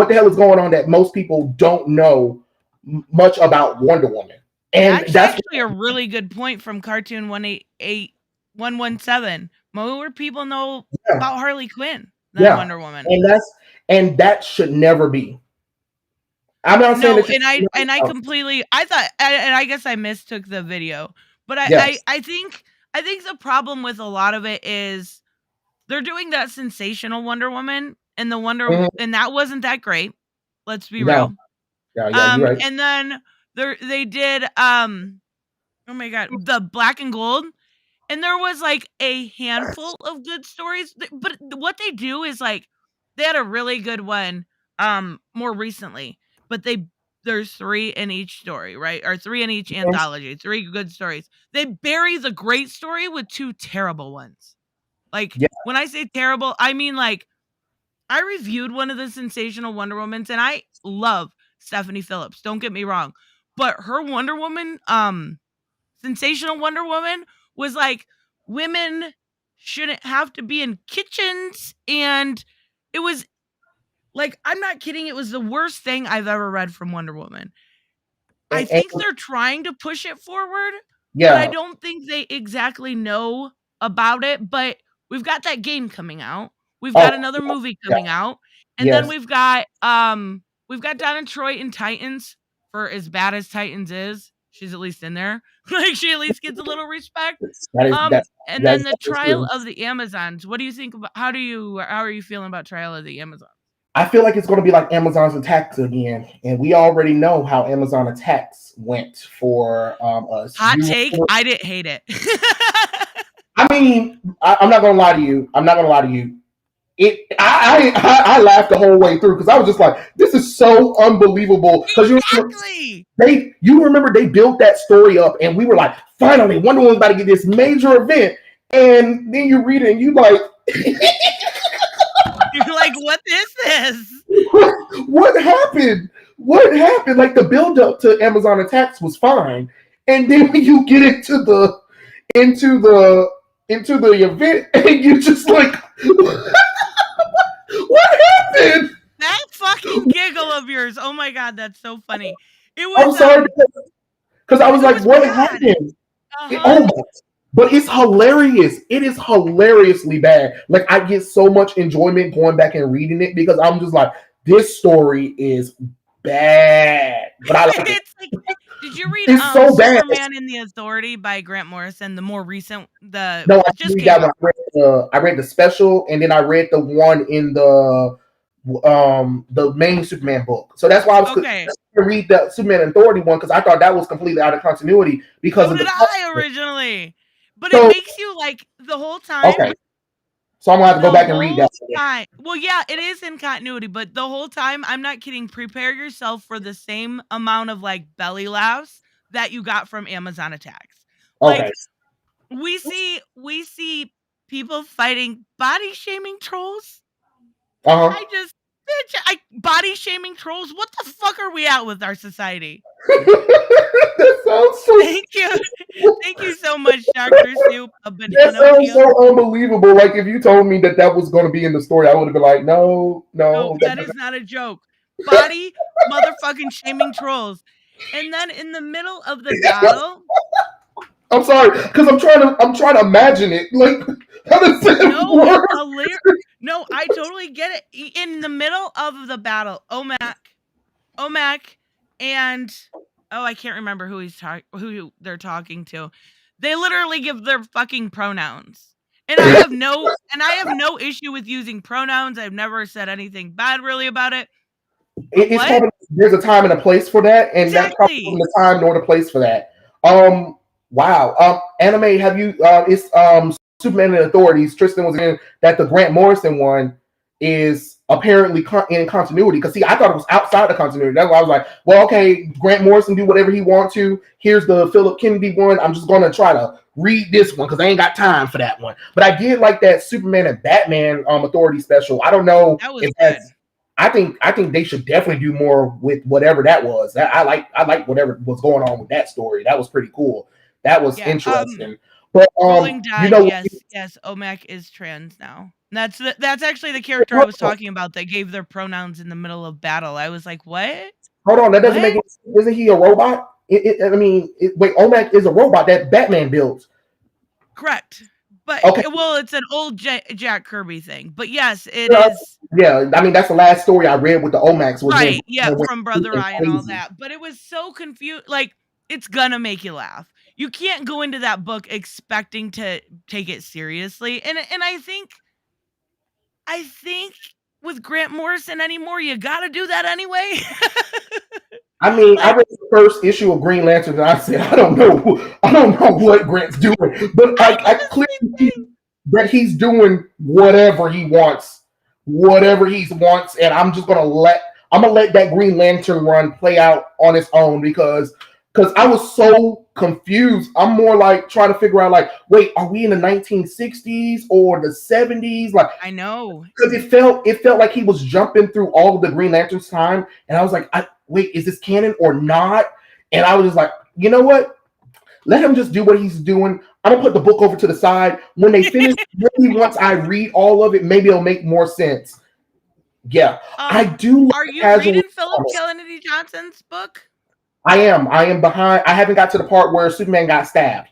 the hell is going on that most people don't know much about Wonder Woman, and That's that's actually a really good point from Cartoon 188117. More people know yeah, about Harley Quinn than yeah, Wonder Woman. and that should never be. I'm not saying No, that. and I completely I thought and I guess I mistook the video. But Yes. I think the problem with a lot of it is they're doing that sensational Wonder Woman and Mhm. and that wasn't that great. Let's be No. real. Yeah, you're right. And then they did oh my god, the Black and Gold, and there was like a handful of good stories, but what they do is like they had a really good one more recently, but there's 3 in each story, right? Or 3 in each anthology, 3 good stories. They bury the great story with 2 terrible ones. Like Yeah. when I say terrible, I mean like I reviewed one of the sensational Wonder Womans and I love Stephanie Phillips. Don't get me wrong. But her Wonder Woman, sensational Wonder Woman was like women shouldn't have to be in kitchens and it was like, I'm not kidding, it was the worst thing I've ever read from Wonder Woman. I think they're trying to push it forward, but I don't think they exactly know about it. But we've got that game coming out. We've got another movie coming out. And then we've got Donna Troy in Titans. For as bad as Titans is, she's at least in there. Like, she at least gets a little respect. And then the Trial of the Amazons. What do you think about how are you feeling about Trial of the Amazons? I feel like it's going to be like Amazon's Attacks again, and we already know how Amazon Attacks went for us. Hot take, I didn't hate it. I mean, I'm not going to lie to you. I laughed the whole way through because I was just like, this is so unbelievable. Because you remember they built that story up, and we were like, finally, Wonder Woman's about to get this major event, and then you read it, and you like. You're like, what is this? What happened? Like, the build up to Amazon Attacks was fine, and then when you get into the event, and you just like, what happened? That fucking giggle of yours! Oh my god, that's so funny. It was. I'm sorry because I was like, what happened? Oh my. But it's hilarious. It is hilariously bad. Like, I get so much enjoyment going back and reading it because I'm just like, this story is bad. But I like it. Like, did you read so Superman in the Authority by Grant Morrison, the more recent? No, I just read that one. I read the special, and then I read the one in the main Superman book. So that's why I was going to read the Superman Authority one because I thought that was completely out of continuity because so of did I originally. But it makes you like the whole time. Okay. So I'm gonna have to go back and read that. Well, yeah, it is in continuity, but the whole time, I'm not kidding. Prepare yourself for the same amount of like belly laughs that you got from Amazon Attacks. Like, we see people fighting body shaming trolls. Body shaming trolls. What the fuck are we at with our society? That sounds so. Thank you so much, Dr. Soup. That sounds so unbelievable. Like, if you told me that was going to be in the story, I would have been like, no, that is not a joke. Body motherfucking shaming trolls, and then in the middle of the battle. I'm sorry, because I'm trying to imagine it. Like, how does that work? No, I totally get it. In the middle of the battle, Omac, and I can't remember who they're talking to. They literally give their fucking pronouns, and I have no issue with using pronouns. I've never said anything bad really about it. There's a time and a place for that, and that's probably the time nor the place for that. Wow. Anime, have you? It's Superman and Authorities. Tristan was in that. The Grant Morrison one is apparently in continuity. Because see, I thought it was outside the continuity. That's why I was like, well, okay, Grant Morrison do whatever he wants to. Here's the Philip Kennedy one. I'm just gonna try to read this one because I ain't got time for that one. But I did like that Superman and Batman Authority special. I don't know if that's. I think they should definitely do more with whatever that was. I like whatever was going on with that story. That was pretty cool. That was interesting. But yes, Omac is trans now. That's actually the character I was talking about that gave their pronouns in the middle of battle. I was like, what? Hold on, that doesn't make sense. Isn't he a robot? Wait, Omac is a robot that Batman built. Correct. But it's an old Jack Kirby thing. But yes, it is. Yeah, I mean that's the last story I read with the Omacs was right. From Brother Eye and all that. But it was so confused. Like, it's gonna make you laugh. You can't go into that book expecting to take it seriously, and I think with Grant Morrison anymore, you gotta do that anyway. I mean, I read the first issue of Green Lantern, and I said, I don't know what Grant's doing, but I clearly see that he's doing whatever he wants, and I'm just gonna let that Green Lantern run play out on its own because I was so confused. I'm more like trying to figure out, like, wait, are we in the 1960s or the 70s? Like, I know, because it felt like he was jumping through all of the Green Lantern's time, and I was like, wait, is this canon or not? And I was just like, you know what? Let him just do what he's doing. I'm gonna put the book over to the side. When they finish, maybe once I read all of it, maybe it'll make more sense. Yeah, I do Are like you casual reading Philip comics. Kennedy Johnson's book? I am. I am behind. I haven't got to the part where Superman got stabbed.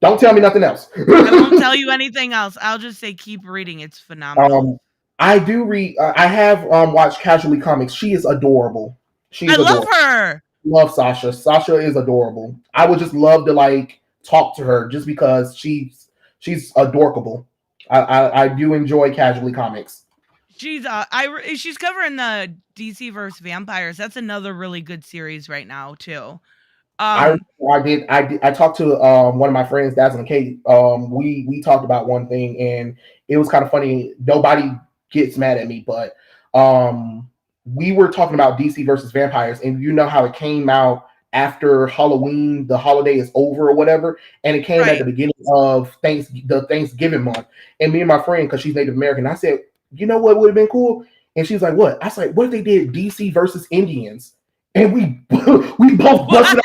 Don't tell me nothing else. I won't tell you anything else. I'll just say keep reading. It's phenomenal. I do read. I have watched Casually Comics. She is adorable. I She's love adorable. her. Love Sasha. Sasha is adorable. I would just love to like talk to her just because she's adorable. I do enjoy Casually Comics. She's she's covering the DC versus vampires. That's another really good series right now too. I talked to one of my friends, Dazzle and Kate. We talked about one thing, and it was kind of funny. Nobody gets mad at me, but we were talking about DC versus vampires, and you know how it came out after Halloween, the holiday is over or whatever, and it came at the beginning of the Thanksgiving month. And me and my friend, because she's Native American, I said, you know what would have been cool? And she's like, what? I was like, what if they did DC versus Indians? And we both busted out.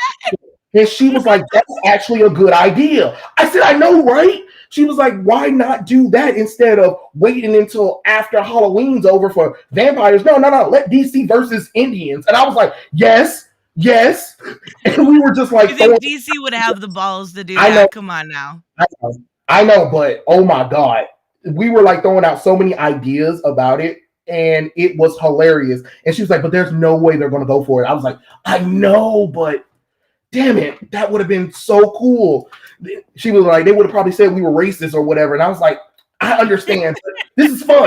And she was like, that's actually a good idea. I said, I know, right? She was like, why not do that instead of waiting until after Halloween's over for vampires? No. Let DC versus Indians. And I was like, yes. And we were just like, you think DC would have the balls to do that? Know. Come on now. I know, but oh my God. We were like throwing out so many ideas about it, and it was hilarious. And she was like, but there's no way they're going to go for it. I was like, I know, but damn it, that would have been so cool. She was like, they would have probably said we were racist or whatever. And I was like, I understand. This is fun.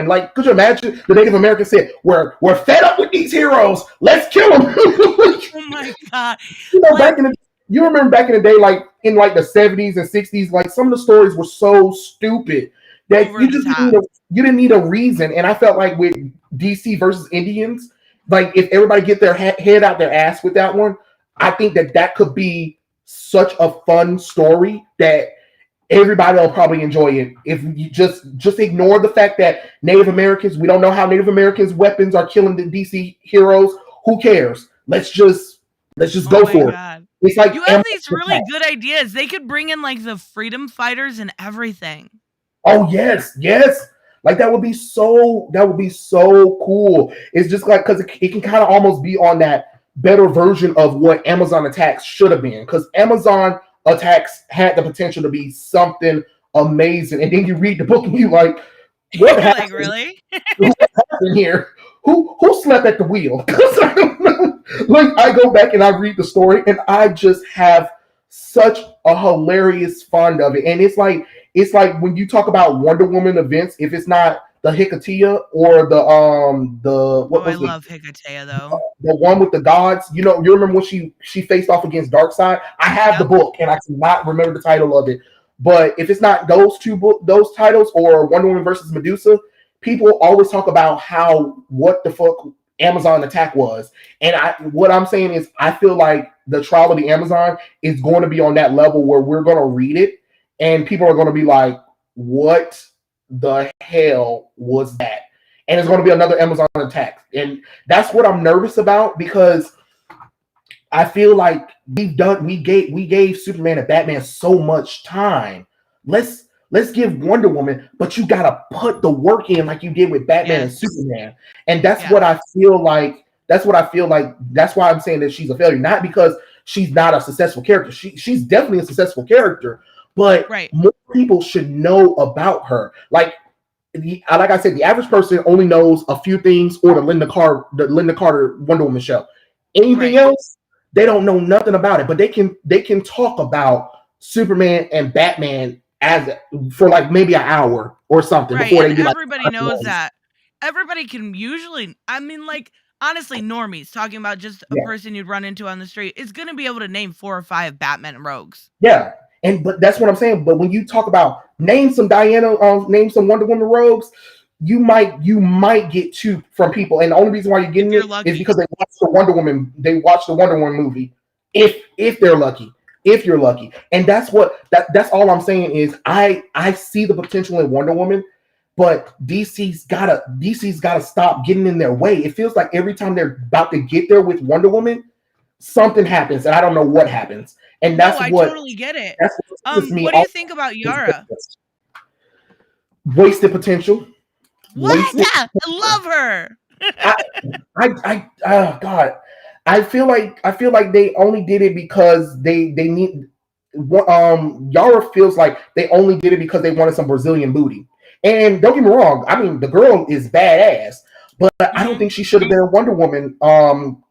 Like, could you imagine the Native Americans said, we're fed up with these heroes. Let's kill them. Oh my God. You remember back in the day, like in like the 70s and 60s, like some of the stories were so stupid that you just didn't need a reason. And I felt like with DC versus Indians, like if everybody get their head out their ass with that one, I think that could be such a fun story that everybody will probably enjoy it. If you just ignore the fact that Native Americans, we don't know how Native Americans' weapons are killing the DC heroes. Who cares? Let's just go for it. It's like you have these really good ideas. They could bring in like the freedom fighters and everything. Oh yes. Like that would be so cool. It's just like because it can kind of almost be on that better version of what Amazon Attacks should have been. Because Amazon Attacks had the potential to be something amazing, and then you read the book and you like, what happened? Like really? What happened here? Who slept at the wheel? Like I go back and I read the story, and I just have such a hilarious fun of it. And it's like when you talk about Wonder Woman events, if it's not the Hikatea or the I love Hikatea though. The one with the gods. You remember when she faced off against Darkseid? I have the book and I cannot remember the title of it. But if it's not those those titles or Wonder Woman versus Medusa, people always talk about what the fuck Amazon Attack was. And what I'm saying is I feel like the Trial of the Amazon is going to be on that level where we're going to read it and people are going to be like, what the hell was that? And it's going to be another Amazon Attack. And that's what I'm nervous about, because I feel like we gave Superman and Batman so much time. Let's give Wonder Woman, but you gotta put the work in like you did with Batman and Superman. And that's what I feel like. That's what I feel like. That's why I'm saying that she's a failure. Not because she's not a successful character. She's definitely a successful character, but more people should know about her. Like I said, the average person only knows a few things, or the Linda Carter Wonder Woman show. Anything else, they don't know nothing about it. But they can talk about Superman and Batman for like maybe an hour or something before they do. Everybody knows that. Everybody can usually. I mean, like honestly, normies talking about just a person you'd run into on the street is going to be able to name 4 or 5 Batman and rogues. Yeah. But that's what I'm saying. But when you talk about name some name some Wonder Woman rogues, you might get 2 from people, and the only reason why you're getting it is because they watched the Wonder Woman movie. If they're lucky, if you're lucky, and that's all I'm saying is I see the potential in Wonder Woman, but DC's gotta stop getting in their way. It feels like every time they're about to get there with Wonder Woman, something happens, and I don't know what happens. And that's I totally get it. What do you think about Yara? Wasted potential. What? wasted. I love her. I, oh God, I feel like they only did it because they need. Yara feels like they only did it because they wanted some Brazilian booty. And don't get me wrong, I mean the girl is badass, but I don't think she should have been a Wonder Woman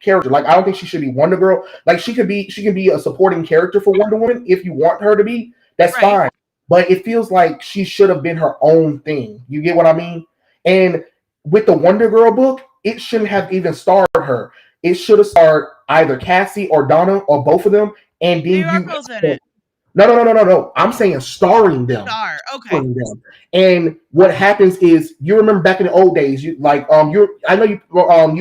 character. Like I don't think she should be Wonder Girl. Like she can be a supporting character for Wonder Woman if you want her to be. That's Right. fine. But it feels like she should have been her own thing. You get what I mean? And with the Wonder Girl book, it shouldn't have even starred her. It should have starred either Cassie or Donna or both of them, and They then are you. both in it. No. I'm saying starring them. Star. Okay. Starring them. And what happens is, you remember back in the old days, you like I know you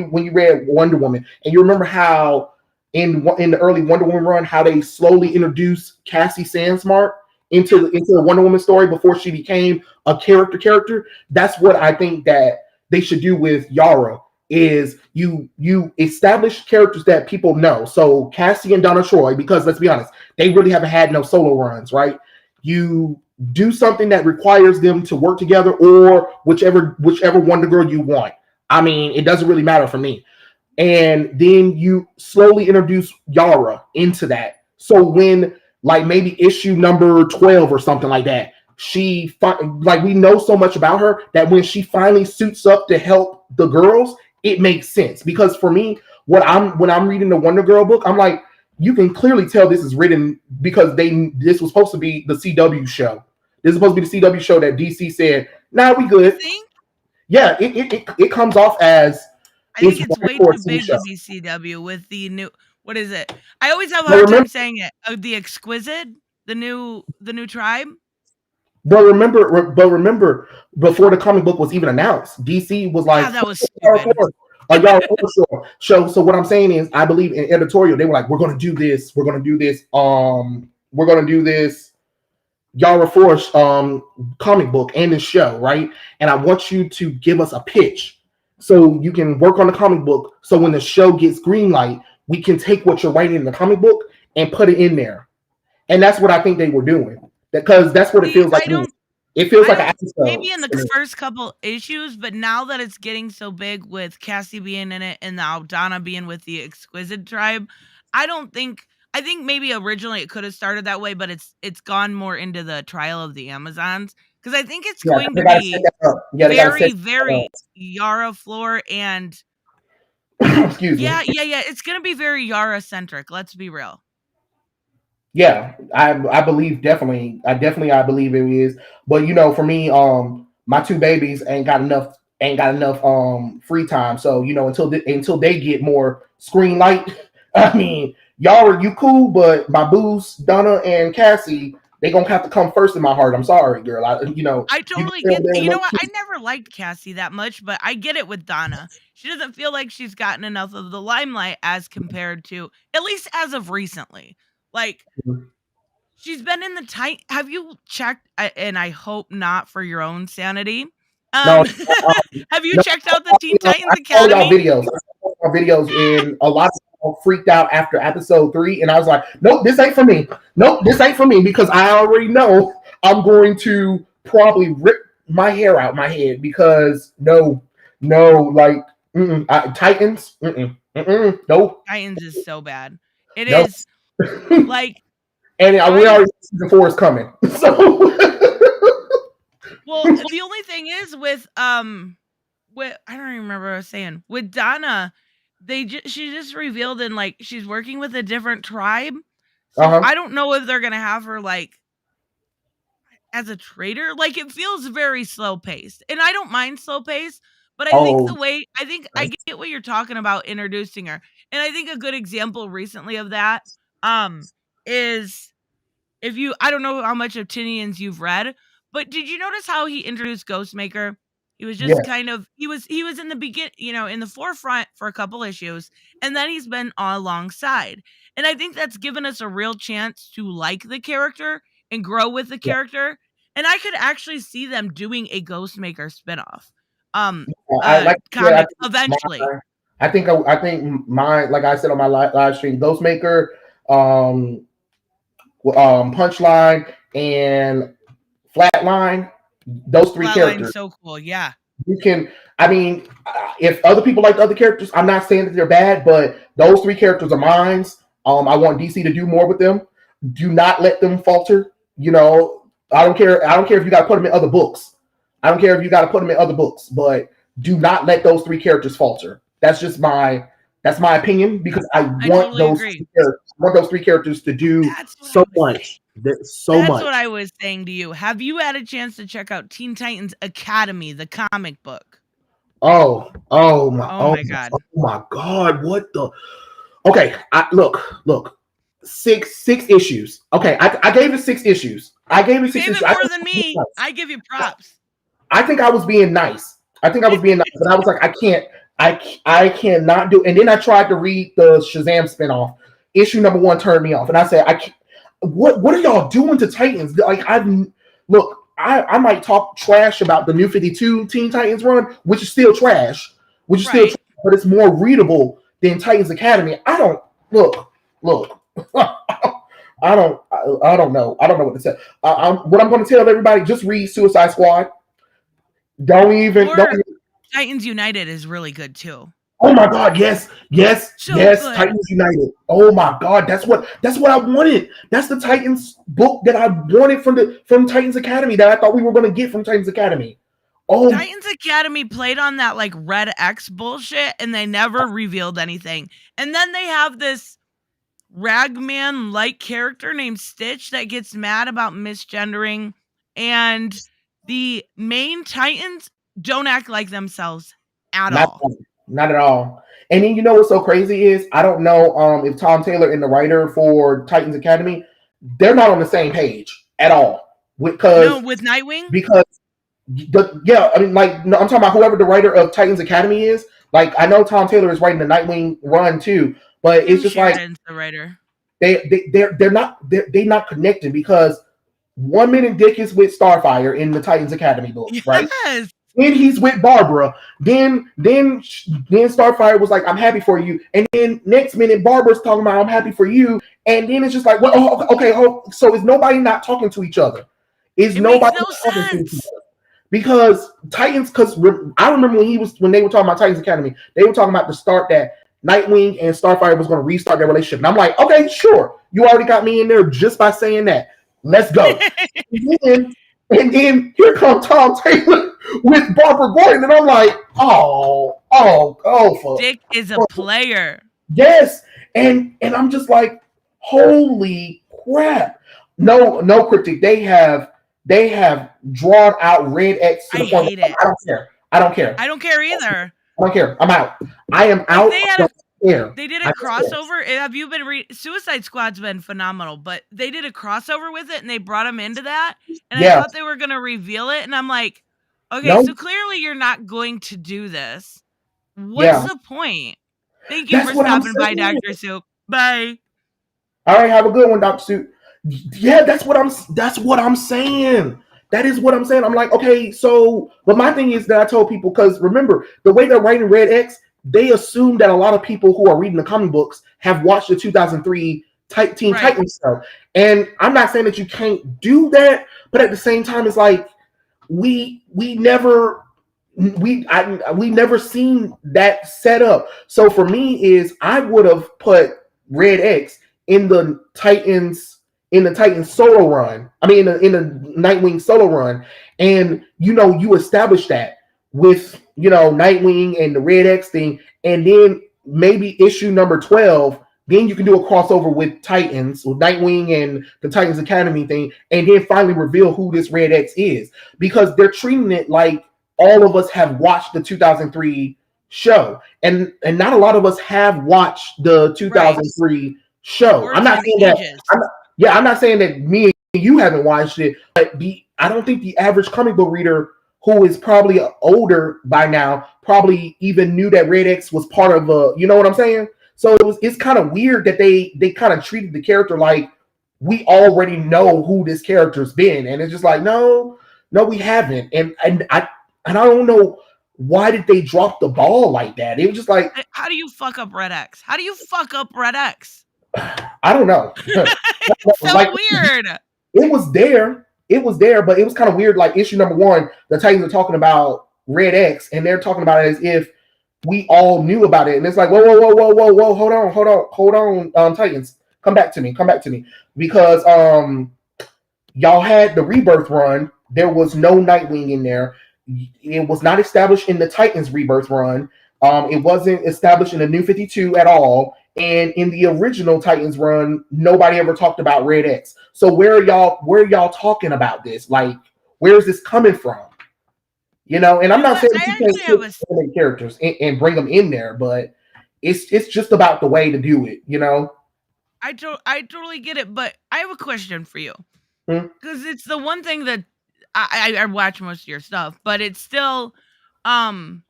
when you read Wonder Woman, and you remember how in the early Wonder Woman run, how they slowly introduced Cassie Sandsmart into the Wonder Woman story before she became a character. That's what I think that they should do with Yara. Is you establish characters that people know. So Cassie and Donna Troy, because let's be honest, they really haven't had no solo runs, right? You do something that requires them to work together, or whichever Wonder Girl you want. I mean, it doesn't really matter for me. And then you slowly introduce Yara into that. So when like maybe issue number 12 or something like that, we know so much about her that when she finally suits up to help the girls, it makes sense. Because for me, when I'm reading the Wonder Girl book, I'm like, you can clearly tell this is written because this was supposed to be the CW show. This is supposed to be the CW show that DC said, nah, we good. Yeah, it comes off as I think it's way too big to be CW with the new. What is it? I always have a hard time saying it. The Exquisite, the new tribe. But remember, before the comic book was even announced, DC was like, that was stupid. So what I'm saying is, I believe in editorial, they were like, we're going to do this. We're going to do this Yara Force comic book and this show, right? And I want you to give us a pitch so you can work on the comic book. So when the show gets green light, we can take what you're writing in the comic book and put it in there. And that's what I think they were doing. Because that's what it feels like. It feels like an episode. Maybe in the first couple issues, but now that it's getting so big with Cassie being in it and now Donna being with the Exquisite tribe, I think maybe originally it could have started that way, but it's gone more into the Trial of the Amazons, because I think it's going to be very Yara Floor and excuse me. Yeah. It's going to be very Yara centric. Let's be real. Yeah, I believe definitely. I believe it is. But for me, my two babies ain't got enough free time. So until they get more screen light, I mean, you cool, but my boos, Donna and Cassie, they gonna have to come first in my heart. I'm sorry, girl. I totally get. What? I never liked Cassie that much, but I get it with Donna. She doesn't feel like she's gotten enough of the limelight as compared to, at least as of recently. Like, she's been in the have you checked? And I hope not for your own sanity. Have you checked out the Teen Titans Academy? I saw videos, and a lot of people freaked out after episode 3, and I was like, nope, this ain't for me. Because I already know I'm going to probably rip my hair out my head because Titans, nope. Titans is so bad. It is like. And we already season 4 is coming. So, well, the only thing is with I don't even remember what I was saying. With Donna, she just revealed she's working with a different tribe. So I don't know if they're gonna have her as a traitor. Like, it feels very slow paced, and I don't mind slow paced. But I think I get what you're talking about introducing her, and I think a good example recently of that is. I don't know how much of Tinian's you've read, but did you notice how he introduced Ghostmaker? He was just kind of, he was in the in the forefront for a couple issues, and then he's been alongside. And I think that's given us a real chance to like the character and grow with the character. And I could actually see them doing a Ghostmaker spinoff. Comic eventually. I think my, like I said on my live stream, Ghostmaker, Punchline and Flatline, those three characters. So cool, yeah. You can, I mean, if other people like the other characters, I'm not saying that they're bad, but those three characters are mine. I want DC to do more with them. Do not let them falter. You know, I don't care. I don't care if you got to put them in other books. I don't care if you got to put them in other books, but do not let those three characters falter. That's my opinion because I want totally those agree. those three characters to do so much. That's what I was saying to you. Have you had a chance to check out Teen Titans Academy, the comic book? Oh my God. Oh my God. What the? Okay. Look. Six issues. Okay. I gave it 6 issues. I gave it 6 issues. More than me. I give you props. I think I was being nice. But I was like, I cannot do. And then I tried to read the Shazam spinoff. Issue number 1 turned me off, and I said, I can't. What are y'all doing to Titans? Like, I might talk trash about the New 52 Teen Titans run, which is still trash, but it's more readable than Titans Academy. I don't look. I don't know. I don't know what to say. What I'm going to tell everybody: just read Suicide Squad. Don't even. Titans United is really good too. Oh my God! Yes. Titans United. Oh my God! That's what I wanted. That's the Titans book that I wanted from Titans Academy that I thought we were going to get from Titans Academy. Oh, Titans Academy played on that like Red X bullshit, and they never revealed anything. And then they have this Ragman-like character named Stitch that gets mad about misgendering, and the main Titans don't act like themselves at all. Not at all. And then you know what's so crazy is I don't know if Tom Taylor and the writer for Titans Academy, they're not on the same page at all. With Nightwing? Because I'm talking about whoever the writer of Titans Academy is. Like, I know Tom Taylor is writing the Nightwing run too, but it's just Sheridan's the writer. They're not connected because 1 minute Dick is with Starfire in the Titans Academy book, right? Yes. Then he's with Barbara. Then Starfire was like, "I'm happy for you," and then next minute Barbara's talking about, "I'm happy for you," and then it's just like, "Well, okay, so is nobody not talking to each other? Is nobody talking to each other?" Because Titans, I remember when they were talking about Titans Academy, they were talking about the start that Nightwing and Starfire was going to restart their relationship, and I'm like, "Okay, sure, you already got me in there just by saying that. Let's go." And then here comes Tom Taylor with Barbara Gordon, and I'm like, Dick is a player. Yes, and I'm just like, holy crap! No, Cryptic. They have drawn out Red X to the point. Hate it. I don't care. I don't care either. I don't care. I'm out. I am out. They did a crossover. Have you been Suicide Squad's been phenomenal, but they did a crossover with it and they brought him into that. And I thought they were gonna reveal it, and I'm like, okay, so clearly you're not going to do this. What's the point? Thank you for stopping by, Dr. Soup. Bye. All right, have a good one, Dr. Soup. Yeah, that's what I'm saying. That is what I'm saying. I'm like, okay, so, but my thing is that I told people, because remember, the way they're writing Red X, they assume that a lot of people who are reading the comic books have watched the 2003 Teen Titans stuff. And I'm not saying that you can't do that, but at the same time, it's like, we never seen that set up. So for me is I would have put Red X in the Titans solo run. I mean in the Nightwing solo run, and you establish that with Nightwing and the Red X thing, and then maybe issue number 12, then you can do a crossover with Titans, with Nightwing and the Titans Academy thing, and then finally reveal who this Red X is, because they're treating it like all of us have watched the 2003 show, and not a lot of us have watched the 2003 show. I'm not saying that. I'm not saying that me and you haven't watched it, but I don't think the average comic book reader who is probably older by now probably even knew that Red X was part of you know what I'm saying? So it's kind of weird that they kind of treated the character like we already know who this character's been, and it's just like no, we haven't, and I don't know why did they drop the ball like that. It was just like, how do you fuck up Red X? How do you fuck up Red X? I don't know. It's so weird. It was there, but it was kind of weird. Like issue number 1, the Titans are talking about Red X, and they're talking about it as if we all knew about it. And it's like, whoa, whoa, whoa, whoa, whoa, whoa, hold on, Titans, come back to me, because y'all had the Rebirth run. There was no Nightwing in there. It was not established in the Titans Rebirth run. It wasn't established in the New 52 at all. And in the original Titans run, nobody ever talked about Red X. So where are y'all talking about this? Like, where is this coming from? You know, and I'm not saying I you actually have can't put characters and bring them in there, but it's just about the way to do it, you know. I totally get it, but I have a question for you, Hmm? because it's the one thing that I watch most of your stuff, but um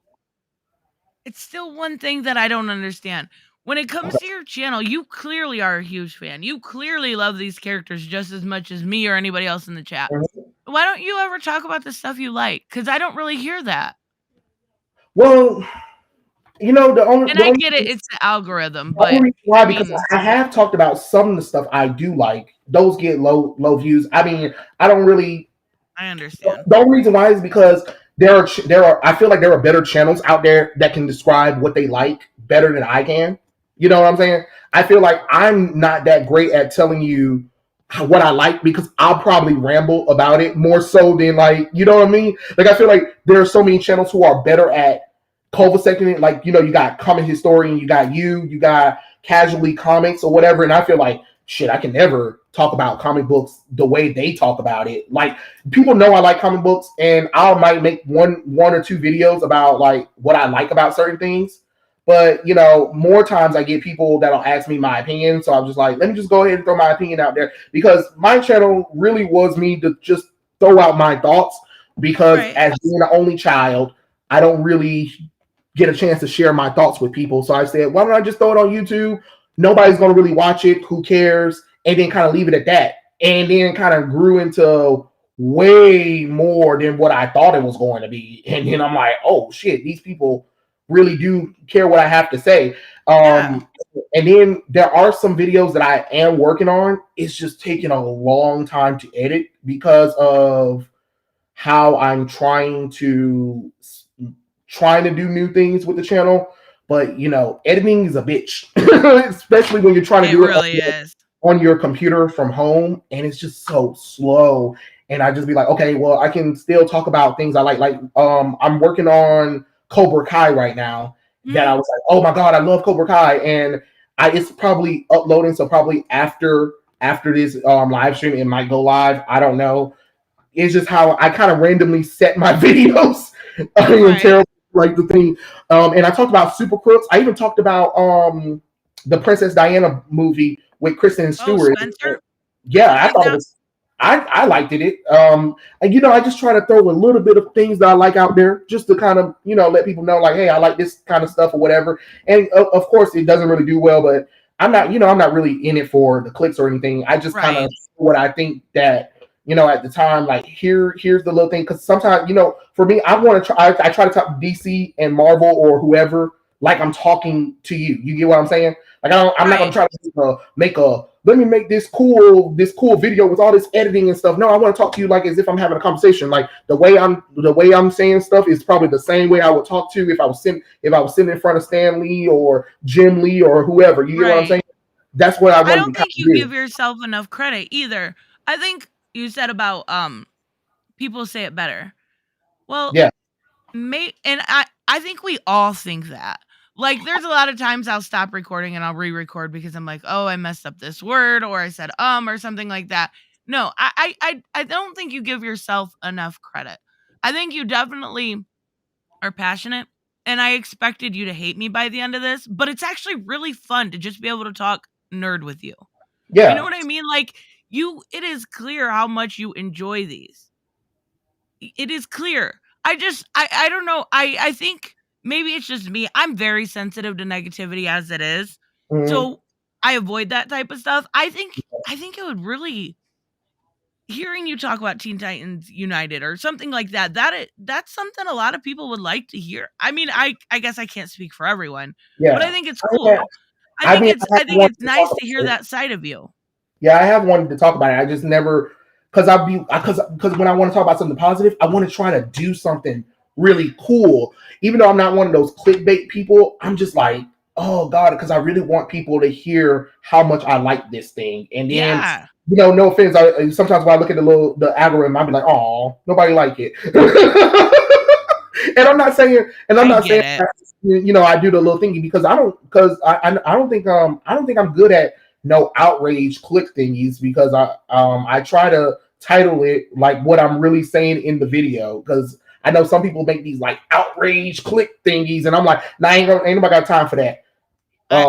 it's still one thing that I don't understand. When it comes Okay. to your channel, you clearly are a huge fan. You clearly love these characters just as much as me or anybody else in the chat. Mhm. Why don't you ever talk about the stuff you like? Because I don't really hear that. Well, you know, And I get it, it's the algorithm, the only but reason why, I because mean, I have talked about some of the stuff I do like. Those get low views. I mean, I don't really. I understand. The only reason why is because there are I feel like there are better channels out there that can describe what they like better than I can. You know what I'm saying? I feel like I'm not that great at telling you what I like because I'll probably ramble about it more so than, like, you know what I mean? Like, I feel like there are so many channels who are better at cul-de-sacing it. Like, you know, you got Comic Historian, you got Casually Comics or whatever, and I feel like shit, I can never talk about comic books the way they talk about it. Like, people know I like comic books, and I might make one or two videos about like what I like about certain things. But you know, more times I get people that'll ask me my opinion, so I'm just like, let me just go ahead and throw my opinion out there, because my channel really was me to just throw out my thoughts, because Right. as being the only child, I don't really get a chance to share my thoughts with people. So I said, why don't I just throw it on YouTube? Nobody's going to really watch it. Who cares? And then kind of leave it at that. And then kind of grew into way more than what I thought it was going to be. And then I'm like, oh shit, these people really do care what I have to say. Yeah. And then there are some videos that I am working on. It's just taking a long time to edit because of how I'm trying to do new things with the channel. But you know, editing is a bitch, especially when you're trying to It do it really is. on your computer from home, and it's just so slow. And I just be like, okay, well, I can still talk about things I like. Like, I'm working on Cobra Kai right now. That I was like, oh my god, I love Cobra Kai, and it's probably uploading, so probably after this live stream, it might go live. I don't know. It's just how I kind of randomly set my videos. I am Right. terrible, like the thing. And I talked about Super Crooks. I even talked about the Princess Diana movie with Kristen Oh, Stewart. Spencer? Yeah, You I think thought it that? was. I liked it. And you know, I just try to throw a little bit of things that I like out there, just to kind of, you know, let people know, like, hey, I like this kind of stuff or whatever. And of course, it doesn't really do well, but I'm not really in it for the clicks or anything. I just kind Right. of what I think that, you know, at the time, like, here's the little thing, because sometimes, you know, for me, I want to try. I try to talk DC and Marvel or whoever like I'm talking to you. You get what I'm saying? Like, I'm not gonna Right. try to make a let me make this cool video with all this editing and stuff. No, I want to talk to you like as if I'm having a conversation. Like, the way I'm saying stuff is probably the same way I would talk to if I was sitting in front of Stan Lee or Jim Lee or whoever. You get what I'm Right. saying? That's what I I wanted to don't kind think of you do. give yourself enough credit either. I think you said about people say it better. Well, Yeah. and I think we all think that. Like, there's a lot of times I'll stop recording and I'll re-record because I'm like, oh, I messed up this word, or I said or something like that. No, I don't think you give yourself enough credit. I think you definitely are passionate, and I expected you to hate me by the end of this, but it's actually really fun to just be able to talk nerd with you. You know Yeah. what I mean? Like, it is clear how much you enjoy these. It is clear. I don't know. I think maybe it's just me. I'm very sensitive to negativity as it is. Mhm. So I avoid that type of stuff. I think it would really, hearing you talk about Teen Titans United or something like that, that's something a lot of people would like to hear. I mean, I guess I can't speak for everyone, but I Yeah. think it's Yeah. cool. I I think mean, it's I have I think wanted it's to talk nice to hear about it. that side of you. Yeah, I have wanted to talk about it. I just never, because when I want to talk about something positive, I want to try to do something really cool. Even though I'm not one of those clickbait people, I'm just like, oh God, because I really want people to hear how much I like this thing. And then, Yeah, no offense, sometimes when I look at the algorithm, I'll be like, oh, nobody like it. and I'm not saying, I get it. that, I do the little thingy because I don't think I'm good at no outrage click thingies because I try to title it like what I'm really saying in the video because I know some people make these like outrage click thingies and I'm like, nah, ain't nobody got time for that.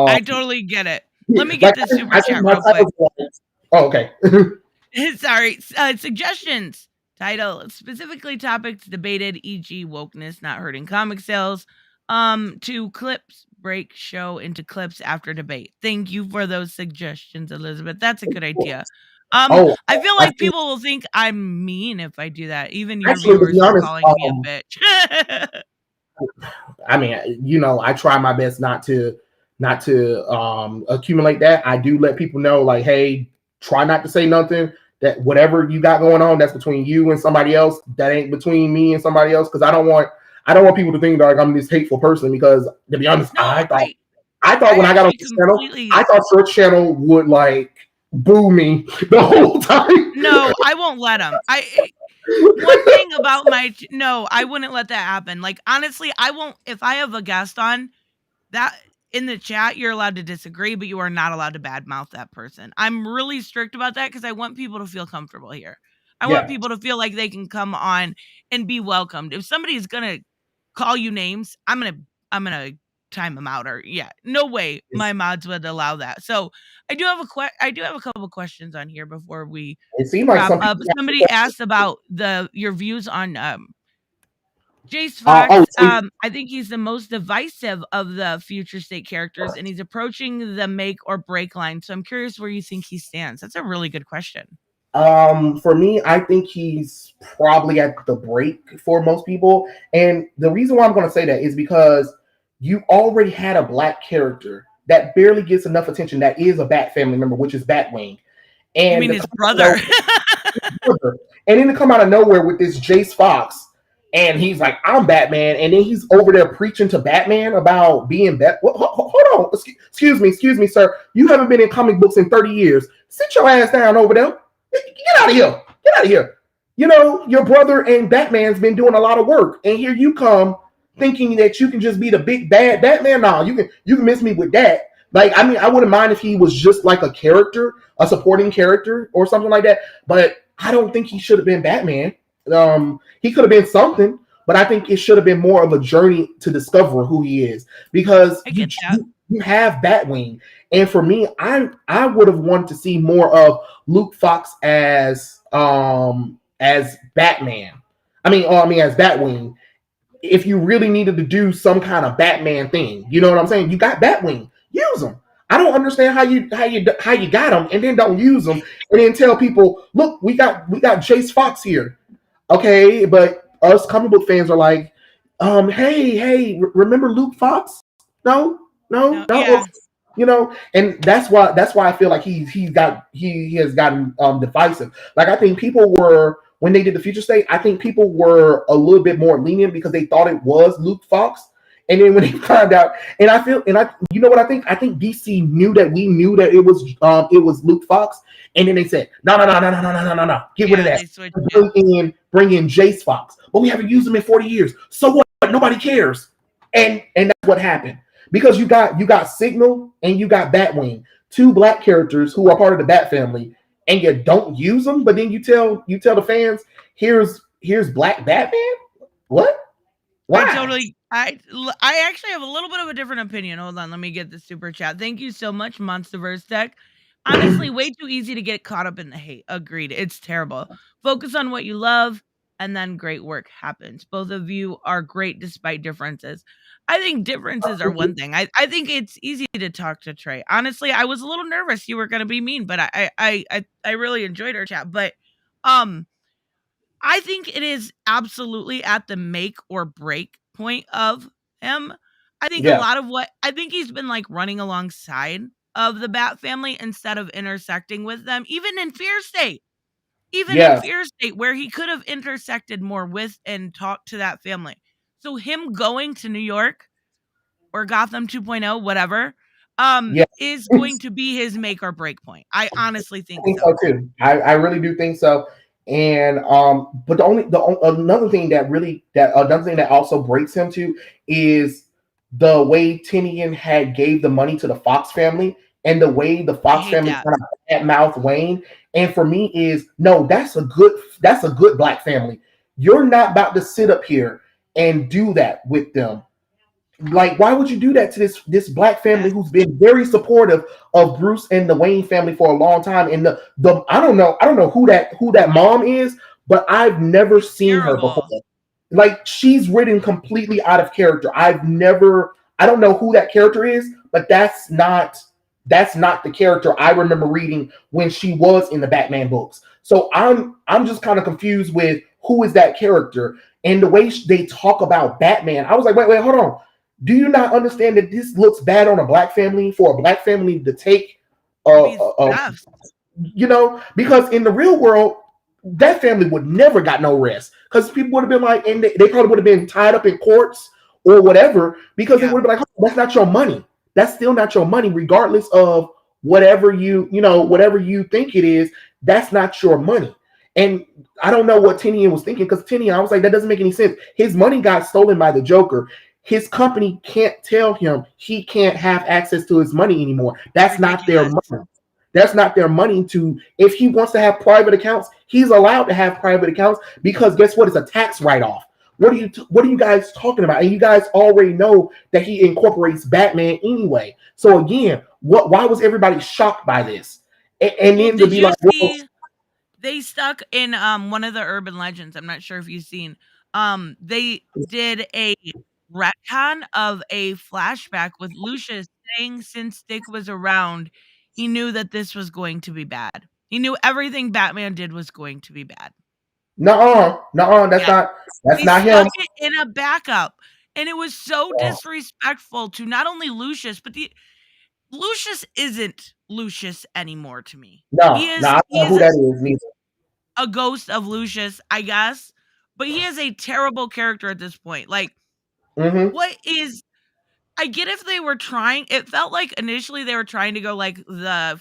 I Um, totally get it. Let me get like this super I think chat my real quick. title's like, oh okay. Sorry. Suggestions. Title specifically topics debated, e.g., wokeness not hurting comic sales. To clips break show into clips after debate. Thank you for those suggestions, Elizabeth. That's a good idea. Oh, I feel I like see. people will think I'm mean if I do that. Even your Actually, to be viewers were honest, calling me a bitch. I mean, I try my best not to accumulate that. I do let people know, like, hey, try not to say nothing. That whatever you got going on, that's between you and somebody else. That ain't between me and somebody else. Because I don't want people to think that like, I'm this hateful person. Because to be honest, No, I thought I when I got on actually this channel, I completely thought your channel would like boo me the whole time. no, I won't let them. One thing about no, I wouldn't let that happen. Like honestly, I won't if I have a guest on that in the chat, you're allowed to disagree, but you are not allowed to badmouth that person. I'm really strict about that because I want people to feel comfortable here. I want Yeah, people to feel like they can come on and be welcomed. If somebody's gonna call you names, I'm gonna time them out. Or yeah, no way my mods would allow that. So I do have a couple questions on here before we it seemed like wrap some up. people. Somebody asked about your views on Jace Oh, Fox. see, I think he's the most divisive of the future state characters, and he's approaching the make or break line. So I'm curious where you think he stands. That's a really good question. For me, I think he's probably at the break for most people. And the reason why I'm going to say that is because you already had a black character that barely gets enough attention that is a Bat family member, which is Batwing. You And mean to his come out brother? of nowhere, and then to come out of nowhere with this Jace Fox, and he's like, "I'm Batman," and then he's over there preaching to Batman about being Bat. Hold on, excuse me, sir. You haven't been in comic books in 30 years. Sit your ass down over there. Get out of here. Get out of here. Your brother and Batman's been doing a lot of work, and here you come thinking that you can just be the big bad Batman. Nah, you can miss me with that. Like, I mean, I wouldn't mind if he was just like a character, a supporting character or something like that. But I don't think he should have been Batman. He could have been something, but I think it should have been more of a journey to discover who he is because I you get that. you have Batwing, and for me, I would have wanted to see more of Luke Fox as Batman. I mean as Batwing. If you really needed to do some kind of Batman thing, you know what I'm saying? You got Batwing, use them. I don't understand how you got them and then don't use them and then tell people, look, we got Jace Fox here, okay? But us comic book fans are like, hey, remember Luke Fox? No, no, No, no. yeah, And that's why I feel like he has gotten divisive. Like I think people were when they did the future state, I think people were a little bit more lenient because they thought it was Luke Fox. And then when they found out, and I feel, and I, you know what I think? I think DC knew that we knew that it was Luke Fox, and then they said, no, get rid of yeah. that. They switched it. Bring in Jace Fox, but we haven't used him in 40 years. So what? Nobody cares, and that's what happened because you got Signal and you got Batwing, two black characters who are part of the Bat family, and you don't use them, but then you tell the fans, here's Black Batman. What? I Why? totally. I actually have a little bit of a different opinion. Hold on, let me get the super chat. Thank you so much, Monsterverse Tech. Honestly, way too easy to get caught up in the hate. Agreed. It's terrible. Focus on what you love, and then great work happens. Both of you are great despite differences. I think differences are one thing. I think it's easy to talk to Trey. Honestly, I was a little nervous you were going to be mean, but I really enjoyed our chat. But um, I think it is absolutely at the make or break point of him. I think a Yeah, lot of what I think he's been like running alongside of the Bat family instead of intersecting with them, even in yeah, Fear State, where he could have intersected more with and talked to that family. So him going to New York or Gotham 2.0, whatever, Yeah. is going to be his make or break point. I honestly I think think so. so too. I really do think so. And but another thing that really that another thing that also breaks him too is the way Tinian had gave the money to the Fox family and the way the I Fox hate family that. kind of at mouth Wayne. And for me is no, that's a good black family. You're not about to sit up here and do that with them. Like, why would you do that to this black family Yes. who's been very supportive of Bruce and the Wayne family for a long time? And the I don't know who that mom is, but I've never seen her before. Terrible. Like, she's written completely out of character. I don't know who that character is, but that's not the character I remember reading when she was in the Batman books. So I'm just kind of confused with who is that character and the way they talk about Batman. I was like, wait, hold on. Do you not understand that this looks bad on a black family for a black family to take To uh, be uh, uh, stuffed. because in the real world, that family would never got no rest because people would have been like, and they probably would have been tied up in courts or whatever because they Yeah. would have been like, oh, that's not your money. That's still not your money, regardless of whatever whatever you think it is. That's not your money. And I don't know what Tinian was thinking because Tinian, I was like, that doesn't make any sense. His money got stolen by the Joker. His company can't tell him he can't have access to his money anymore. That's not their Ridiculous. money. That's not their money to, if he wants to have private accounts, he's allowed to have private accounts because guess what? It's a tax write-off. What are you guys talking about? And you guys already know that he incorporates Batman anyway. So again, why was everybody shocked by this? And Well, then to did be you like, well, see they stuck in one of the urban legends? I'm not sure if you've seen. They did a retcon of a flashback with Lucius saying since Dick was around, he knew that this was going to be bad. He knew everything Batman did was going to be bad. no, that's Yes. not They him. stuck it in a backup. And it was so disrespectful to not only Lucius, but the Lucius isn't Lucius anymore to me. No, no, I He don't know is who that is neither. a ghost of Lucius, I guess, but he is a terrible character at this point. Like, Mm-hmm. what is I get if they were trying it felt like initially they were trying to go like the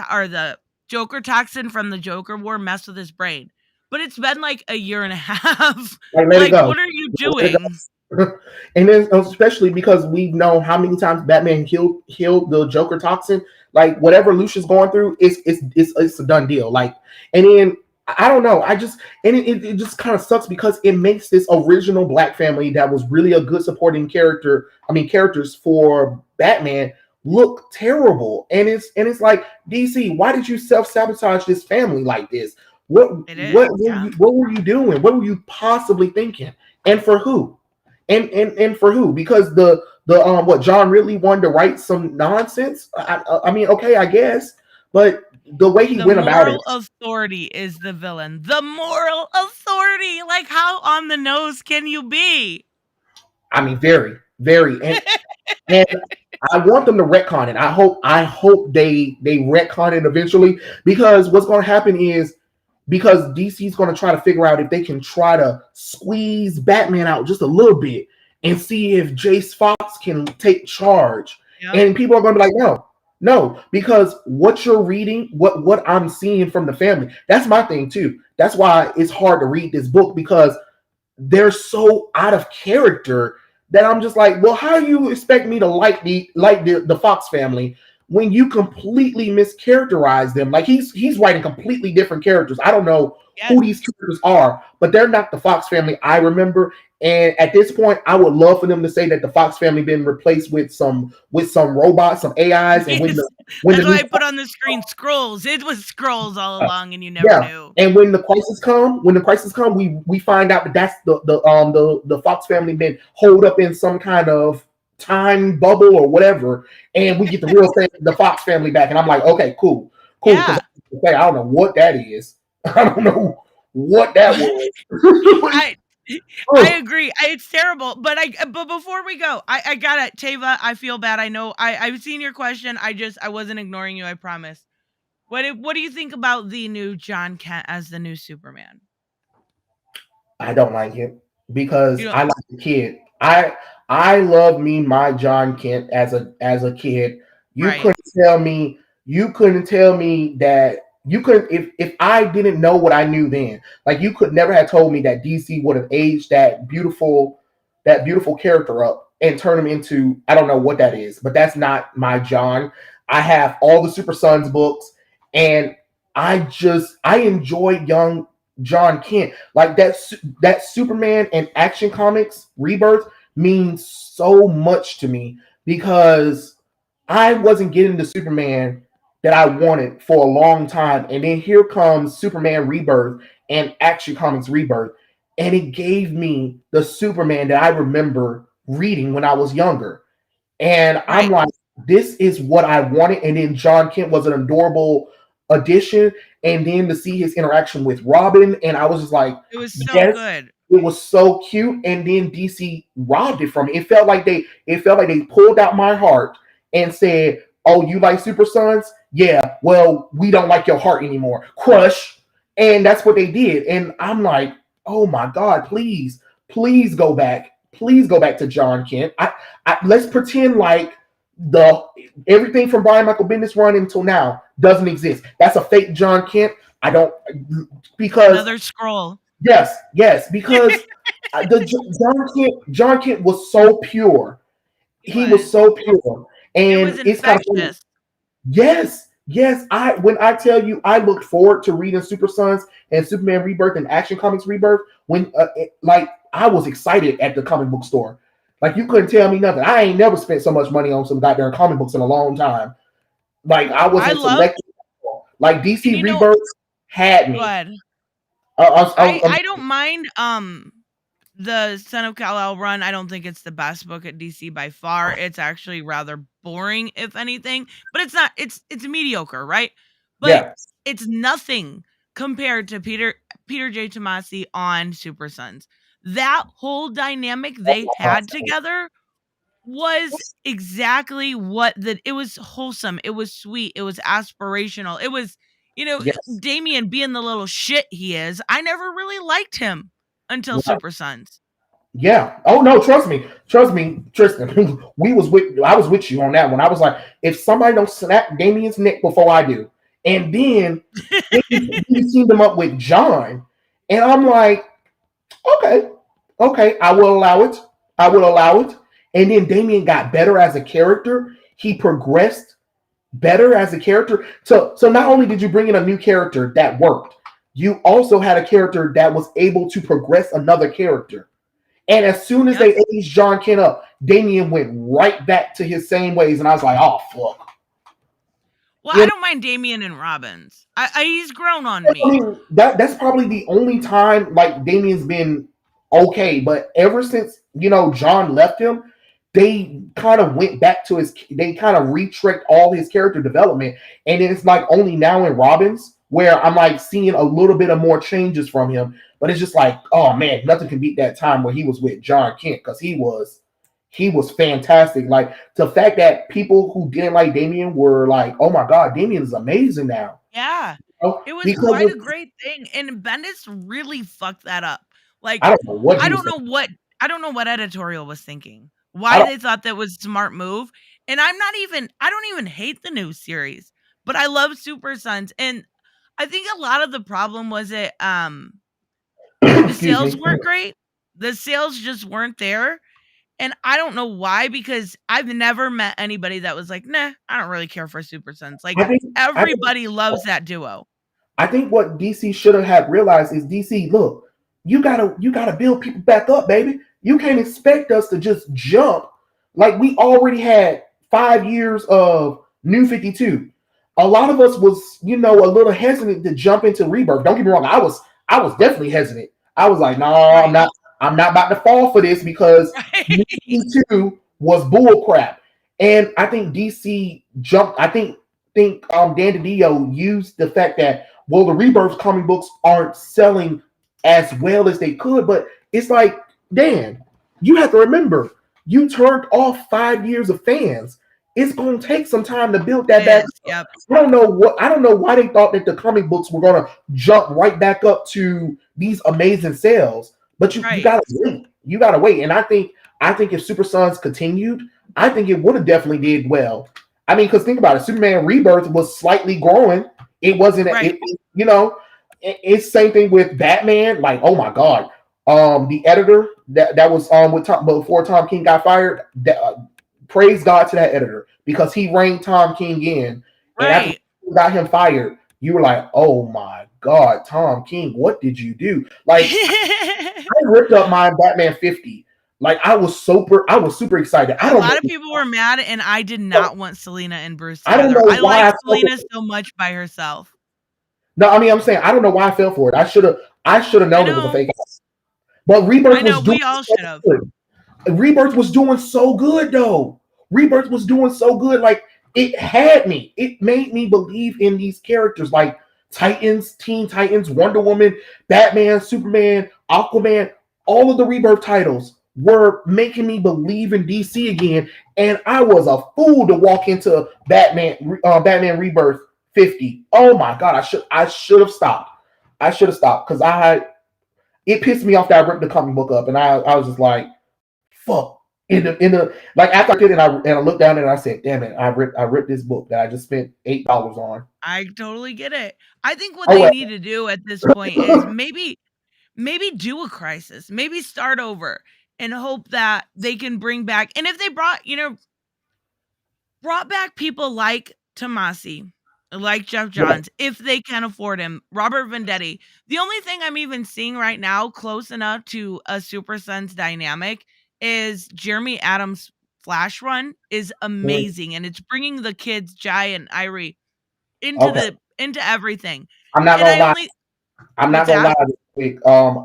or the Joker toxin from the Joker war messed with his brain. But it's been like a year and a half. Like, let it Like, go. what are you Let it doing? go. And then especially because we know how many times Batman healed the Joker toxin. Like, whatever Lucius going through, it's a done deal. Like, and then I don't know. I just and it just kind of sucks because it makes this original black family that was really a good supporting character. I mean, characters for Batman look terrible. And it's like, DC, why did you self-sabotage this family like this? What It is, what were yeah. you, what were you doing? What were you possibly thinking? And for who? And for who? Because the what John Ridley wanted to write some nonsense. I mean, okay, I guess, but the way he The went about it, moral authority is the villain. The moral authority. Like, how on the nose can you be? I mean, very, very, and I want them to retcon it. I hope they retcon it eventually because what's going to happen is because DC's going to try to figure out if they can try to squeeze Batman out just a little bit and see if Jace Fox can take charge. Yep. And people are going to be like, no, because what you're reading, what I'm seeing from the family, that's my thing too. That's why it's hard to read this book because they're so out of character that I'm just like, well, how do you expect me to like the Fox family when you completely mischaracterize them? Like he's writing completely different characters. I don't know Yes. who these characters are, but they're not the Fox family I remember. And at this point, I would love for them to say that the Fox family been replaced with some robots, some AIs, and Yes. when the That's new why I put on the screen scrolls. It was scrolls all along and you never yeah, knew. and when the crisis come, we find out that that's the Fox family been holed up in some kind of time bubble or whatever, and we get the real the Fox family back, and I'm like, okay, cool, because Yeah. I don't know what that is. I don't know what that was. I I Oh, agree. It's terrible. But before we go, I got it. Tava, I feel bad. I know I've seen your question. I wasn't ignoring you, I promise. What do you think about the new Jon Kent as the new Superman? I don't like it. because You know, I like the kid. I love me my Jon Kent as a kid. You right. couldn't tell me that you couldn't if I didn't know what I knew then. Like you could never have told me that DC would have aged that beautiful character up and turn him into I don't know what that is, but that's not my John. I have all the Super Sons books and I enjoy young Jon Kent. Like that Superman and Action Comics Rebirth means so much to me because I wasn't getting the Superman that I wanted for a long time. And then here comes Superman Rebirth and Action Comics Rebirth. And it gave me the Superman that I remember reading when I was younger. And I'm Right. like, this is what I wanted. And then Jon Kent was an adorable addition. And then to see his interaction with Robin, and I was just like, It was so yes, good. it was so cute. And then DC robbed it from me. It felt like they pulled out my heart and said, "Oh, you like Super Sons? Yeah. Well, we don't like your heart anymore. Crush." And that's what they did. And I'm like, oh my God, please go back. Please go back to Jon Kent. Let's pretend like the everything from Brian Michael Bendis run until now doesn't exist. That's a fake Jon Kent. I don't because Another scroll. yes, because Jon Kent was so pure. He He was was. so pure, It was and it's kind of funny. infectious. Yes. When I tell you, I looked forward to reading Super Sons and Superman Rebirth and Action Comics Rebirth when, like, I was excited at the comic book store. Like, you couldn't tell me nothing. I ain't never spent so much money on some goddamn comic books in a long time. Like, I I wasn't love, selected. Like, and DC Rebirth had go me. ahead. I, I don't mind the Son of Kal-El run. I don't think it's the best book at DC by far. It's actually rather boring, if anything. But it's not. It's mediocre, right? But yeah, it's nothing compared to Peter J. Tomasi on Super Sons. That whole dynamic they had together was exactly what it was wholesome. It was sweet. It was aspirational. It was, yes. Damien being the little shit he is. I never really liked him until Super Sons. Yeah. Oh no, trust me, Tristan. I was with you on that one. I was like, if somebody don't snap Damien's neck before I do, and then you teamed them up with John, and I'm like, okay, I will allow it. I will allow it. And then Damien got better as a character. He progressed better as a character. So not only did you bring in a new character that worked, you also had a character that was able to progress another character. And as soon as Yep. they aged Jon Kent up, Damien went right back to his same ways. And I was like, oh, fuck. Well, You I know, don't mind Damien and Robbins. He's grown on I me. mean, that's probably the only time like Damien's been okay. But ever since, John left him, they kind of went back to they kind of retracked all his character development. And it's like only now in Robbins where I'm like seeing a little bit of more changes from him. But it's just like, oh man, nothing can beat that time where he was with Jon Kent because he was fantastic. Like the fact that people who didn't like Damien were like, oh my God, Damien is amazing now. Yeah. You know? It was Because quite a great thing. And Bendis really fucked that up. I Like, don't know what I he was don't know thinking. what I don't know what editorial was thinking. I Why don't they thought that was a smart move. And I don't even hate the new series, but I love Super Sons. And I think a lot of the problem was the excuse sales me. weren't great. The sales just weren't there. And I don't know why, because I've never met anybody that was like, nah, I don't really care for Super Sons. Like, I think I think everybody loves that duo. I think what DC should have realized is DC, look, you gotta build people back up, baby. You can't expect us to just jump like we already had 5 years of New 52. A lot of us was, a little hesitant to jump into Rebirth. Don't get me wrong, I was definitely hesitant. I was like, no, Right. I'm not about to fall for this because New Right. 52 was bull crap. And I think DC jumped. I think Dan DiDio used the fact that well, the Rebirth comic books aren't selling as well as they could, but it's like, Dan, you have to remember, you turned off 5 years of fans. It's going to take some time to build that It back is. up. Yep. I don't know why they thought that the comic books were going to jump right back up to these amazing sales. But you Right. gotta wait. You gotta wait. And I think if Super Sons continued, I think it would have definitely did well. I mean, because think about it, Superman Rebirth was slightly growing. It wasn't. Right. It's same thing with Batman. Like, oh my god, the editor that was with Tom before Tom King got fired. Praise God to that editor because he reined Tom King in, and after Right. you got him fired, you were like, oh my god, Tom King, what did you do? Like, I ripped up my Batman 50. Like I was super excited. I A don't lot of know. people were mad, and I did not want Selena and Bruce I don't together. know I why like I fell Selena for it. so much by herself. No, I mean I'm saying I don't know why I fell for it. I should have I known it was a know. fake out. But I Rebirth know. was doing We all so should have. good. Rebirth was doing so good though. Rebirth was doing so good. Like it had me. It made me believe in these characters like Titans, Teen Titans, Wonder Woman, Batman, Superman, Aquaman. All of the Rebirth titles were making me believe in DC again. And I was a fool to walk into Batman Rebirth 50. Oh my god, I should have stopped. I should have stopped because it pissed me off that I ripped the comic book up, and I was just like, fuck. In the like after I did it, and I looked down and I said, damn it, I ripped this book that I just spent $8 on. I totally get it. I think what Oh they well. need to do at this point is maybe do a crisis, maybe start over and hope that they can bring back. And if they brought back people like Tomasi, like Jeff Right. Johns, if they can afford him, Robert Vendetti. The only thing I'm even seeing right now close enough to a Super Sons dynamic is Jeremy Adams' Flash run is amazing, and it's bringing the kids Jai and Irie Okay. into everything. I'm not And gonna I lie. only I'm not what's gonna that? lie this quick.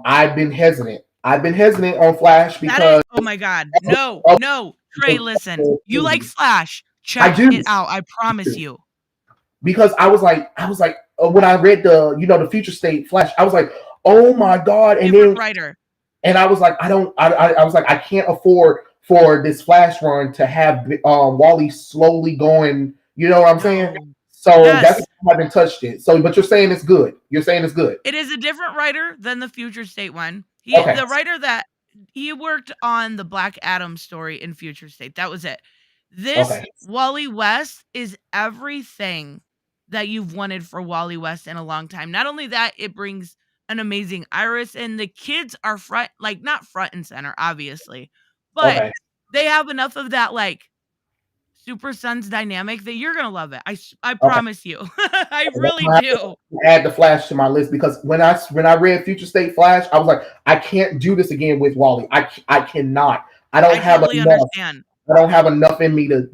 I've been hesitant. I've been hesitant on Flash That is because oh my god. of, No, of no. Trey, the listen. You like movie. Flash. I Check do it out. I promise you. because I was like when I read the future state Flash, I was like, oh my god, and Favorite then writer. and I was like, I was like, I can't afford for this Flash run to have Wally slowly going. You know what I'm saying? No. So that's Yes. why I haven't touched it. So, but you're saying it's good. You're saying it's good. It is a different writer than the Future State one. Okay. The writer that he worked on the Black Adam story in Future State. That was it. This Okay. Wally West is everything that you've wanted for Wally West in a long time. Not only that, it brings an amazing Iris, and the kids are not front and center, obviously, but Okay. they have enough of that Super Sons dynamic that you're gonna love it. I Okay. promise you. I I'm really gonna have do. to add the Flash to my list because when I read Future State Flash, I was like, I can't do this again with Wally. I cannot. I don't I have totally enough. understand. I don't have enough in me to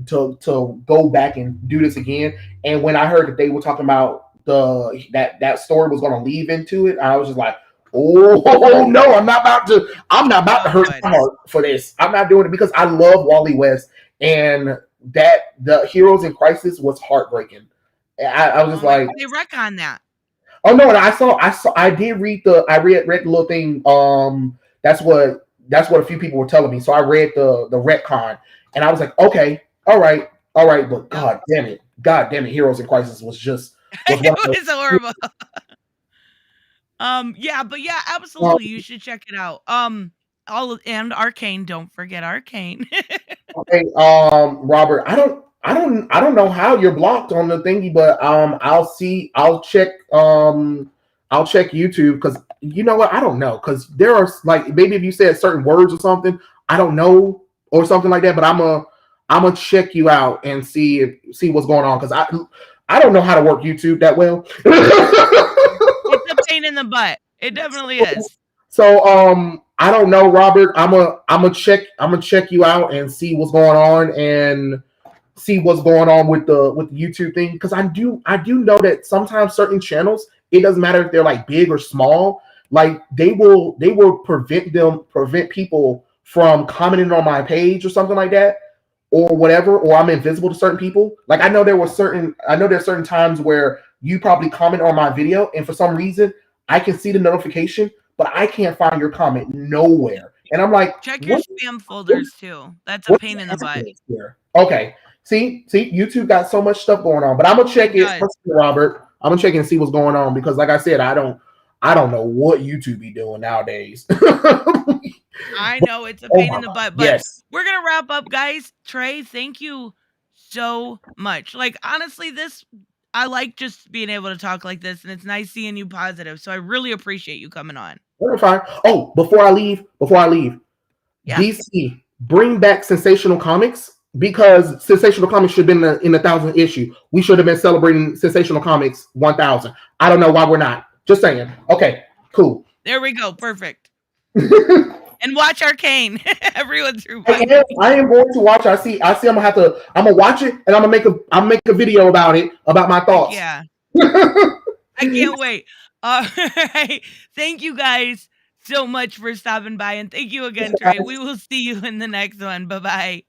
go back and do this again. And when I heard that they were talking about that story was going to leave into it, I was just like, oh no, I'm not about to Oh, hurt good. my heart for this. I'm not doing it because I love Wally West, and that the Heroes in Crisis was heartbreaking. I was just Oh my, like, they retcon that. oh no, and I did read the little thing. That's what a few people were telling me. So I read the retcon, and I was like, okay, all right, but Yep. God damn it, Heroes in Crisis was one It of was horrible. Yeah, but yeah, absolutely, you should check it out. And Arcane, don't forget Arcane. okay, Robert, I don't know how you're blocked on the thingy, but I'll check YouTube because you know what, I don't know because there are like maybe if you said certain words or something, I don't know or something like that, but I'm gonna check you out and see what's going on because I don't know how to work YouTube that well. It's a pain in the butt. It definitely is. So I don't know, Robert. I'm gonna check you out and see what's going on and see what's going on with the YouTube thing because I do know that sometimes certain channels, it doesn't matter if they're like big or small, like they will prevent people from commenting on my page or something like that or whatever, or I'm invisible to certain people. Like I know there's certain times where you probably comment on my video and for some reason I can see the notification, but I can't find your comment nowhere. And I'm like, Check your spam folders too. That's a what's pain in the butt. here? Okay. See, YouTube got so much stuff going on, but I'm gonna check It it, does. Robert. I'm gonna check it and see what's going on because, like I said, I don't know what YouTube be doing nowadays. I know it's a Oh pain my in the God. butt, but Yes. we're gonna wrap up, guys. Trey, thank you so much. Like honestly, I like just being able to talk like this, and it's nice seeing you positive. So I really appreciate you coming on. We're fine. Oh, before I leave, Yeah. DC, bring back Sensational Comics because Sensational Comics should have been in the 1,000th issue. We should have been celebrating Sensational Comics 1,000. I don't know why we're not. Just saying. Okay, cool. There we go. Perfect. And watch Arcane. Everyone's I am going to watch. I see. I'm gonna watch it, and I'm gonna make a video about it, about my thoughts. Yeah. I can't wait. All right. Thank you guys so much for stopping by, and thank you again, Trey. We will see you in the next one. Bye bye.